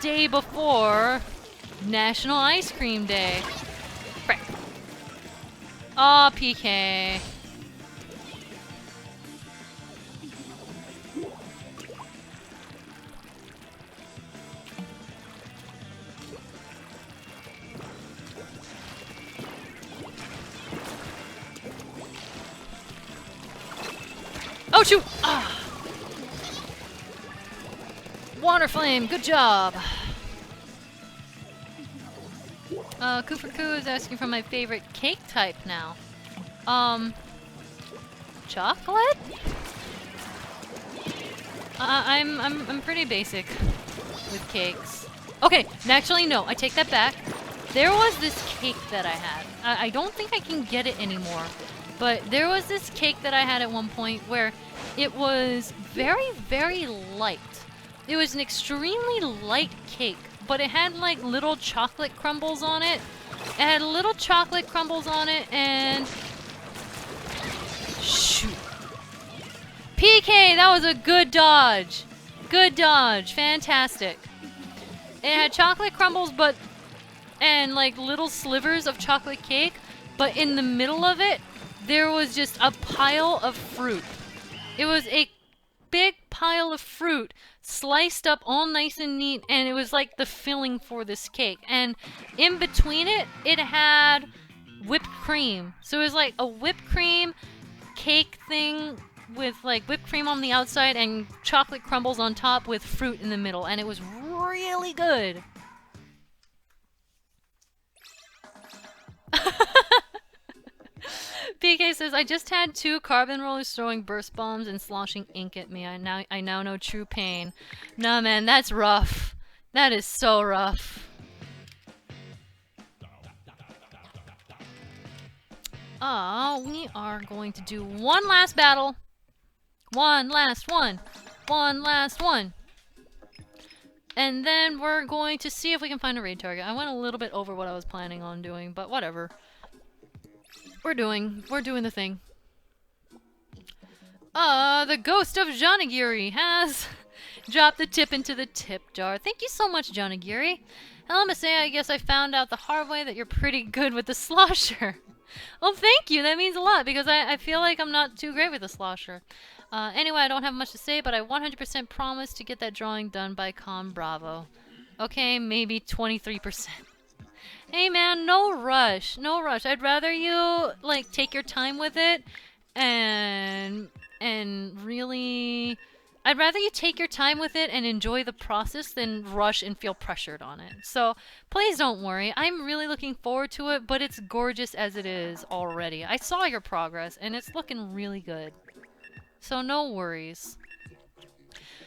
day before National Ice Cream Day. Frick. Aw, PK. Oh shoot! Ah. Water Flame, good job! Kufaku is asking for my favorite cake type now. Chocolate? I'm pretty basic with cakes. Okay, actually no, I take that back. There was this cake that I had. I don't think I can get it anymore. But there was this cake that I had at one point where it was very, very light. It was an extremely light cake, but it had like little chocolate crumbles on it. It had little chocolate crumbles on it and... Shoot. PK, that was a good dodge. Good dodge. Fantastic. It had chocolate crumbles and like little slivers of chocolate cake, but in the middle of it, there was just a pile of fruit. It was a big pile of fruit sliced up all nice and neat, and it was like the filling for this cake. And in between it, it had whipped cream. So it was like a whipped cream cake thing with like whipped cream on the outside and chocolate crumbles on top with fruit in the middle. And it was really good. PK says, I just had 2 carbon rollers throwing burst bombs and sloshing ink at me. I now know true pain. Nah, man, that's rough. That is so rough. We are going to do one last battle. One last one. One last one. And then we're going to see if we can find a raid target. I went a little bit over what I was planning on doing, but whatever. We're doing the thing. The ghost of Janagiri has dropped the tip into the tip jar. Thank you so much, Janagiri. Hello, Masea. I guess I found out the hard way that you're pretty good with the slosher. Well, thank you. That means a lot because I feel like I'm not too great with the slosher. Anyway, I don't have much to say, but I 100% promise to get that drawing done by Com Bravo. Okay, maybe 23%. Hey man, no rush, no rush. I'd rather you like take your time with it and really I'd rather you take your time with it and enjoy the process than rush and feel pressured on it. So please don't worry. I'm really looking forward to it, but it's gorgeous as it is already. I saw your progress and it's looking really good. So no worries.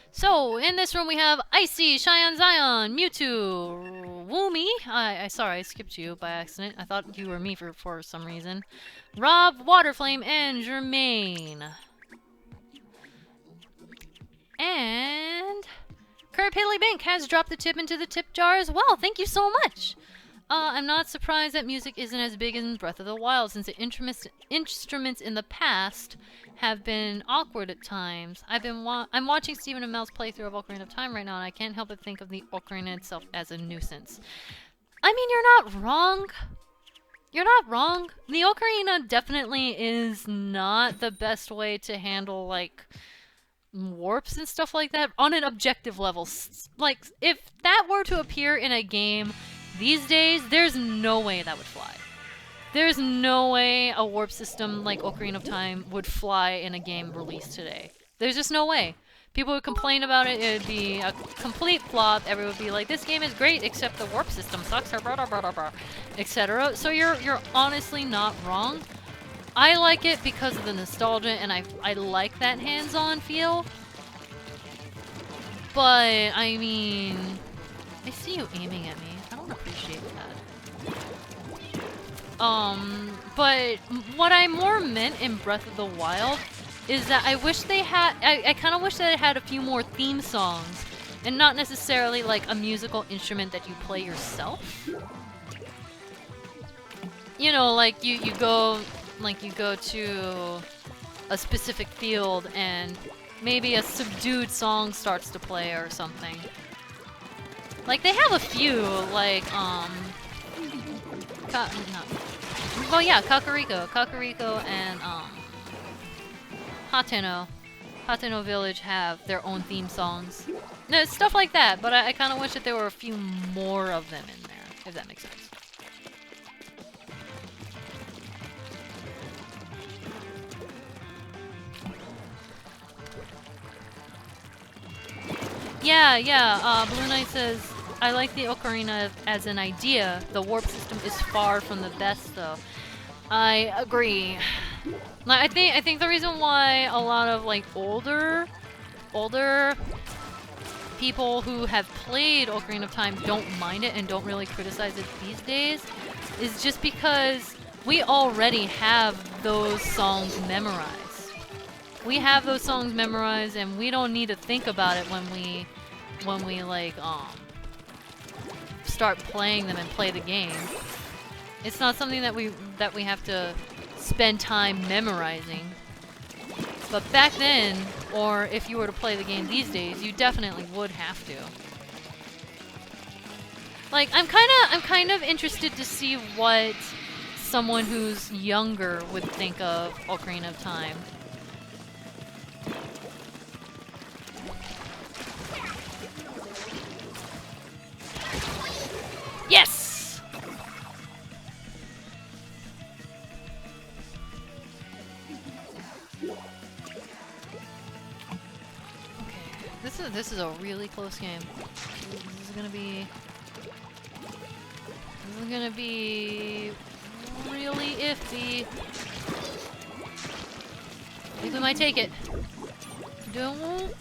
So, in this room we have Icy, Cheyenne Zion, Mewtwo, Woomy, sorry, I skipped you by accident. I thought you were me for some reason. Rob, Waterflame, and Jermaine. And Curb Haley Bank has dropped the tip into the tip jar as well. Thank you so much. I'm not surprised that music isn't as big in Breath of the Wild since the instruments in the past have been awkward at times. I'm watching Stephen Amell's playthrough of Ocarina of Time right now, and I can't help but think of the Ocarina itself as a nuisance. I mean, you're not wrong. You're not wrong. The Ocarina definitely is not the best way to handle, like, warps and stuff like that on an objective level. Like, if that were to appear in a game these days, there's no way that would fly. There's no way a warp system like Ocarina of Time would fly in a game released today. There's just no way. People would complain about it, it would be a complete flop, everyone would be like, this game is great, except the warp system sucks, etc. So you're honestly not wrong. I like it because of the nostalgia, and I like that hands-on feel. But, I mean, I see you aiming at me. I don't appreciate that. But what I more meant in Breath of the Wild is that I wish they had, I kind of wish that it had a few more theme songs, and not necessarily like a musical instrument that you play yourself. You know, like you go like you go to a specific field and maybe a subdued song starts to play or something. Like they have a few, like well, yeah, Kakariko and Hateno Village have their own theme songs. No, stuff like that, but I kind of wish that there were a few more of them in there, if that makes sense. Yeah, Blue Knight says, I like the ocarina as an idea. The warp system is far from the best, though. I agree. I think the reason why a lot of like older people who have played Ocarina of Time don't mind it and don't really criticize it these days is just because we already have those songs memorized. We have those songs memorized, and we don't need to think about it when we like start playing them and play the game. It's not something that we have to spend time memorizing. But back then, or if you were to play the game these days, you definitely would have to. Like, I'm kind of interested to see what someone who's younger would think of Ocarina of Time. Yes! Okay, this is a really close game. This is gonna be really iffy. I think we might take it. Don't.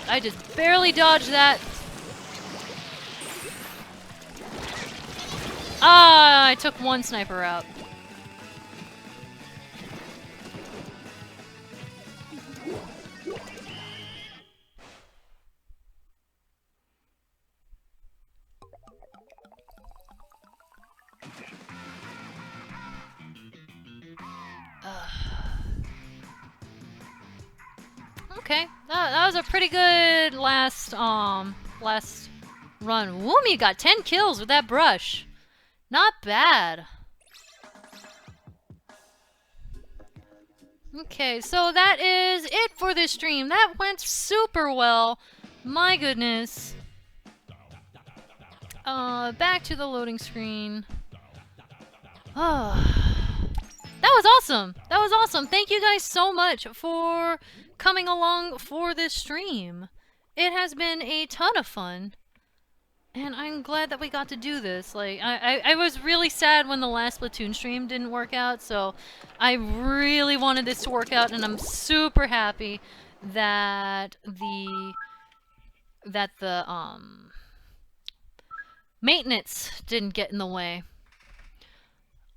I just barely dodged that. Ah, I took one sniper out. Okay, that was a pretty good last run. Woomy got 10 kills with that brush. Not bad. Okay, so that is it for this stream. That went super well. My goodness. Back to the loading screen. That was awesome. That was awesome. Thank you guys so much for coming along for this stream. It has been a ton of fun. And I'm glad that we got to do this. Like, I was really sad when the last Splatoon stream didn't work out, so I really wanted this to work out, and I'm super happy that the maintenance didn't get in the way.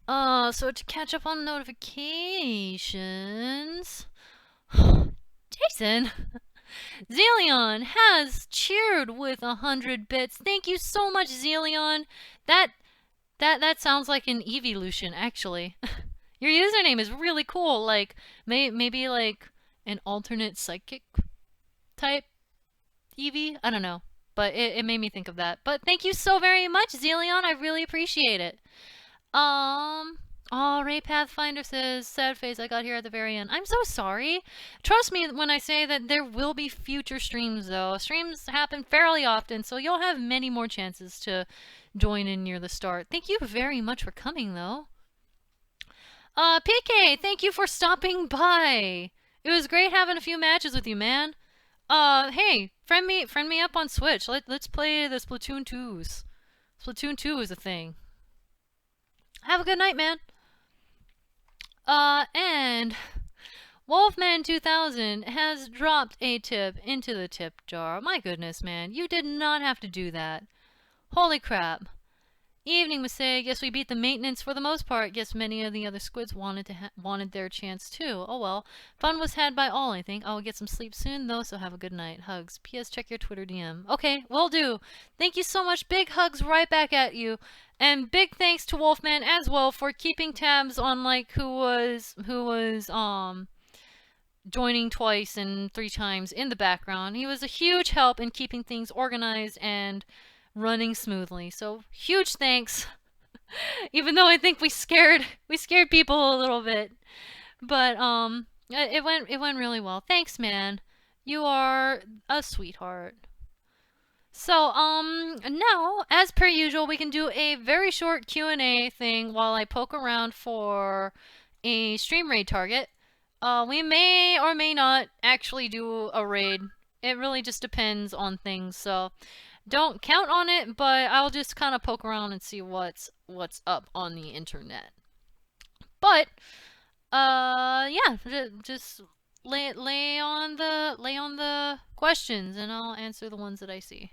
So to catch up on notifications... Jason! Zelion has cheered with 100 bits. Thank you so much, Zelion. That sounds like an evolution, actually. Your username is really cool. Like, maybe like an alternate psychic type Eevee? I don't know. But it made me think of that. But thank you so very much, Zelion. I really appreciate it. Oh, Ray Pathfinder says, sad face, I got here at the very end. I'm so sorry. Trust me when I say that there will be future streams, though. Streams happen fairly often, so you'll have many more chances to join in near the start. Thank you very much for coming, though. PK, thank you for stopping by. It was great having a few matches with you, man. Hey, friend me up on Switch. Let's play the Splatoon 2s. Splatoon 2 is a thing. Have a good night, man. And Wolfman2000 has dropped a tip into the tip jar. My goodness, man. You did not have to do that. Holy crap. Evening, Masay. Guess we beat the maintenance for the most part. Guess many of the other squids wanted their chance too. Oh well. Fun was had by all, I think. I will get some sleep soon, though, so have a good night. Hugs. P.S. Check your Twitter DM. Okay, will do. Thank you so much. Big hugs right back at you. And big thanks to Wolfman as well for keeping tabs on, like, who was joining twice and 3 times in the background. He was a huge help in keeping things organized and running smoothly. So huge thanks. Even though I think we scared people a little bit, but it went really well. Thanks, man. You are a sweetheart. So now, as per usual, we can do a very short Q&A thing while I poke around for a stream raid target. We may or may not actually do a raid. It really just depends on things, so don't count on it, but I'll just kind of poke around and see what's up on the internet. But yeah, just lay on the questions and I'll answer the ones that I see.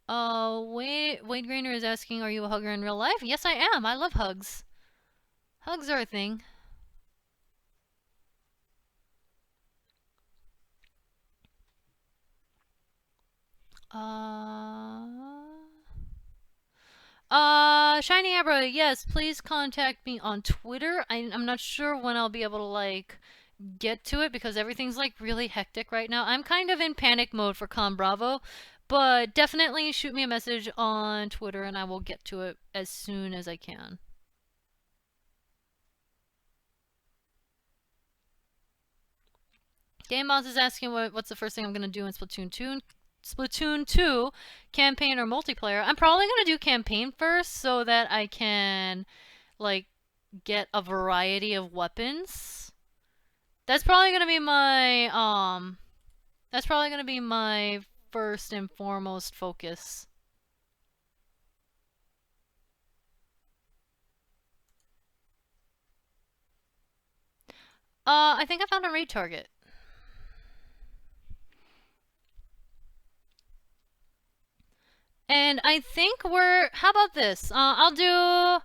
Wade Grainer is asking, are you a hugger in real life? Yes, I am. I love hugs. Hugs are a thing. Shiny Abra, yes, please contact me on Twitter. I'm not sure when I'll be able to, like, get to it because everything's, like, really hectic right now. I'm kind of in panic mode for Con Bravo, but definitely shoot me a message on Twitter and I will get to it as soon as I can. Game Boss is asking what's the first thing I'm gonna do in Splatoon 2 campaign or multiplayer. I'm probably gonna do campaign first so that I can, like, get a variety of weapons. That's probably gonna be my first and foremost focus. I think I found a raid target. And I think how about this? I'll do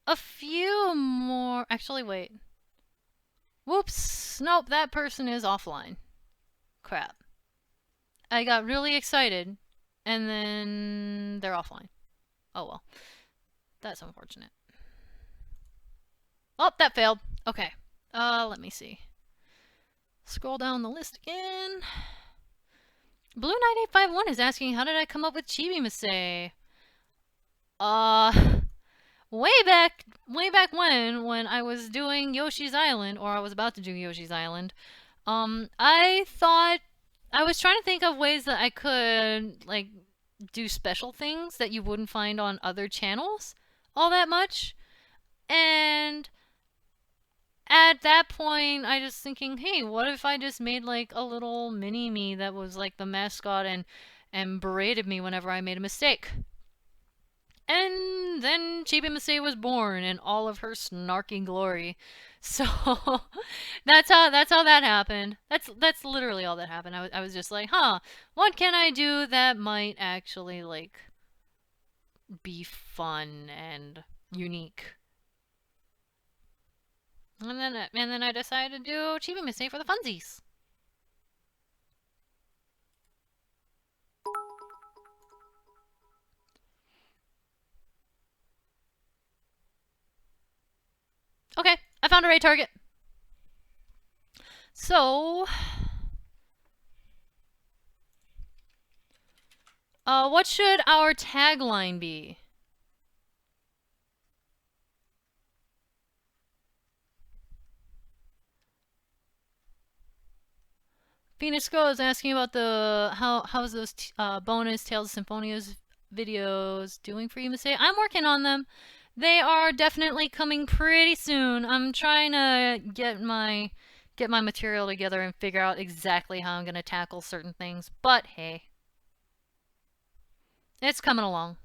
a few more. Actually, wait. Whoops. Nope, that person is offline. Crap. I got really excited, and then they're offline. Oh well. That's unfortunate. Oh, that failed. Okay. Let me see. Scroll down the list again. Blue9851 is asking, how did I come up with Chibi Masay? Way back when I was doing Yoshi's Island, or I was about to do Yoshi's Island, I thought, I was trying to think of ways that I could, like, do special things that you wouldn't find on other channels all that much. And at that point, I just thinking, hey, what if I just made, like, a little mini-me that was, like, the mascot and berated me whenever I made a mistake. And then Chibi Masay was born in all of her snarky glory. So that's how that happened. That's literally all that happened. I was just like, huh, what can I do that might actually, like, be fun and unique? And then I decided to do Chibi Masay for the funsies. Okay, I found a raid target. So, what should our tagline be? Phoenix Girl is asking about the how's those bonus Tales of Symphonia's videos doing for you, Masay? I'm working on them. They are definitely coming pretty soon. I'm trying to get my material together and figure out exactly how I'm gonna tackle certain things. But hey, it's coming along.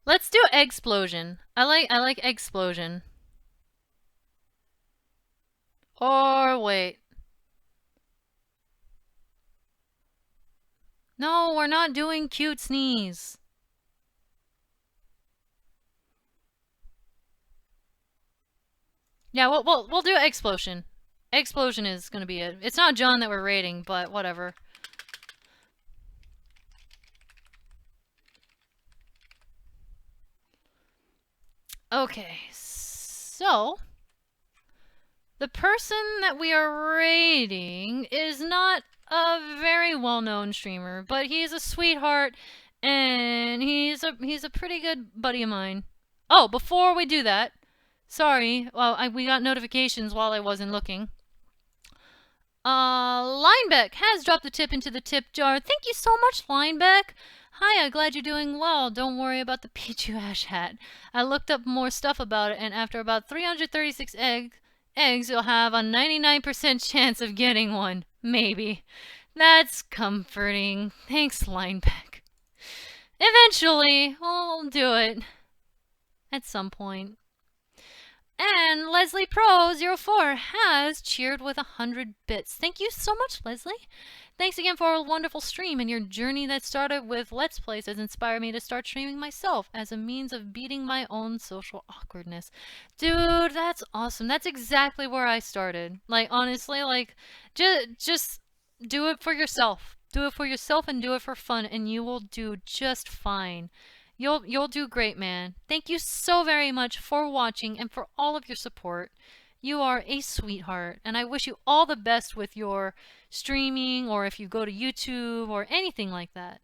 Let's do Eggsplosion. I like Eggsplosion. Or wait. No, we're not doing Cute Sneeze. Yeah, we'll do Eggsplosion. Eggsplosion is gonna be it. It's not John that we're rating, but whatever. Okay, so the person that we are rating is not a very well-known streamer, but he's a sweetheart and he's a pretty good buddy of mine. Oh, before we do that, sorry, well, we got notifications while I wasn't looking. Linebeck has dropped the tip into the tip jar. Thank you so much, Linebeck. Hiya, glad you're doing well. Don't worry about the Pichu Ash hat. I looked up more stuff about it, and after about 336 eggs, you'll have a 99% chance of getting one. Maybe. That's comforting. Thanks, Linebeck. Eventually, we'll do it. At some point. And Leslie Pro 04 has cheered with 100 bits. Thank you so much, Leslie. Thanks again for a wonderful stream, and your journey that started with Let's Plays has inspired me to start streaming myself as a means of beating my own social awkwardness. Dude, that's awesome. That's exactly where I started. Like, honestly, like, just do it for yourself. Do it for yourself and do it for fun, and you will do just fine. You'll do great, man. Thank you so very much for watching and for all of your support. You are a sweetheart, and I wish you all the best with your streaming or if you go to YouTube or anything like that.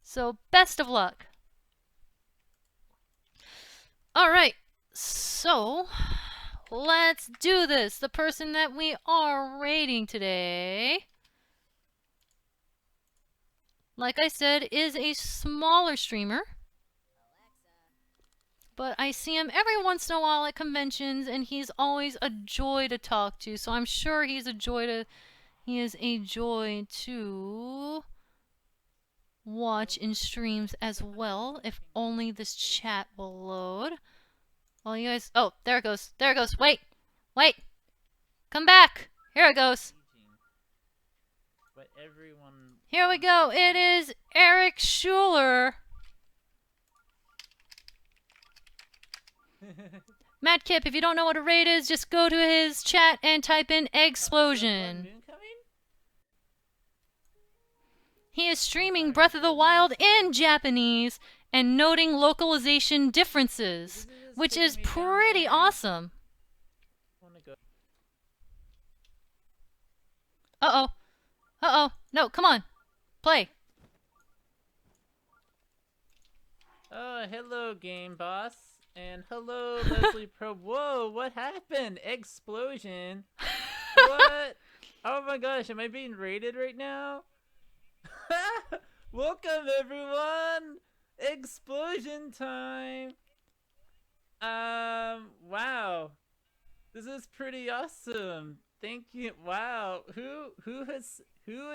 So, best of luck. Alright, so let's do this. The person that we are rating today, like I said, is a smaller streamer. But I see him every once in a while at conventions, and he's always a joy to talk to. So I'm sure he is a joy to watch in streams as well. If only this chat will load. Well, you guys. Oh, there it goes. There it goes. Wait, come back. Here it goes. But everyone. Here we go. It is Eric Schuler. Matt Kip, if you don't know what a raid is, just go to his chat and type in Eggsplosion. He is streaming Breath of the Wild in Japanese and noting localization differences, which is pretty awesome. Uh-oh. Uh-oh. No, come on. Play. Oh, hello, Game Boss. And hello, Leslie Pro. Whoa, what happened? Explosion. What? Oh my gosh, am I being raided right now? Welcome, everyone. Explosion time. Wow. This is pretty awesome. Thank you. Wow. Who is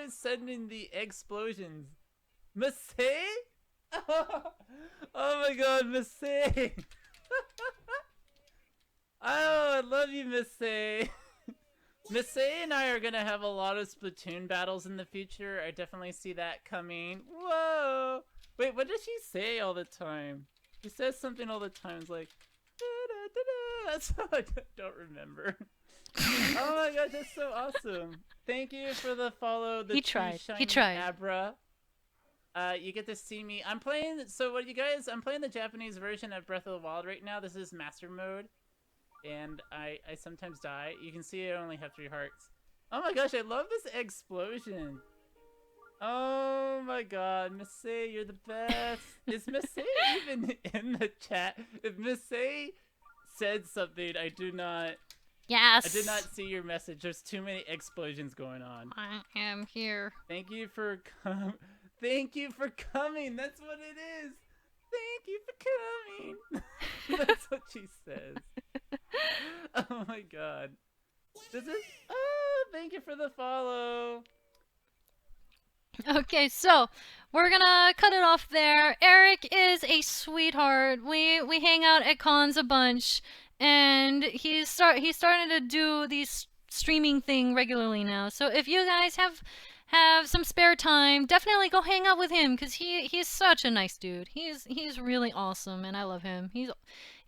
sending the explosions? Masae? Oh my god, Masae. Oh, I love you, Masae. Masae and I are gonna have a lot of Splatoon battles in the future. I definitely see that coming. Whoa! Wait, what does she say all the time? She says something all the time. It's like, da, da, da, da. That's how I don't remember. Oh my gosh, that's so awesome. Thank you for the follow. He tried. He tried. Abra. You get to see me. I'm playing. So what you guys? I'm playing the Japanese version of Breath of the Wild right now. This is Master Mode, and I sometimes die. You can see I only have 3 hearts. Oh my gosh, I love this explosion. Oh my god, Masae, you're the best. Is Masae even in the chat? If Masae said something, I do not. Yes. I did not see your message. There's too many explosions going on. I am here. Thank you for Thank you for coming. That's what it is. Thank you for coming. That's what she says. Oh my god. This is. Oh, thank you for the follow. Okay, so we're gonna cut it off there. Eric is a sweetheart. We hang out at cons a bunch, and he's starting to do these streaming thing regularly now. So if you guys have some spare time, definitely go hang out with him because he's such a nice dude. He's really awesome, and I love him.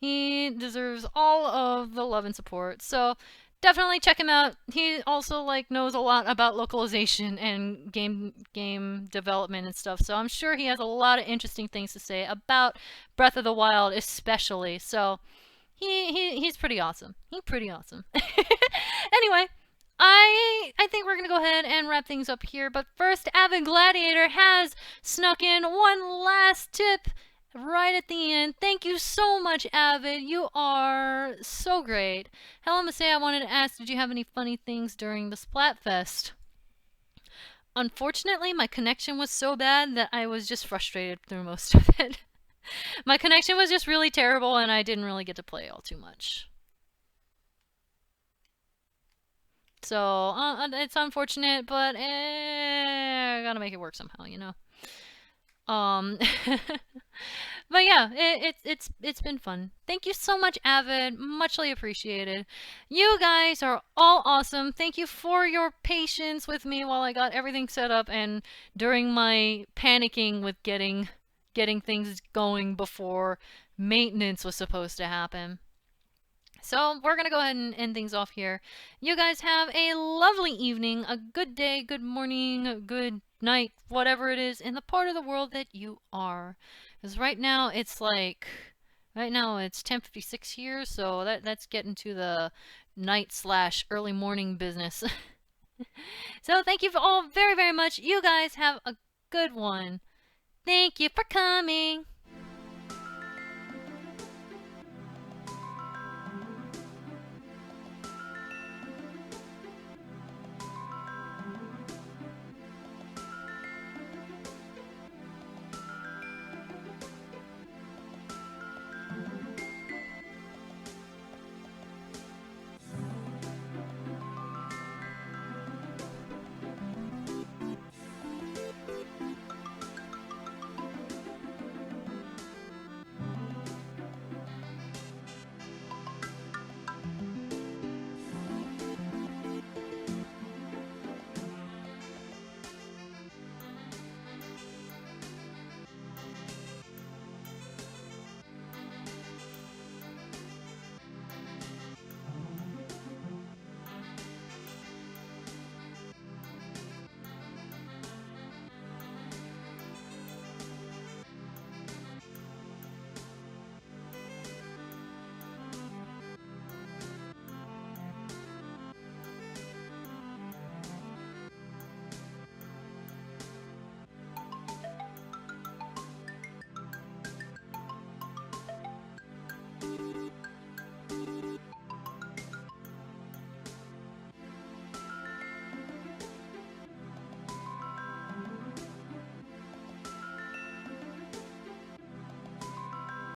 He deserves all of the love and support. So definitely check him out. He also like knows a lot about localization and game development and stuff. So I'm sure he has a lot of interesting things to say about Breath of the Wild, especially. So he's pretty awesome. He's pretty awesome. Anyway, I think we're gonna go ahead and wrap things up here. But first, Avid Gladiator has snuck in one last tip right at the end. Thank you so much, Avid. You are so great. Hello, Masay. I wanted to ask, did you have any funny things during the Splatfest? Unfortunately, my connection was so bad that I was just frustrated through most of it. My connection was just really terrible, and I didn't really get to play all too much. So, it's unfortunate, but I gotta make it work somehow, you know? Um, but yeah, it's been fun. Thank you so much, Avid. Muchly appreciated. You guys are all awesome. Thank you for your patience with me while I got everything set up and during my panicking with getting things going before maintenance was supposed to happen. So we're gonna go ahead and end things off here. You guys have a lovely evening, a good day, good morning, good night, whatever it is in the part of the world that you are. Because right now it's 10:56 here, so that's getting to the night slash early morning business. So thank you all very, very much. You guys have a good one. Thank you for coming.